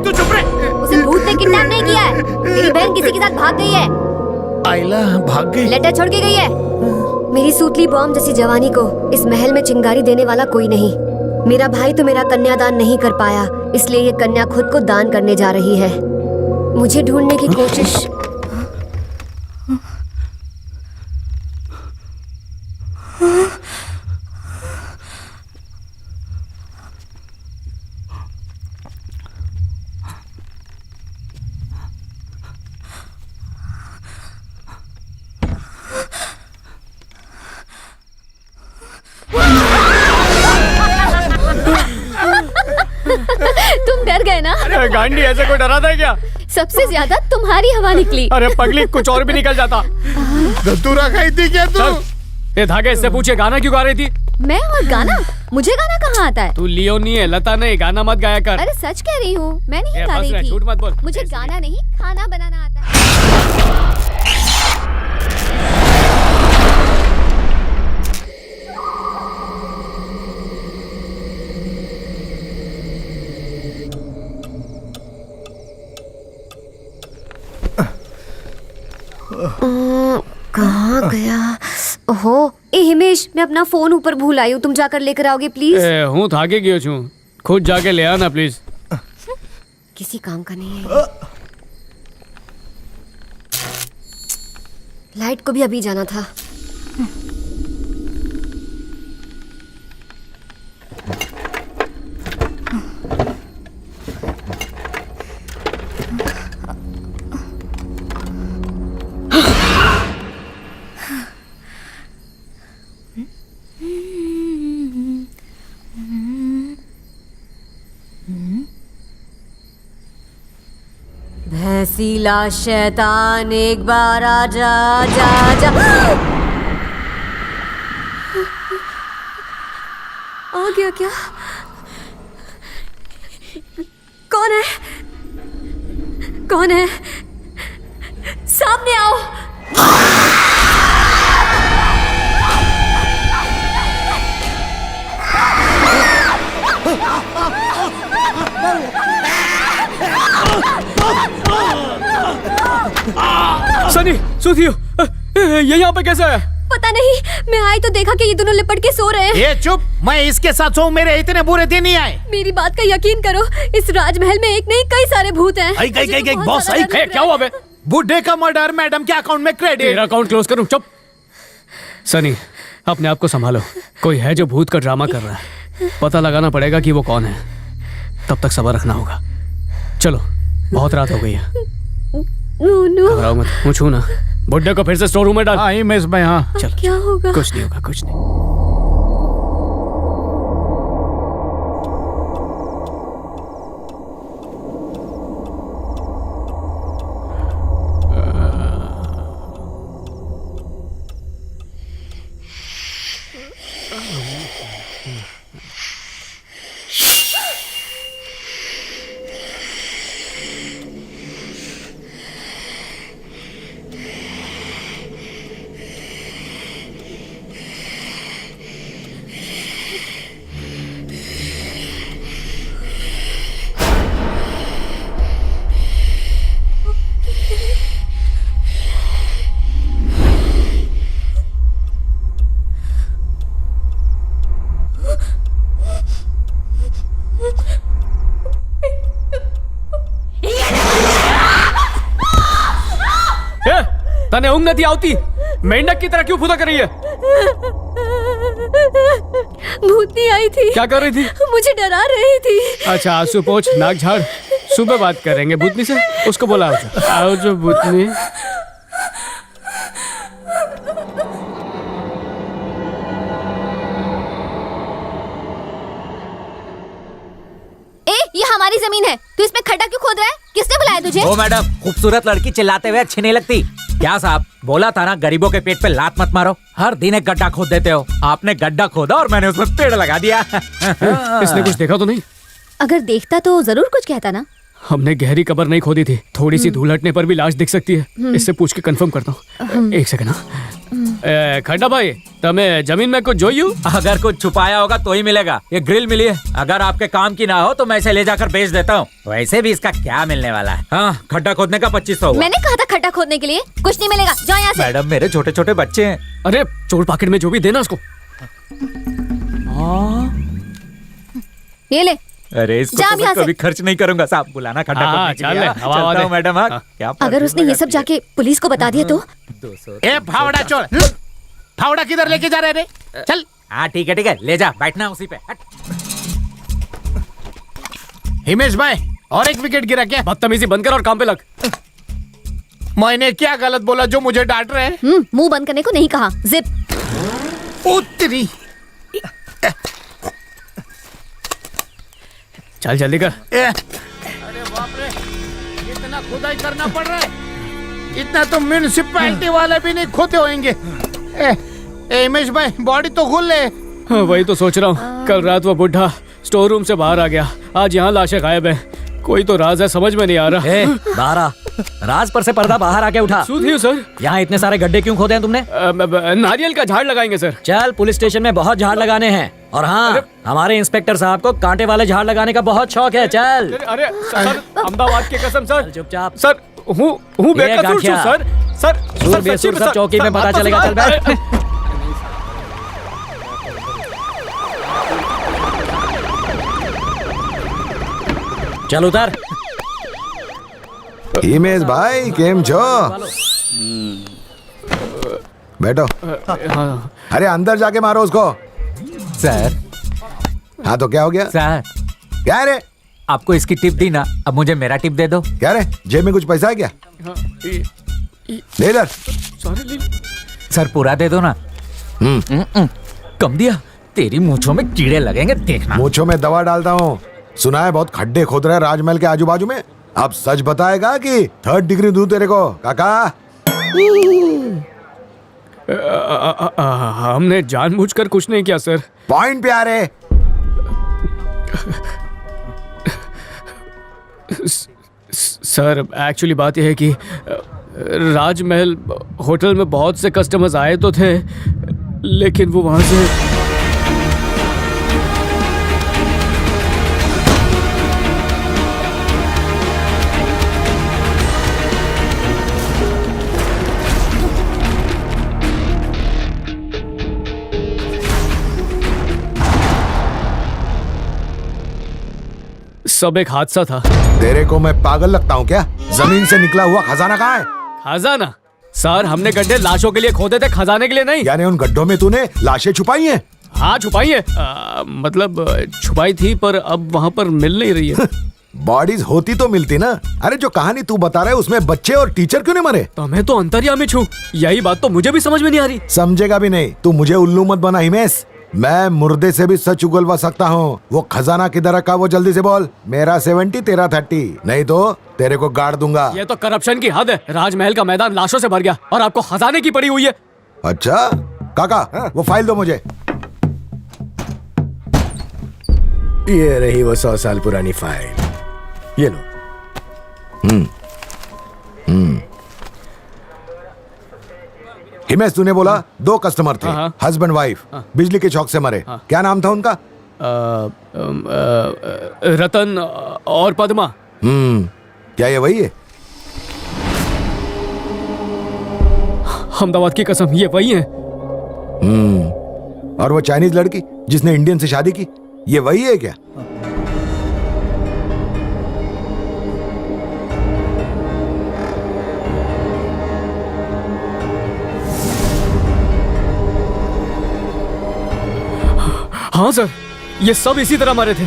तू चुप रहे। उसे भूत ने किडनैप नहीं किया है। मेरी बहन किसी के साथ भाग गई है। आइला भाग गई। लेटर छोड़ के गई है। मेरी सूतली बॉम्ब जैसी जवानी को इस महल में चिंगारी देने वाला कोई नहीं। मेरा भाई तो मेरा कन्यादान नहीं कर पाया, इसलिए ये कन्या खुद को दान करने जा रही है। मुझे ढूंढने की कोशिश। तुम डर गए ना? अरे गांडी, ऐसे कोई डरा था क्या? सबसे ज्यादा तुम्हारी हवा निकली। अरे पगली, कुछ और भी निकल जाता। धतूरा खाई थी क्या तू? ये धागे, इससे पूछे गाना क्यों गा रही थी? मैं और गाना? मुझे गाना कहाँ आता है? तू लियोनी है, लता नहीं। गाना मत गाया कर। अरे सच कह रही हूँ, मैं नहीं ए, गा बस रही रे, थी। झूठ मत बोल। मुझे गाना नहीं, खाना बनाना आता है। कहाँ गया? ओहो, ए हिमेश, मैं अपना फोन ऊपर भूल आई हूँ। तुम जाकर लेकर आओगे प्लीज? हूँ थाके गयो छू, खुद जाके ले आना प्लीज। किसी काम का नहीं है। लाइट को भी अभी जाना था। रसीला शैतान एक बार आ जा जा जा। आ गया क्या? कौन है? कौन है? सामने आओ। सनी, सुधियो, ये यहाँ पे कैसे है? पता नहीं, मैं आई तो देखा कि ये दोनों लिपट के सो रहे हैं। ये चुप, मैं इसके साथ सोऊं, मेरे इतने बुरे दिन नहीं आए। मेरी बात का यकीन करो, इस राजमहल में एक नहीं कई सारे भूत हैं। बॉस, क्या हुआ बे? बुड्ढे का मर्डर, मैडम के अकाउंट में क्रेडिट। तेरा अकाउंट क्लोज करूं? चुप। सनी, अपने आप को संभालो। कोई है जो भूत का ड्रामा कर रहा है। पता लगाना पड़ेगा कि वो कौन है। तब तक सब्र रखना होगा। चलो, बहुत रात हो गई है। घबराओ मत, मुझे छू ना। बुड्ढे को फिर से स्टोर रूम में डाल। हाँ, इमेज में। हाँ, चल, क्या होगा? कुछ नहीं होगा, कुछ नहीं। तने ऊँग नहीं आवती? मेंढक की तरह क्यों फुदा कर रही है? भूतनी आई थी। क्या कर रही थी? मुझे डरा रही थी। अच्छा, आंसू पोंछ, नाक झाड़। सुबह बात करेंगे भूतनी से। उसको बोला आओ जो भूतनी। ये हमारी जमीन है, तू इसमें खड्डा क्यों खोद रहा है? किसने बुलाया तुझे? ओ मैडम, खूबसूरत लड़की चिल्लाते हुए अच्छी नहीं लगती क्या? साहब बोला था ना, गरीबों के पेट पे लात मत मारो। हर दिन एक गड्ढा खोद देते हो। आपने गड्ढा खोदा और मैंने उसमें पेड़ लगा दिया। इसने कुछ देखा तो नहीं? अगर देखता तो जरूर कुछ कहता ना। हमने गहरी कब्र नहीं खोदी थी। थोड़ी सी धूल हटने पर भी लाश दिख सकती है। इससे पूछ के कंफर्म करता हूँ। एक सेकंड। खड्डा भाई, तमे जमीन में कुछ जोयू? अगर कुछ छुपाया होगा तो ही मिलेगा। ये ग्रिल मिली है। अगर आपके काम की ना हो तो मैं इसे ले जाकर बेच देता हूँ। वैसे भी इसका क्या मिलने वाला है? हाँ, खड्डा खोदने का 2500 हुआ। मैंने कहा था खड्डा खोदने के लिए। कुछ नहीं मिलेगा, जाओ यहाँ से। मैडम, मेरे छोटे छोटे बच्चे हैं। अरे चोर पॉकेट में जो भी देना उसको। ये ले। अरे इसको तो मैं कभी खर्च नहीं करूंगा। साहब बुलाना खड्डा खोदने के लिए। चलता हूँ मैडम। हाँ, क्या अगर उसने ये सब जाके पुलिस को बता दिया तो? ए फावड़ा चोर, फावड़ा किधर लेके जा रहे रे? चल। हाँ ठीक है, ले जा, बैठना उसी पे। हिमेश भाई, और एक विकेट गिरा क्या? बदतमीजी बंद कर और काम पे लग। मैंने क्या गलत बोला जो मुझे डांट रहे हैं? मुंह बंद करने को नहीं कहा। जिप। उतरी। चल जल्दी कर। अरे बाप रे, इतना खुदाई करना पड़ रहा है। इतना तो म्यूनिसिपैलिटी वाले भी नहीं खोते होंगे। हिमेश भाई, बॉडी तो खुल ले। हाँ, वही तो सोच रहा हूँ। कल रात वो बुढ़ा स्टोर रूम से बाहर आ गया। आज यहाँ लाशें गायब है। कोई तो राज है, समझ में नहीं आ रहा। बाहर आ। राज पर से पर्दा बाहर आके उठा। सुधियो सर, यहाँ इतने सारे गड्ढे क्यों खोदे हैं तुमने? नारियल का झाड़ लगाएंगे सर। चल, पुलिस स्टेशन में बहुत झाड़ लगाने हैं। और हाँ, हमारे इंस्पेक्टर साहब को कांटे वाले झाड़ लगाने का बहुत शौक है। चल। अरे सर, अहमदाबाद की कसम सर। चुपचाप। सर, हूँ बेकसूर सर। सर बेकसूर सब चौकी में पता चलेगा। चल बैठ। चल उतर। हिमेश भाई, केम छो? बैठो। अरे अंदर जाके मारो उसको। सर। हाँ तो क्या हो गया? सर, क्या रे? आपको इसकी टिप दी ना, अब मुझे मेरा टिप दे दो। क्या रे, जेब में कुछ पैसा है क्या? ले इधर। सर पूरा दे दो ना। कम दिया। तेरी मूंछों में कीड़े लगेंगे, देखना। मूंछों में दवा डालता हूँ। सुना है बहुत खड्डे खोद रहे हैं राजमहल के आजू बाजू में। अब सच बताएगा कि 3rd डिग्री दूं तेरे को काका? हमने जानबूझकर कुछ नहीं किया सर। पॉइंट पे आ रहे। सर एक्चुअली बात यह है कि राजमहल होटल में बहुत से कस्टमर्स आए तो थे, लेकिन वो वहां से सब एक हादसा था। तेरे को मैं पागल लगता हूँ क्या? जमीन से निकला हुआ खजाना कहाँ है? खजाना? सर हमने गड्ढे लाशों के लिए खोदे थे, खजाने के लिए नहीं। यानी उन गड्ढों में तूने लाशें छुपाई हैं? हाँ छुपाई है, मतलब छुपाई थी पर अब वहाँ पर मिल नहीं रही है। बॉडीज होती तो मिलती ना। अरे जो कहानी तू बता रहा है उसमें बच्चे और टीचर क्यों नहीं मरे? तो मैं तो अंतर्यामी छू, यही बात तो मुझे भी समझ में नहीं आ रही। समझेगा भी नहीं। तू मुझे उल्लू मत बना हिमेश। मैं मुर्दे से भी सच उगलवा सकता हूँ। वो खजाना किधर रखा वो जल्दी से बोल। मेरा 70 तेरा 30, नहीं तो तेरे को गाड़ दूंगा। ये तो करप्शन की हद है। राजमहल का मैदान लाशों से भर गया और आपको खजाने की पड़ी हुई है। अच्छा काका वो फाइल दो मुझे। ये रही वो 100 साल पुरानी फाइल, ये लो। हिमेश तूने बोला 2 कस्टमर थे, हस्बैंड वाइफ, बिजली के शॉक से मरे। क्या नाम था उनका? रतन और पद्मा। क्या ये वही है? अहमदाबाद की कसम ये वही है। और वो चाइनीज लड़की जिसने इंडियन से शादी की, ये वही है क्या? हाँ सर, ये सब इसी तरह मरे थे।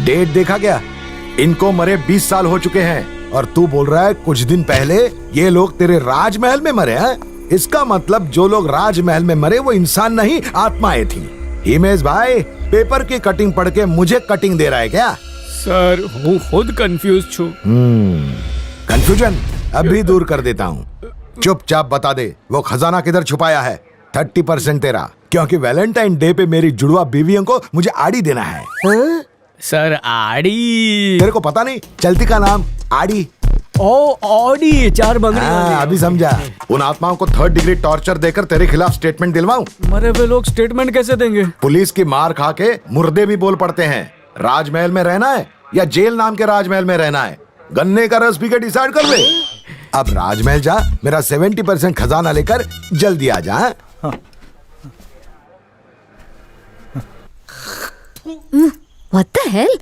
डेट देखा क्या? इनको मरे 20 साल हो चुके हैं और तू बोल रहा है कुछ दिन पहले ये लोग तेरे राजमहल में मरे हैं? इसका मतलब जो लोग राजमहल में मरे वो इंसान नहीं आत्माएं थी। हिमेश भाई पेपर की कटिंग पढ़ के मुझे कटिंग दे रहा है क्या? सर हूँ खुद कंफ्यूज छू। कंफ्यूजन अभी दूर कर देता हूँ। चुपचाप बता दे वो खजाना किधर छुपाया है। 30% तेरा, क्योंकि वैलेंटाइन डे पे मेरी जुड़वा बीवियों को मुझे आड़ी देना है। सर आड़ी? तेरे को पता नहीं चलती का नाम आड़ी? ओ ऑडी 4 बंगड़ी वाली। अभी समझा। उन आत्माओं को 3rd डिग्री टॉर्चर देकर तेरे खिलाफ स्टेटमेंट दिलवाऊं? मरे हुए लोग स्टेटमेंट कैसे देंगे? पुलिस की मार खा के मुर्दे भी बोल पड़ते हैं। राजमहल में रहना है या जेल नाम के राजमहल में रहना है, गन्ने का रस पी के डिसाइड कर ले। अब राजमहल जा, मेरा 70% खजाना लेकर जल्दी आ जा। What the hell?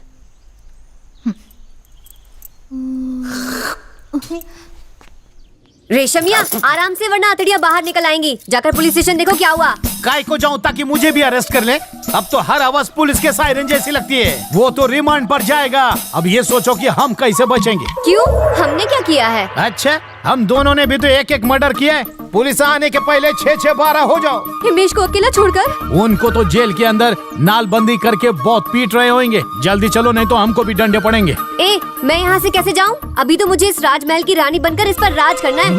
रेशमिया आराम से, वरना अतड़ियां बाहर निकल आएंगी। जाकर पुलिस स्टेशन देखो क्या हुआ। काय को जाऊं ताकि मुझे भी अरेस्ट कर ले? अब तो हर आवाज पुलिस के सायरन जैसी लगती है। वो तो रिमांड पर जाएगा। अब ये सोचो कि हम कैसे बचेंगे। क्यों? हमने क्या किया है? अच्छा, हम दोनों ने भी तो एक मर्डर किया है। पुलिस आने के पहले 6-6-12 हो जाओ। हिमेश को अकेला छोड़कर? उनको तो जेल के अंदर नालबंदी करके बहुत पीट रहे होंगे। जल्दी चलो नहीं तो हमको भी डंडे पड़ेंगे। ए, मैं यहाँ से कैसे जाऊँ? अभी तो मुझे इस राजमहल की रानी बनकर इस पर राज करना है।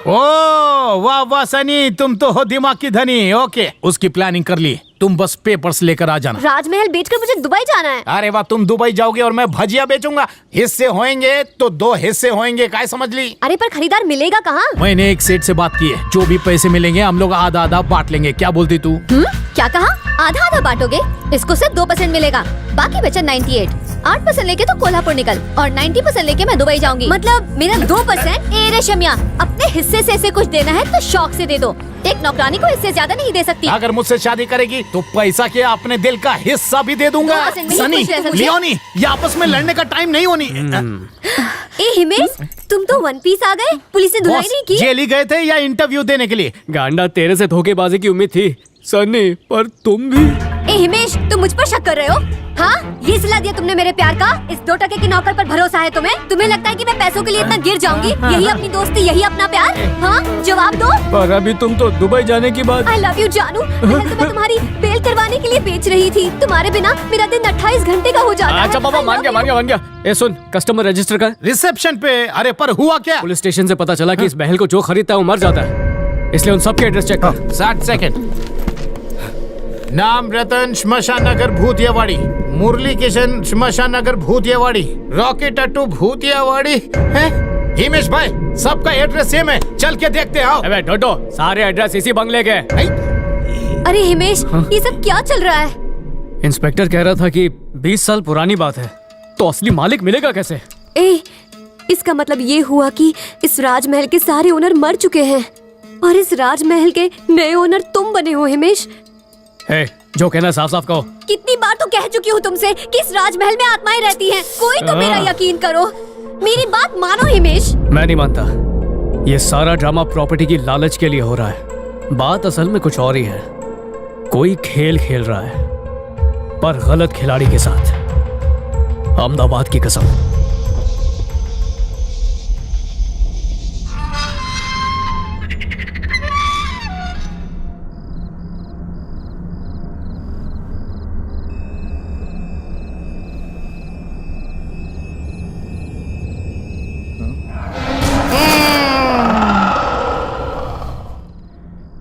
ओ वाह वाह सनी, तुम तो हो दिमाग की धनी। ओके, उसकी प्लानिंग कर ली। तुम बस पेपर्स लेकर आ जाना। राजमहल बेचकर मुझे दुबई जाना है। अरे वाह, तुम दुबई जाओगे और मैं भजिया बेचूंगा। हिस्से होंगे तो 2 हिस्से होंगे, काय समझ ली? अरे पर खरीदार मिलेगा कहाँ? मैंने एक सेठ से बात की है, जो भी पैसे मिलेंगे हम लोग आधा आधा बांट लेंगे। क्या बोलती तू? क्या कहा? आधा आधा बांटोगे? इसको सिर्फ 2% मिलेगा, बाकी बचा 98। 8% लेके तो कोल्हापुर निकल और 90% लेके मैं दुबई जाऊंगी। मतलब मेरा 2%? ए रेशमिया, अपने हिस्से से इसे कुछ देना है तो शौक से दे दो। एक नौकरानी को इससे ज्यादा नहीं दे सकती। अगर मुझसे शादी करेगी तो पैसा के अपने दिल का हिस्सा भी दे दूंगा। 2% में ही सनी, खुश रह सकते। लियोनी, ये आपस में लड़ने का टाइम नहीं होनी। ए हिमेश, तुम तो 1 पीस आ गए। पुलिस ने धुलाई नहीं की? जेल ही गए थे या इंटरव्यू देने के लिए? गांडा, तेरे से धोखेबाजी की उम्मीद थी। सन्नी, पर तुम भी। ए हिमेश, तुम मुझ पर शक कर रहे हो? हाँ, ये सिला दिया तुमने मेरे प्यार का? इस 2 टके के नौकर पर भरोसा है तुम्हें? तुम्हें लगता है कि मैं पैसों के लिए इतना गिर जाऊंगी? यही अपनी दोस्ती, यही अपना प्यार? हाँ, जवाब दो। पर अभी तुम तो दुबई जाने की बात। I love you जानू। पहले तो मैं तुम्हारी बेल करवाने के लिए बेच रही थी। तुम्हारे बिना मेरा दिन 28 घंटे का हो जाता है। अच्छा बाबा, मान गया। ए सुन, कस्टमर रजिस्टर का रिसेप्शन पे। अरे पर हुआ क्या? पुलिस स्टेशन से पता चला कि इस महल को जो खरीदता है वो मर जाता है, इसलिए उन सबके एड्रेस चेक कर। 60 सेकंड। नाम रतन, श्मशान नगर भूतियावाड़ी। मुरली किशन, श्मशान नगर भूतियावाड़ी। रॉकेट अट्टू भूतियावाड़ी है। हिमेश भाई, सबका एड्रेस सेम है, चल के देखते आओ। अबे डोडो, सारे एड्रेस इसी बंगले के। अरे हिमेश, ये सब क्या चल रहा है? इंस्पेक्टर कह रहा था कि 20 साल पुरानी बात है, तो असली मालिक मिलेगा कैसे? इसका मतलब ये हुआ कि इस राजमहल के सारे ओनर मर चुके हैं और इस राजमहल के नए ओनर तुम बने हो हिमेश। जो कहना साफ साफ कहो। कितनी बार तो कह चुकी हूँ तुमसे कि इस राजमहल में आत्माएं रहती हैं। कोई तो मेरा यकीन करो, मेरी बात मानो हिमेश। मैं नहीं मानता। ये सारा ड्रामा प्रॉपर्टी की लालच के लिए हो रहा है। बात असल में कुछ और ही है। कोई खेल खेल रहा है, पर गलत खिलाड़ी के साथ। अहमदाबाद की कसम।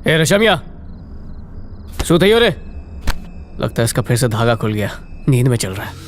ए रशमिया, सोते ही हो रे? लगता है इसका फिर से धागा खुल गया, नींद में चल रहा है।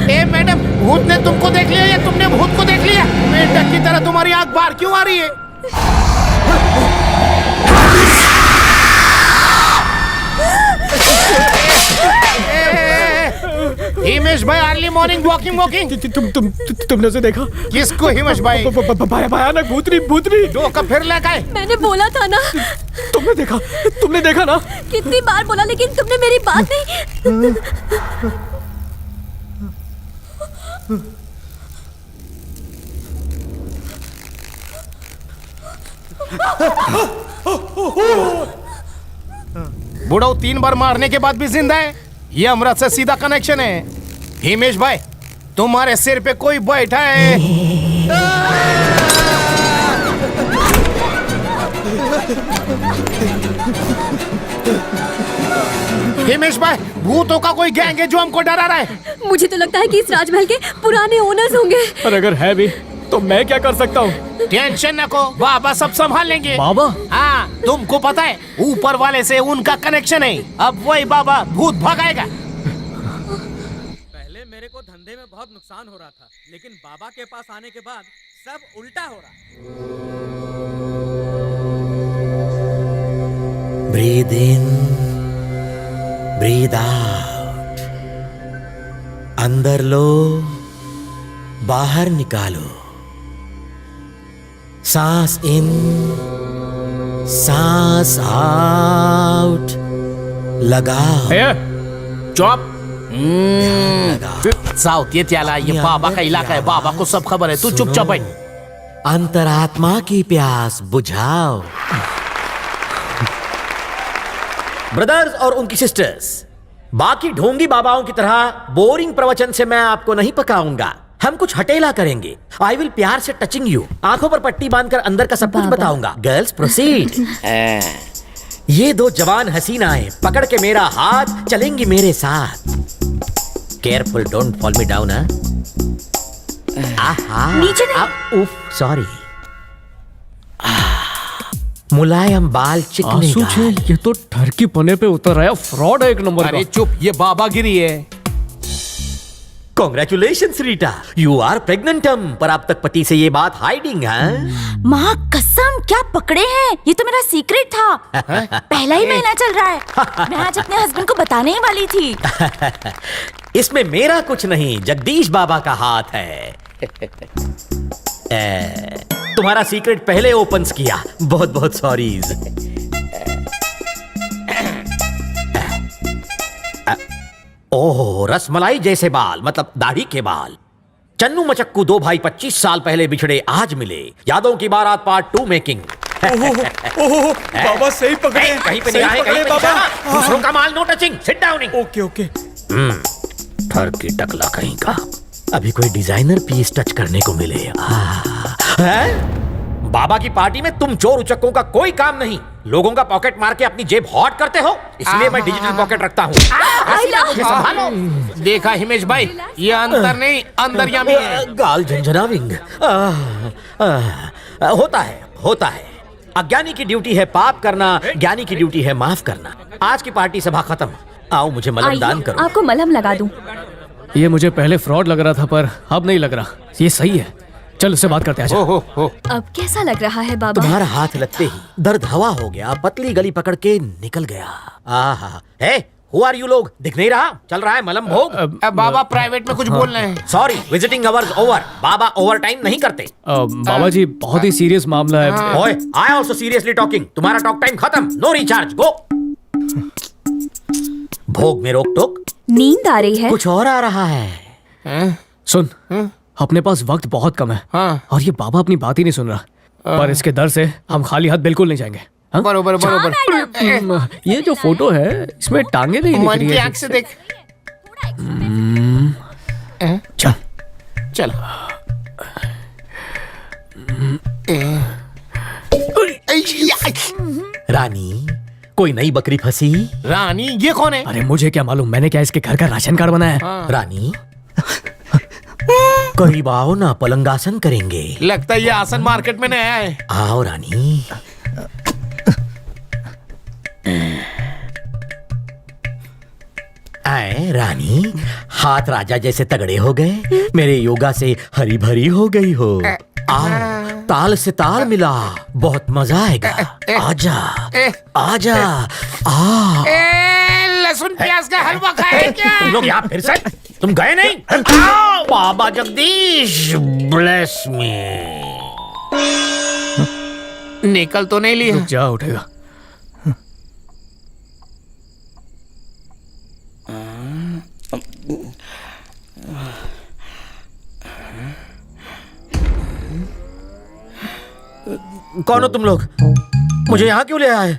ए मैडम, भूत ने तुमको देख लिया या तुमने भूत को देख लिया? मेंढक की तरह तुम्हारी आंख बाहर क्यों आ रही है? हिमेश भाई, अर्ली मॉर्निंग वॉकिंग। तुमने उसे देखा? किसको हिमेश भाई? भयानक भूतनी। दो कब फिर ले गए? मैंने बोला था ना। तुमने देखा ना? कितनी बार बोला, लेकिन तुमने मेरी बात नहीं। बुढ़ाऊ 3 बार मारने के बाद भी जिंदा है। ये अमृत से सीधा कनेक्शन है। हिमेश भाई, तुम्हारे सिर पे कोई बैठा है। हिमेश भाई, भूतों का कोई गैंग है जो हमको डरा रहा है। मुझे तो लगता है कि इस राजमहल के पुराने ओनर्स होंगे। और अगर है भी तो मैं क्या कर सकता हूँ? टेंशन न को, बाबा सब संभाल लेंगे। बाबा? हाँ, तुमको पता है ऊपर वाले से उनका कनेक्शन है। अब वही बाबा भूत भगाएगा। पहले मेरे को धंधे में बहुत नुकसान हो रहा था, लेकिन बाबा के पास आने के बाद सब उल्टा हो रहा। Breathe in, breathe out. अंदर लो, बाहर निकालो। सांस इन, सांस आउट, लगाओ। चुप। साउथ ये त्याला, ये बाबा का इलाका है, बाबा को सब खबर है, तू चुपचाप बैठ। अंतरात्मा की प्यास बुझाओ। ब्रदर्स और उनकी सिस्टर्स, बाकी ढोंगी बाबाओं की तरह बोरिंग प्रवचन से मैं आपको नहीं पकाऊंगा। हम कुछ हटेला करेंगे। आई विल प्यार से टचिंग यू, आंखों पर पट्टी बांधकर अंदर का सब कुछ बताऊंगा। Girls proceed. ये दो जवान हसीनाएं पकड़ के मेरा हाथ चलेंगी मेरे साथ। Careful, don't fall me down. नीचे नहीं। उफ, सॉरी। मुलायम बाल, चिकने आंसू छे, ये तो ठरकी पने पे उतर आया, फ्रॉड है एक नंबर का। अरे चुप, ये बाबागिरी है। Congratulations, रीटा, यू आर प्रेग्नेंटम। पर अब तक पति से ये बात हाइडिंग है। माँ कसम, क्या पकड़े हैं? ये तो मेरा सीक्रेट था। पहला ही महीना चल रहा है। मैं आज अपने हस्बैंड को बताने ही वाली थी। इसमें मेरा कुछ नहीं, जगदीश बाबा का हाथ है। तुम्हारा सीक्रेट पहले ओपन किया, बहुत बहुत सॉरीज। ओह, रसमलाई जैसे बाल, मतलब दाढ़ी के बाल। चन्नू मचक्कू दो भाई 25 साल पहले बिछड़े, आज मिले। यादों की बारात पार्ट 2 मेकिंग। बाबा सही पकड़े, कहीं पे नहीं आए, कहीं पे निशाना। दूसरों का माल no touching, sit downing. Okay okay. ठरकी टकला कहीं का। अभी कोई डिजाइनर पीस टच करने को मिले। है? बाबा की पार्टी में तुम चोर उचक्कों का कोई काम नहीं। लोगों का पॉकेट मार के अपनी जेब हॉट करते हो, इसलिए मैं डिजिटल पॉकेट रखता हूँ। मुझे संभालो। देखा हिमेश भाई, ये अंतर नहीं, अंतर्यामी है। गाल झंझनाविंग। होता है। अज्ञानी की ड्यूटी है पाप करना, ज्ञानी की ड्यूटी है माफ करना। आज की पार्टी सभा खत्म। आओ मुझे मलम दान करो। आपको मलहम लगा दूं। ये मुझे पहले फ्रॉड लग रहा था, पर अब नहीं लग रहा। ये सही है, चल उससे बात करते हैं। अब कैसा लग रहा है बाबा? तुम्हारा हाथ लगते ही दर्द हवा हो गया, पतली गली पकड़ के निकल गया। आहा, हे, हु आर यू लोग? दिख नहीं रहा? चल रहा है मलम भोग। बाबा प्राइवेट में कुछ बोल रहे हैं। Sorry, visiting hours over. बाबा ओवर टाइम नहीं करते। बाबा जी, बहुत ही सीरियस मामला है। ओए, आई आल्सो सीरियसली टॉकिंग। तुम्हारा टॉक टाइम खत्म, नो रिचार्ज, गो। भोग में रोक टोक? नींद आ रही है। कुछ और आ रहा है। सुन, अपने पास वक्त बहुत कम है। और ये बाबा अपनी बात ही नहीं सुन रहा। पर इसके डर से हम खाली हाथ बिल्कुल नहीं जाएंगे। बरोबर। ये जो फोटो है, इसमें टांगे नहीं दिख मन रही की है। आंख से देख। चल। रानी, कोई नई बकरी फंसी? रानी, ये कौन है? अरे मुझे क्या मालूम, मैंने क्या इसके घर का राशन कार्ड बनाया है। रानी, करीब आओ ना, पलंगासन करेंगे। लगता है ये आसन मार्केट में नया है। आओ रानी। आए रानी, हाथ राजा जैसे तगड़े हो गए, मेरे योगा से हरी भरी हो गई हो। आओ, ताल से ताल मिला, बहुत मजा आएगा। आजा, आजा, आ। लहसुन प्याज का हलवा खाए क्या? तुम लोग यहाँ फिर से? तुम गए नहीं? बाबा जगदीश, ब्लेस मी। निकल तो नहीं लिया? जा, उठेगा। कौन हो तुम लोग? मुझे यहाँ क्यों ले आए?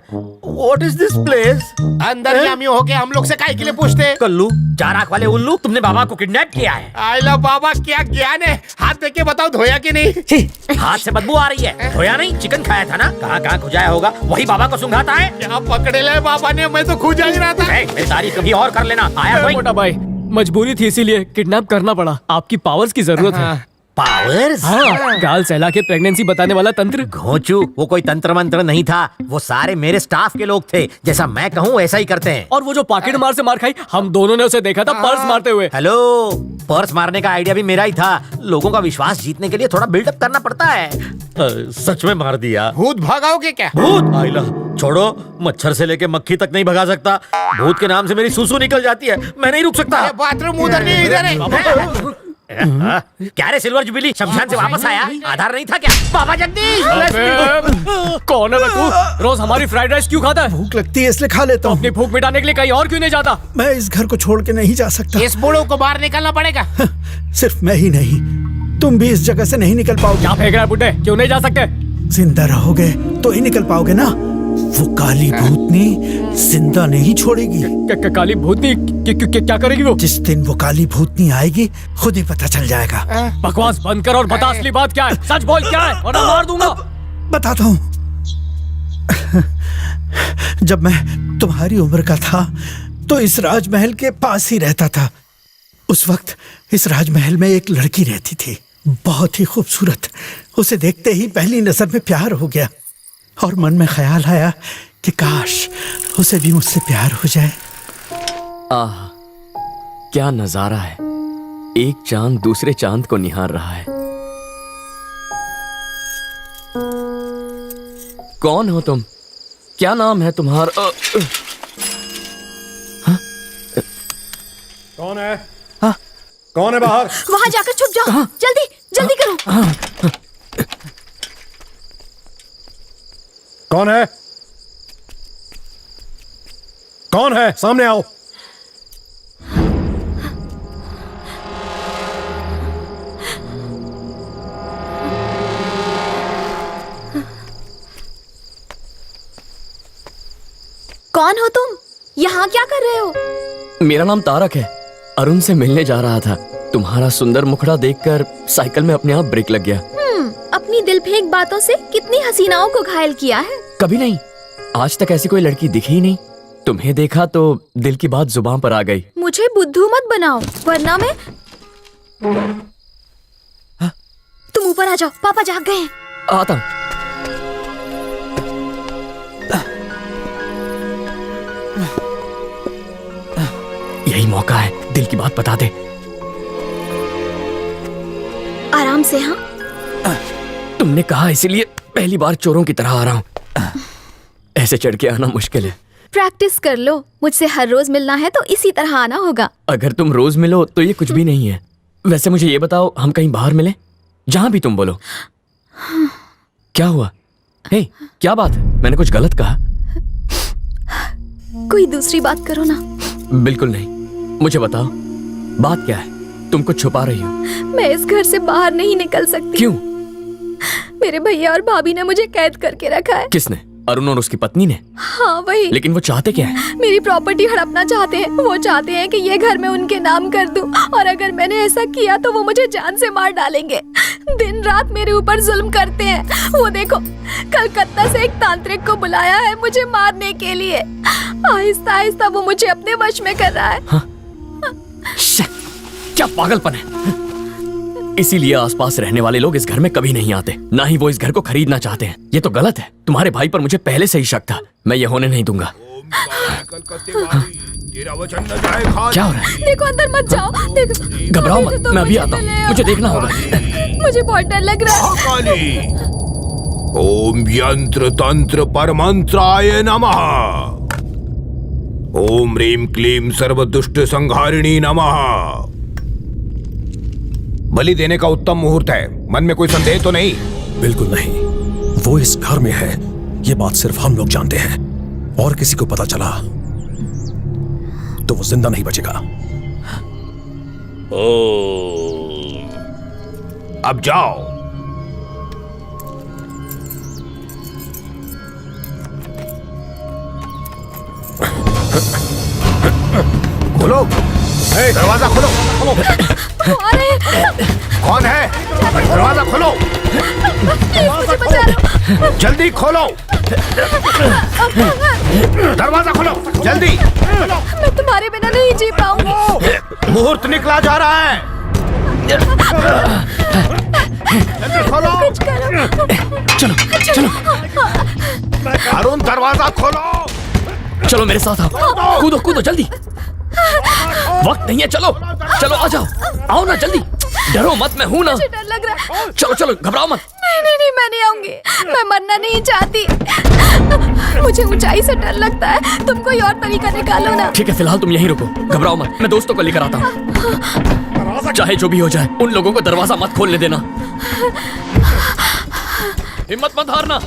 What is this place? अंतर्यामी होके हम लोग से काहे के लिए पूछते? कल्लू, चार आंख वाले उल्लू, तुमने बाबा को किडनैप किया है। आइला बाबा, क्या ज्ञान है? हाथ देके बताओ, धोया कि नहीं? हाथ से बदबू आ रही है। धोया नहीं, चिकन खाया था ना। कहाँ खुजाया होगा, वही बाबा को सुंघाता है। यहाँ पकड़े ले बाबा ने, मैं तो खुजा ही रहा था। मेरी तारीफ कभी और कर लेना। आया कोई? मोटा भाई, मजबूरी थी, इसीलिए किडनैप करना पड़ा। आपकी पावर्स की जरूरत है। पावर्स? हाँ, गाल सहला के प्रेगनेंसी बताने वाला तंत्र। घोंचू, वो कोई तंत्र मंत्र नहीं था, वो सारे मेरे स्टाफ के लोग थे। जैसा मैं कहूँ वैसा ही करते हैं। और वो जो पॉकेट मार से मार खाई, हम दोनों ने उसे देखा था पर्स मारते हुए। हेलो, पर्स मारने का आइडिया भी मेरा ही था। लोगों का विश्वास जीतने के लिए थोड़ा बिल्डअप करना पड़ता है। सच में मार दिया। भूत भगाओगे क्या? भूत? आइला, छोड़ो, मच्छर से लेके मक्खी तक नहीं भगा सकता। भूत के नाम से मेरी सूसू निकल जाती है, मैं नहीं रुक सकता। बाथरूम उधर नहीं, इधर है। क्या रे सिल्वर जुबिली शमशान से वापस आया? आधार नहीं था क्या? बाबा जगदीश कौन है बे तू? रोज हमारी फ्राइड राइस क्यों खाता है? भूख लगती है इसलिए खा लेता हूँ। अपनी भूख मिटाने के लिए कहीं और क्यों नहीं जाता? मैं इस घर को छोड़ के नहीं जा सकता। इस बूढ़ों को बाहर निकलना पड़ेगा। सिर्फ मैं ही नहीं, तुम भी इस जगह से नहीं निकल पाओगे। क्या फेंक रहा है बुड्ढे? क्यों नहीं जा सकते? जिंदा रहोगे तो ही निकल पाओगे ना। वो काली भूतनी जिंदा नहीं छोड़ेगी। काली भूतनी क्या करेगी वो? जिस दिन वो काली भूतनी आएगी खुद ही पता चल जाएगा। बकवास बंद कर और बता असली बात क्या है। सच बोल क्या है वरना मार दूंगा। बताता हूँ। जब मैं तुम्हारी उम्र का था तो इस राजमहल के पास ही रहता था। उस वक्त इस राजमहल में एक लड़की रहती थी, बहुत ही खूबसूरत। उसे देखते ही पहली नजर में प्यार हो गया और मन में ख्याल आया कि काश उसे भी मुझसे प्यार हो जाए। आह, क्या नजारा है। एक चांद दूसरे चांद को निहार रहा है। कौन हो तुम? क्या नाम है तुम्हारा? कौन है? कौन है बाहर? वहां जाकर छुप जाओ। जल्दी जल्दी करो। कौन है? कौन है? सामने आओ। कौन हो तुम? यहाँ क्या कर रहे हो? मेरा नाम तारक है। अरुण से मिलने जा रहा था। तुम्हारा सुंदर मुखड़ा देखकर साइकिल में अपने आप ब्रेक लग गया। अपनी दिल फेंक बातों से कितनी हसीनाओं को घायल किया है। कभी नहीं, आज तक ऐसी कोई लड़की दिखी ही नहीं। तुम्हें देखा तो दिल की बात जुबान पर आ गई। मुझे बुद्धू मत बनाओ वरना मैं। तुम ऊपर आ जाओ, पापा जाग गए हैं। आता हूं। यही मौका है, दिल की बात बता दे। आराम से। हाँ, तुमने कहा इसीलिए पहली बार चोरों की तरह आ रहा हूं। ऐसे चढ़ के आना मुश्किल है। प्रैक्टिस कर लो। मुझसे हर रोज मिलना है तो इसी तरह आना होगा। अगर तुम रोज मिलो तो ये कुछ भी नहीं है। वैसे मुझे ये बताओ, हम कहीं बाहर मिले? जहां भी तुम बोलो। क्या हुआ? हे, क्या बात है? मैंने कुछ गलत कहा? कोई दूसरी बात करो ना। बिल्कुल नहीं। मुझे बताओ, बात क्या है? तुम कुछ छुपा रही हो। मैं इस घर से बाहर नहीं निकल सकती। क्यों? मेरे भैया और भाभी ने मुझे कैद करके रखा है। किसने? अरुण और उसकी पत्नी ने? हाँ, वही। लेकिन वो चाहते क्या है? मेरी प्रॉपर्टी हड़पना चाहते हैं। वो चाहते हैं कि ये घर मैं उनके नाम कर दूं, और अगर मैंने ऐसा किया तो वो मुझे जान से मार डालेंगे। दिन रात मेरे ऊपर जुल्म करते हैं। वो देखो, कलकत्ता से एक तांत्रिक को बुलाया है मुझे मारने के लिए। आहिस्ता आहिस्ता वो मुझे अपने वश में कर रहा है। हाँ? क्या पागलपन है। इसीलिए आसपास रहने वाले लोग इस घर में कभी नहीं आते, ना ही वो इस घर को खरीदना चाहते हैं। ये तो गलत है। तुम्हारे भाई पर मुझे पहले से ही शक था। मैं ये होने नहीं दूंगा। क्या हो रहा है? देखो, अंदर मत जाओ। देखो, घबराओ मत, मैं अभी आता हूँ। मुझे देखना होगा। मुझे बहुत डर लग रहा है। ओम यंत्र तंत्र परमंत्राय नमः। ओम ह्रीम क्लीम सर्व दुष्ट संहारिणी नमः। बलि देने का उत्तम मुहूर्त है। मन में कोई संदेह तो नहीं? बिल्कुल नहीं। वो इस घर में है, ये बात सिर्फ हम लोग जानते हैं। और किसी को पता चला तो वो जिंदा नहीं बचेगा। अब जाओ। खोलो, दरवाजा खोलो। कौन है? दरवाजा खोलो। मुझे बचा लो। जल्दी खोलो। दरवाजा खोलो, जल्दी। मैं तुम्हारे बिना नहीं जी पाऊंगी। मुहूर्त निकला जा रहा है। जल्दी खोलो। कुछ करो। चलो चलो। अरुण, दरवाजा खोलो। चलो मेरे साथ आओ। कूदो कूदो जल्दी। वक्त नहीं है। चलो चलो, आ जाओ। आओ ना जल्दी। डरो मत, मैं हूं ना। मुझे डर लग रहा है। चलो चलो, घबराओ मत। नहीं नहीं नहीं, मैं नहीं आऊंगी। मैं मरना नहीं चाहती। मुझे ऊंचाई से डर लगता है। तुम कोई और तरीका निकालो ना। ठीक है, फिलहाल तुम यहीं रुको। घबराओ मत, मैं दोस्तों को लेकर आता हूँ। दरवाजा चाहे जो भी हो जाए उन लोगों को दरवाजा मत खोलने देना। हिम्मत मत हारना।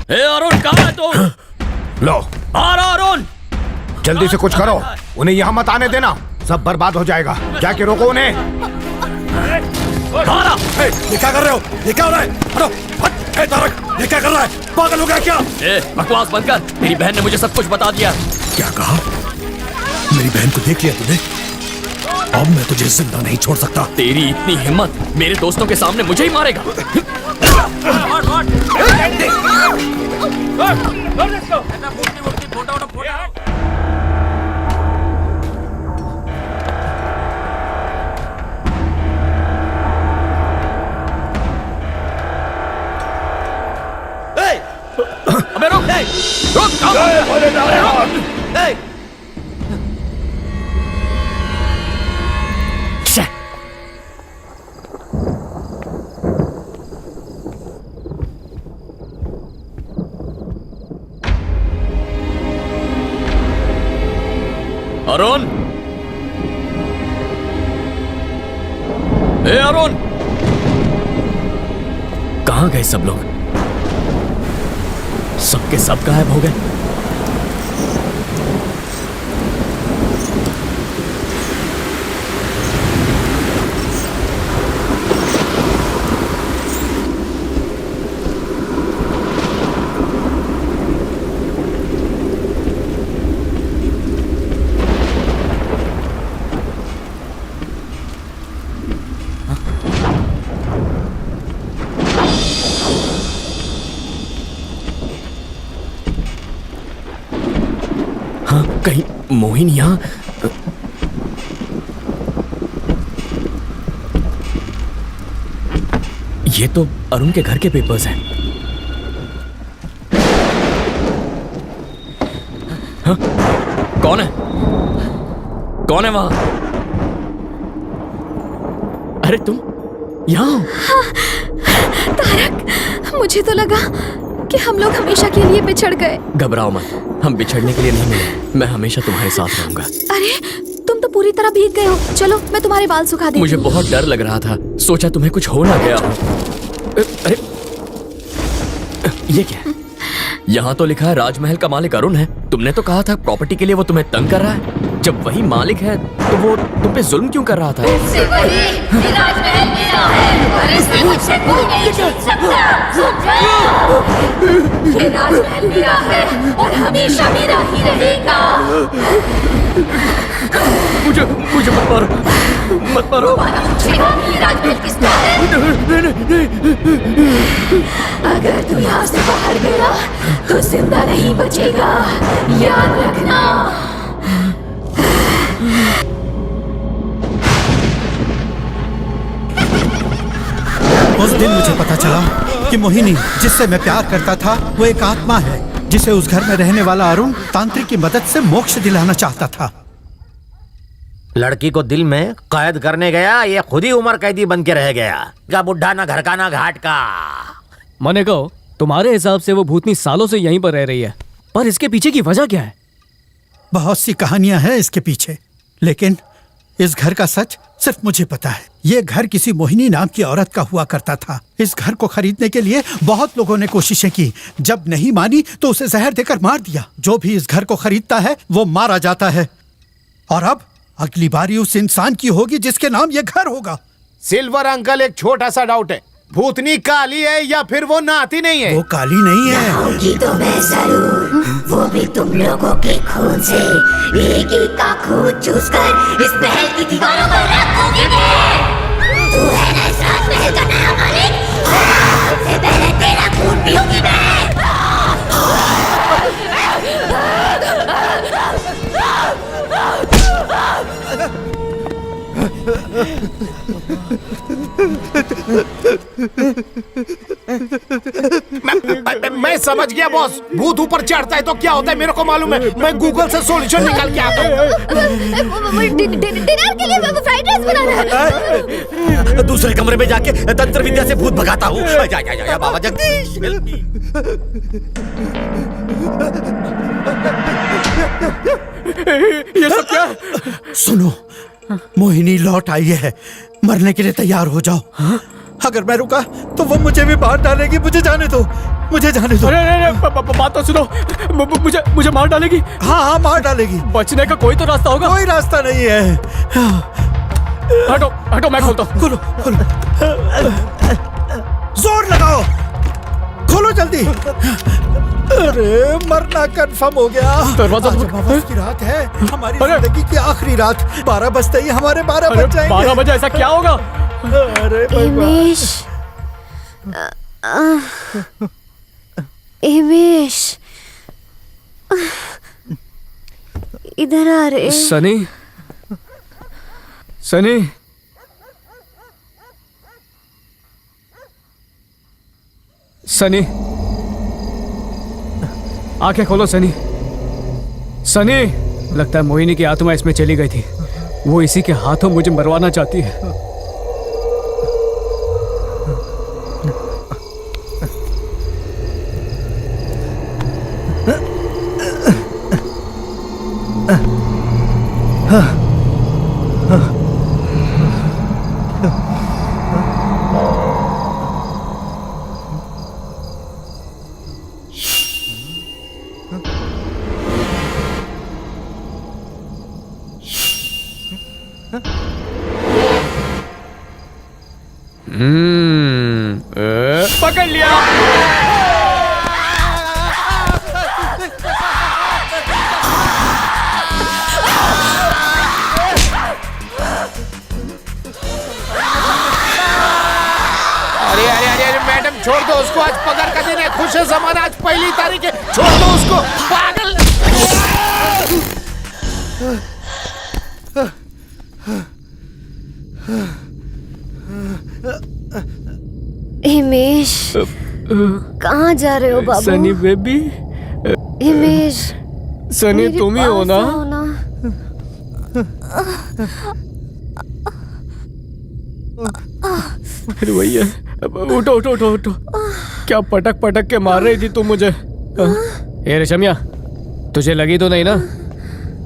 ए अरुण, कहाँ है तू? लो आ रहा अरुण। जल्दी से कुछ करो, उन्हें यहाँ मत आने देना, सब बर्बाद हो जाएगा। जाके रोको उन्हें। ये क्या कर रहे हो? ये क्या हो रहा है? हटो, हट। ए तारक, ये क्या कर रहा है? पागल हो गया क्या? ए बकवास बंद कर। मेरी बहन ने मुझे सब कुछ बता दिया। क्या कहा? मेरी बहन को देख लिया तूने? अब मैं तुझे जिंदा नहीं छोड़ सकता। तेरी इतनी हिम्मत, मेरे दोस्तों के सामने मुझे ही मारेगा? अबे रुक, अरुण, ए अरुण, कहाँ गए सब लोग? सबके सब गायब हो गए। कहीं मोहिनी यहाँ? ये तो अरुण के घर के पेपर्स हैं। हाँ? कौन है? कौन है वहां? अरे तुम यहाँ? हाँ, तारक, मुझे तो लगा कि हम लोग हमेशा के लिए बिछड़ गए। घबराओ मत, हम बिछड़ने के लिए नहीं मिले। मैं हमेशा तुम्हारे साथ रहूंगा। अरे तुम तो पूरी तरह भीग गए हो। चलो मैं तुम्हारे बाल सुखा देती हूँ। मुझे बहुत डर लग रहा था, सोचा तुम्हें कुछ हो ना गया हो। अरे ये क्या है? यहाँ तो लिखा है राजमहल का मालिक अरुण है। तुमने तो कहा था प्रॉपर्टी के लिए वो तुम्हें तंग कर रहा है। जब वही मालिक है तो वो तुम पे जुल्म क्यों कर रहा था? राजमहल मेरा है और इसमें मुझसे कोई नहीं छीन सकता। ये राजमहल मेरा है और हमेशा मेरा ही रहेगा। मुझे मत मारो, मत मारो। ये राजमहल किसका है? अगर तू यहाँ से बाहर गया तो जिंदा नहीं बचेगा, याद रखना। उस दिन मुझे पता चला कि मोहिनी जिससे मैं प्यार करता था वो एक आत्मा है जिसे उस घर में रहने वाला अरुण तांत्रिक की मदद से मोक्ष दिलाना चाहता था। लड़की को दिल में कैद करने गया, ये खुद ही उम्र कैदी बन के रह गया। क्या बुढ़ा ना घर का ना घाट का। मने कहो, तुम्हारे हिसाब से वो भूतनी सालों से यहीं पर रह रही है, पर इसके पीछे की वजह क्या है? बहुत सी कहानियां हैं इसके पीछे, लेकिन इस घर का सच सिर्फ मुझे पता है। ये घर किसी मोहिनी नाम की औरत का हुआ करता था। इस घर को खरीदने के लिए बहुत लोगों ने कोशिशें की। जब नहीं मानी तो उसे जहर देकर मार दिया। जो भी इस घर को खरीदता है वो मारा जाता है। और अब अगली बारी उस इंसान की होगी जिसके नाम ये घर होगा। सिल्वर अंकल, एक छोटा सा डाउट है, भूतनी काली है या फिर वो नाती नहीं है? वो काली नहीं है। होगी तो मैं जरूर, वो भी तुम लोगों के खून से। एक एक का खून चूसकर इस महल की दीवारों पर रखूंगी मैं। तू है ना इस राजमहल का नया मालिक? सबसे पहले तेरा खून पीऊंगी मैं। मैं समझ गया बॉस, भूत ऊपर चढ़ता है तो क्या होता है मेरे को मालूम है। मैं गूगल से सॉल्यूशन निकाल के आता हूँ। डिनर के लिए फ्राइड राइस दूसरे कमरे में जाके तंत्र विद्या से भूत भगाता हूँ। जा जा जा बाबा जगदीश। ये सब क्या? सुनो, मोहिनी लौट आई है, मरने के लिए तैयार हो जाओ। अगर मैं रुका तो वो मुझे भी मार डालेगी। मुझे जाने दो, मुझे जाने दो। अरे बात तो सुनो, मुझे मार डालेगी? हाँ मार डालेगी। बचने का कोई तो रास्ता होगा? कोई रास्ता नहीं है। हटो मैं खोलता हूँ। खोलो खोलो, जोर लगाओ, खोलो जल्दी। अरे मरना कंफर्म हो गया। दरवाजा की रात है, हमारी जिंदगी की आखिरी रात। 12 बजते ही हमारे 12 बज जाएंगे। 12 बजे ऐसा क्या होगा? अरे हिमेश, हिमेश, इधर आ रे। सनी, सनी, सनी, आंखें खोलो सनी। सनी, लगता है मोहिनी की आत्मा इसमें चली गई थी। वो इसी के हाथों मुझे मरवाना चाहती है। पकड़ लिया। अरे अरे अरे अरे मैडम छोड़ दो उसको, आज पगार का दिन है, खुश है जमाना, आज 1 तारीख है, छोड़ दो उसको पागल। हिमेश, कहाँ जा रहे हो बाबू? सनी बेबी। हिमेश, सनी तुम ही हो ना? फिर वही है। उठो उठो उठो उठो। क्या पटक पटक के मार रही थी तुम मुझे? ए रेशमिया, तुझे लगी तो नहीं ना?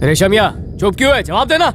रेशमिया चुप क्यों है? जवाब देना।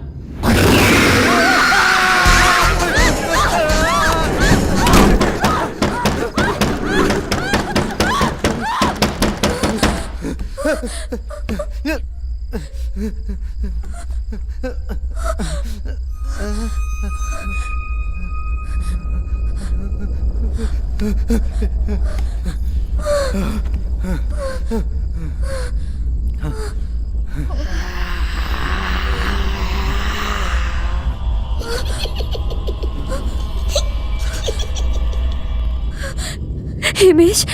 हिमेश,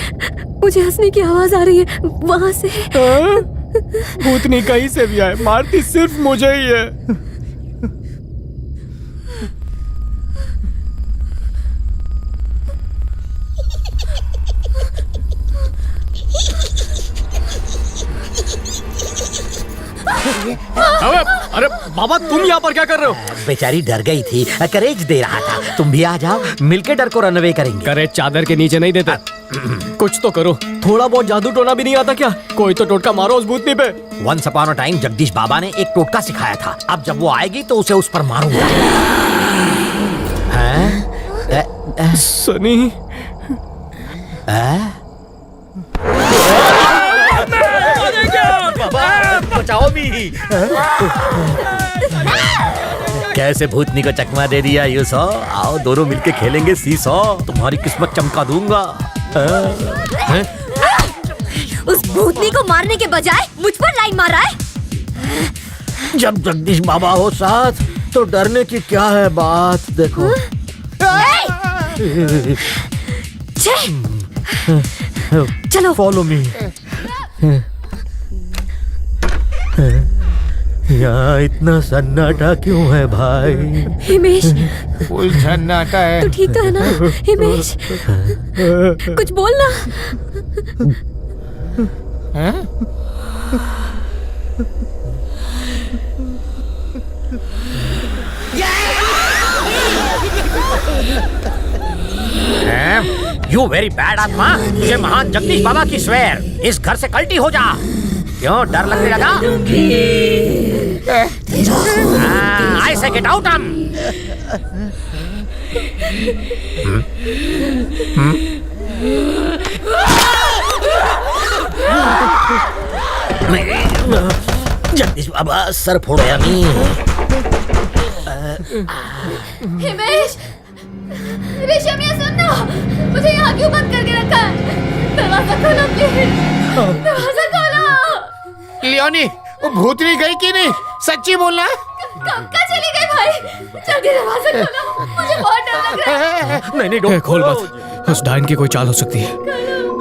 मुझे हंसने की आवाज आ रही है वहां से। भूतनी कहीं से भी आए, मारती सिर्फ मुझे ही है। अरे बाबा, तुम यहाँ पर क्या कर रहे हो? बेचारी डर गई थी, करेज दे रहा था। तुम भी आ जाओ, मिलके डर को रनअवे करेंगे। करेज चादर के नीचे नहीं देते। कुछ तो करो। थोड़ा बहुत जादू टोना भी नहीं आता क्या? कोई तो टोटका मारो उस भूतनी पे। Once upon a time Jagdish बाबा ने एक टोटका सिखाया था। अब जब वो आएगी तो उसे उस पर मारूंगा। सनी, बचाओ भी। कैसे भूतनी को चकमा दे दिया यूसो। आओ दोनों मिलके खेलेंगे सीसो, तुम्हारी किस्मत चमका दूंगा। उस भूतनी को मारने के बजाय मुझ पर लाइन मार रहा है। जब जगदीश बाबा हो साथ तो डरने की क्या है बात। देखो चलो फॉलो मी। यहाँ इतना सन्नाटा क्यों है भाई? हिमेश, फुल सन्नाटा है। तू ठीक तो है ना हिमेश? कुछ बोलना। यू वेरी बैड आत्मा, तुझे महान जगदीश बाबा की स्वेर, इस घर से कल्टी हो जा। क्यों डर लगने लगा? आई से गेट आउट हम। जगदीश बाबा सर फोड़ो यामी। हिमेश, रेशम ये सुन ना, मुझे यहाँ क्यों बंद करके रखा है? दरवाजा खोलो प्लीज, दरवाजा खोलो। लियोनी, वो भूतनी गई कि नहीं? सच्ची बोलना। कब का चली गई भाई? जल्दी दरवाजा खोलो, मुझे बहुत डर लग रहा है। नहीं नहीं खोल मत, उस डायन की कोई चाल हो सकती है।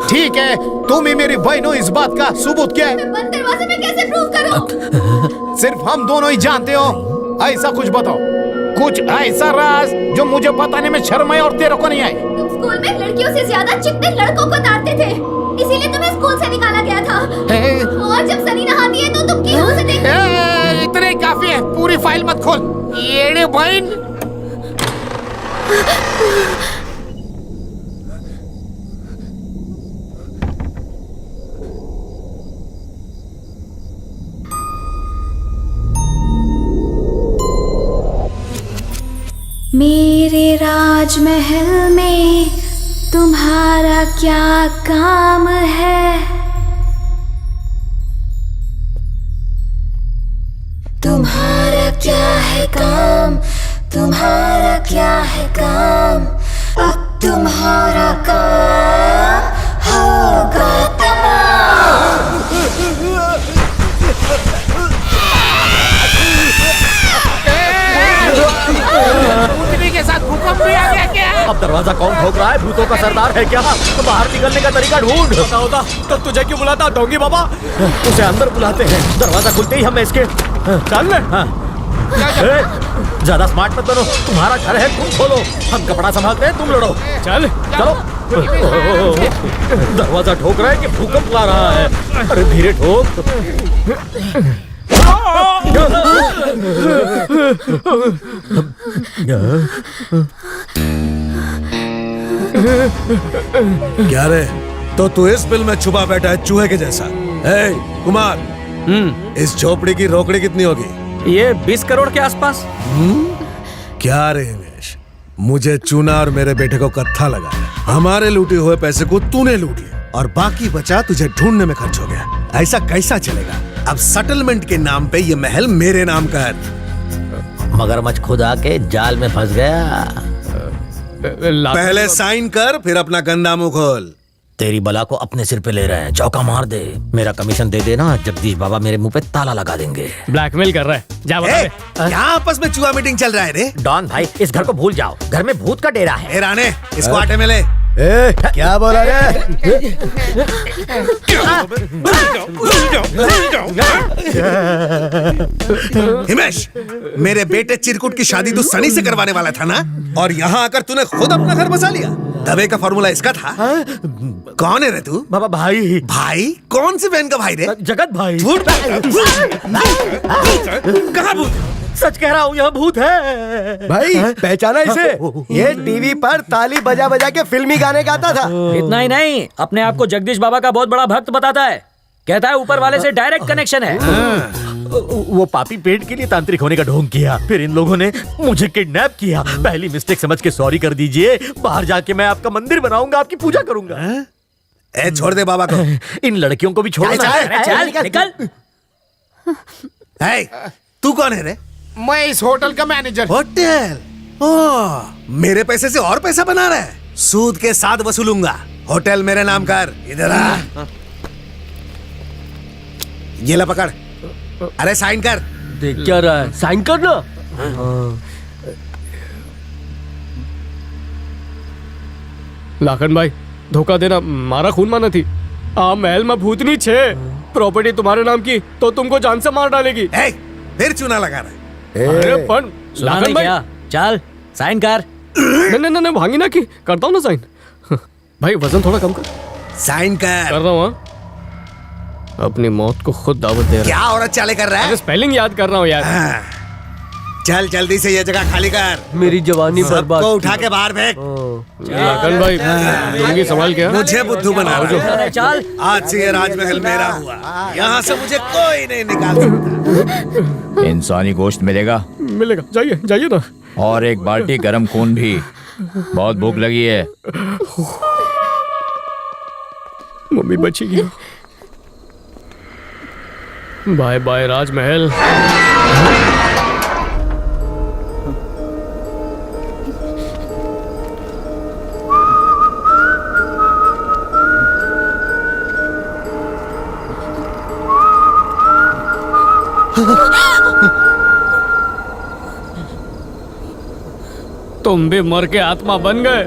ठीक है, तुम ही मेरी बहन हो, इस बात का सबूत क्या है? मैं बंद दरवाजे में कैसे प्रूव करूं? सिर्फ हम दोनों ही जानते हो। ऐसा कुछ बताओ, कुछ ऐसा राज जो मुझे बताने में शर्म है और तेरे को नहीं आए। तुम स्कूल में लड़कियों से ज्यादा चिकने लड़कों को ताड़ते थे, इसीलिए तुम्हें स्कूल से निकाला गया था। और जब सनी नहाती है तो तुम क्यों उसे देखते? इतने ही काफी है, पूरी फाइल मत खोल। ये बहन मेरे राजमहल में तुम्हारा क्या काम है? तुम्हारा क्या है काम? तुम्हारा क्या है काम? अब तुम्हारा काम होगा तमाम। के साथ भूकंप भी आ गया क्या? अब दरवाजा कौन ठोक रहा है? भूतों का सरदार है क्या? तो बाहर निकलने का तरीका ढूंढ। पता होता तो तुझे क्यों बुलाता डोंगी बाबा? उसे अंदर बुलाते हैं, दरवाजा खुलते ही हम इसके चल ले। ज्यादा स्मार्ट मत बनो, तुम्हारा घर है, तुम खोलो। हम कपड़ा संभालते हैं, तुम लड़ो। चल चलो। दरवाजा ठोक रहा है कि भूकंप ला रहा है? अरे धीरे ठोक। क्या रे? तो तू इस बिल में छुपा बैठा है चूहे के जैसा। ए, कुमार, इस झोपड़ी की रोकड़ी कितनी होगी? ये 20 करोड़ के आसपास। क्या रे हिमेश, मुझे चूना और मेरे बेटे को कत्था लगा। हमारे लूटे हुए पैसे को तूने लूट लिया और बाकी बचा तुझे ढूंढने में खर्च हो गया। ऐसा कैसा चलेगा? अब सेटलमेंट के नाम पे ये महल मेरे नाम का है। मगरमच्छ खुद आके जाल में फंस गया। पहले साइन कर, फिर अपना गंदा मुंह खोल। तेरी बला को अपने सिर पे ले रहे हैं, चौका मार दे। मेरा कमीशन दे देना, जगदीश बाबा मेरे मुंह पे ताला लगा देंगे। ब्लैकमेल कर रहा है, जा बता दे। यहाँ आपस में चुहा मीटिंग चल रहा है रे। डॉन भाई, इस घर को भूल जाओ, घर में भूत का डेरा है। राणे, इसको आटे में ले। क्या बोला रे? हिमेश, मेरे बेटे चिरकुट की शादी तो सनी से करवाने वाला था ना, और यहाँ आकर तूने खुद अपना घर बसा लिया। दबे का फॉर्मूला इसका था। कौन है रे तू? बाबा भाई। भाई? कौन सी बहन का भाई रे? जगत भाई। कहाँ भूत? सच कह रहा हूँ, यहाँ भूत है। भाई पहचाना इसे? ये टीवी पर ताली बजा बजा के फिल्मी गाने गाता था। इतना ही नहीं, अपने आप को जगदीश बाबा का बहुत बड़ा भक्त बताता है। कहता है ऊपर वाले से डायरेक्ट कनेक्शन है। वो पापी पेट के लिए तांत्रिक होने का ढोंग किया, फिर इन लोगों ने मुझे किडनैप किया। पहली मिस्टेक समझ के सॉरी कर दीजिए। बाहर जाके मैं आपका मंदिर बनाऊंगा, आपकी पूजा करूंगा। ए, छोड़ दे बाबा को। इन लड़कियों को भी छोड़ो ना। चल निकल। तू कौन है रे? मैं इस होटल का मैनेजर। होटल? ओह, मेरे पैसे से और पैसा बना रहा है? सूद के साथ वसूलूंगा। होटल मेरे नाम कर। इधर आ। ये ला पकड़। अरे साइन कर। देख क्या रहा है, साइन करना। लाखन भाई, धोखा देना मारा खून माना थी। आ महल में भूतनी छे, प्रॉपर्टी तुम्हारे नाम की तो तुमको जान से मार डालेगी। फिर चूना लगा रहा है। अरे पण लाखन भाई, चल साइन कर। नहीं भांगी ना की, करता हूँ ना साइन। भाई वजन थोड़ा कम कर। साइन कर रहा हूँ। अपनी मौत को खुद दावत दे रहा है। क्या औरत चाले कर रहा है? स्पेलिंग याद कर रहा हूँ यार। चल जल्दी से ये जगह खाली कर। मेरी जवानी बर्बाद। सबको उठा के बाहर फेंक। लाखन भाई जिंदगी संभाल के। मुझे बुद्धू बना रहा है। चल आज से ये राजमहल मेरा हुआ। यहाँ से मुझे कोई नहीं निकाल सकता। इंसानी गोश्त मिलेगा? मिलेगा, जाइए जाइए ना। और एक बाल्टी गरम खून भी। बहुत भूख लगी है। मम्मी बचेगी। बाय बाय राजमहल। तुम भी मर के आत्मा बन गए।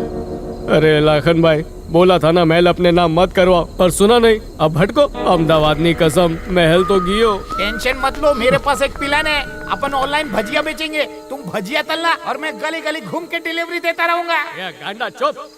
अरे लाखन भाई, बोला था ना महल अपने नाम मत करवाओ, पर सुना नहीं। अब भटको। अहमदाबादनी कसम, महल तो गियो। टेंशन मत लो, मेरे पास एक प्लान है। अपन ऑनलाइन भजिया बेचेंगे, तुम भजिया तलना और मैं गली गली घूम के डिलीवरी देता रहूंगा। गांडा चुप।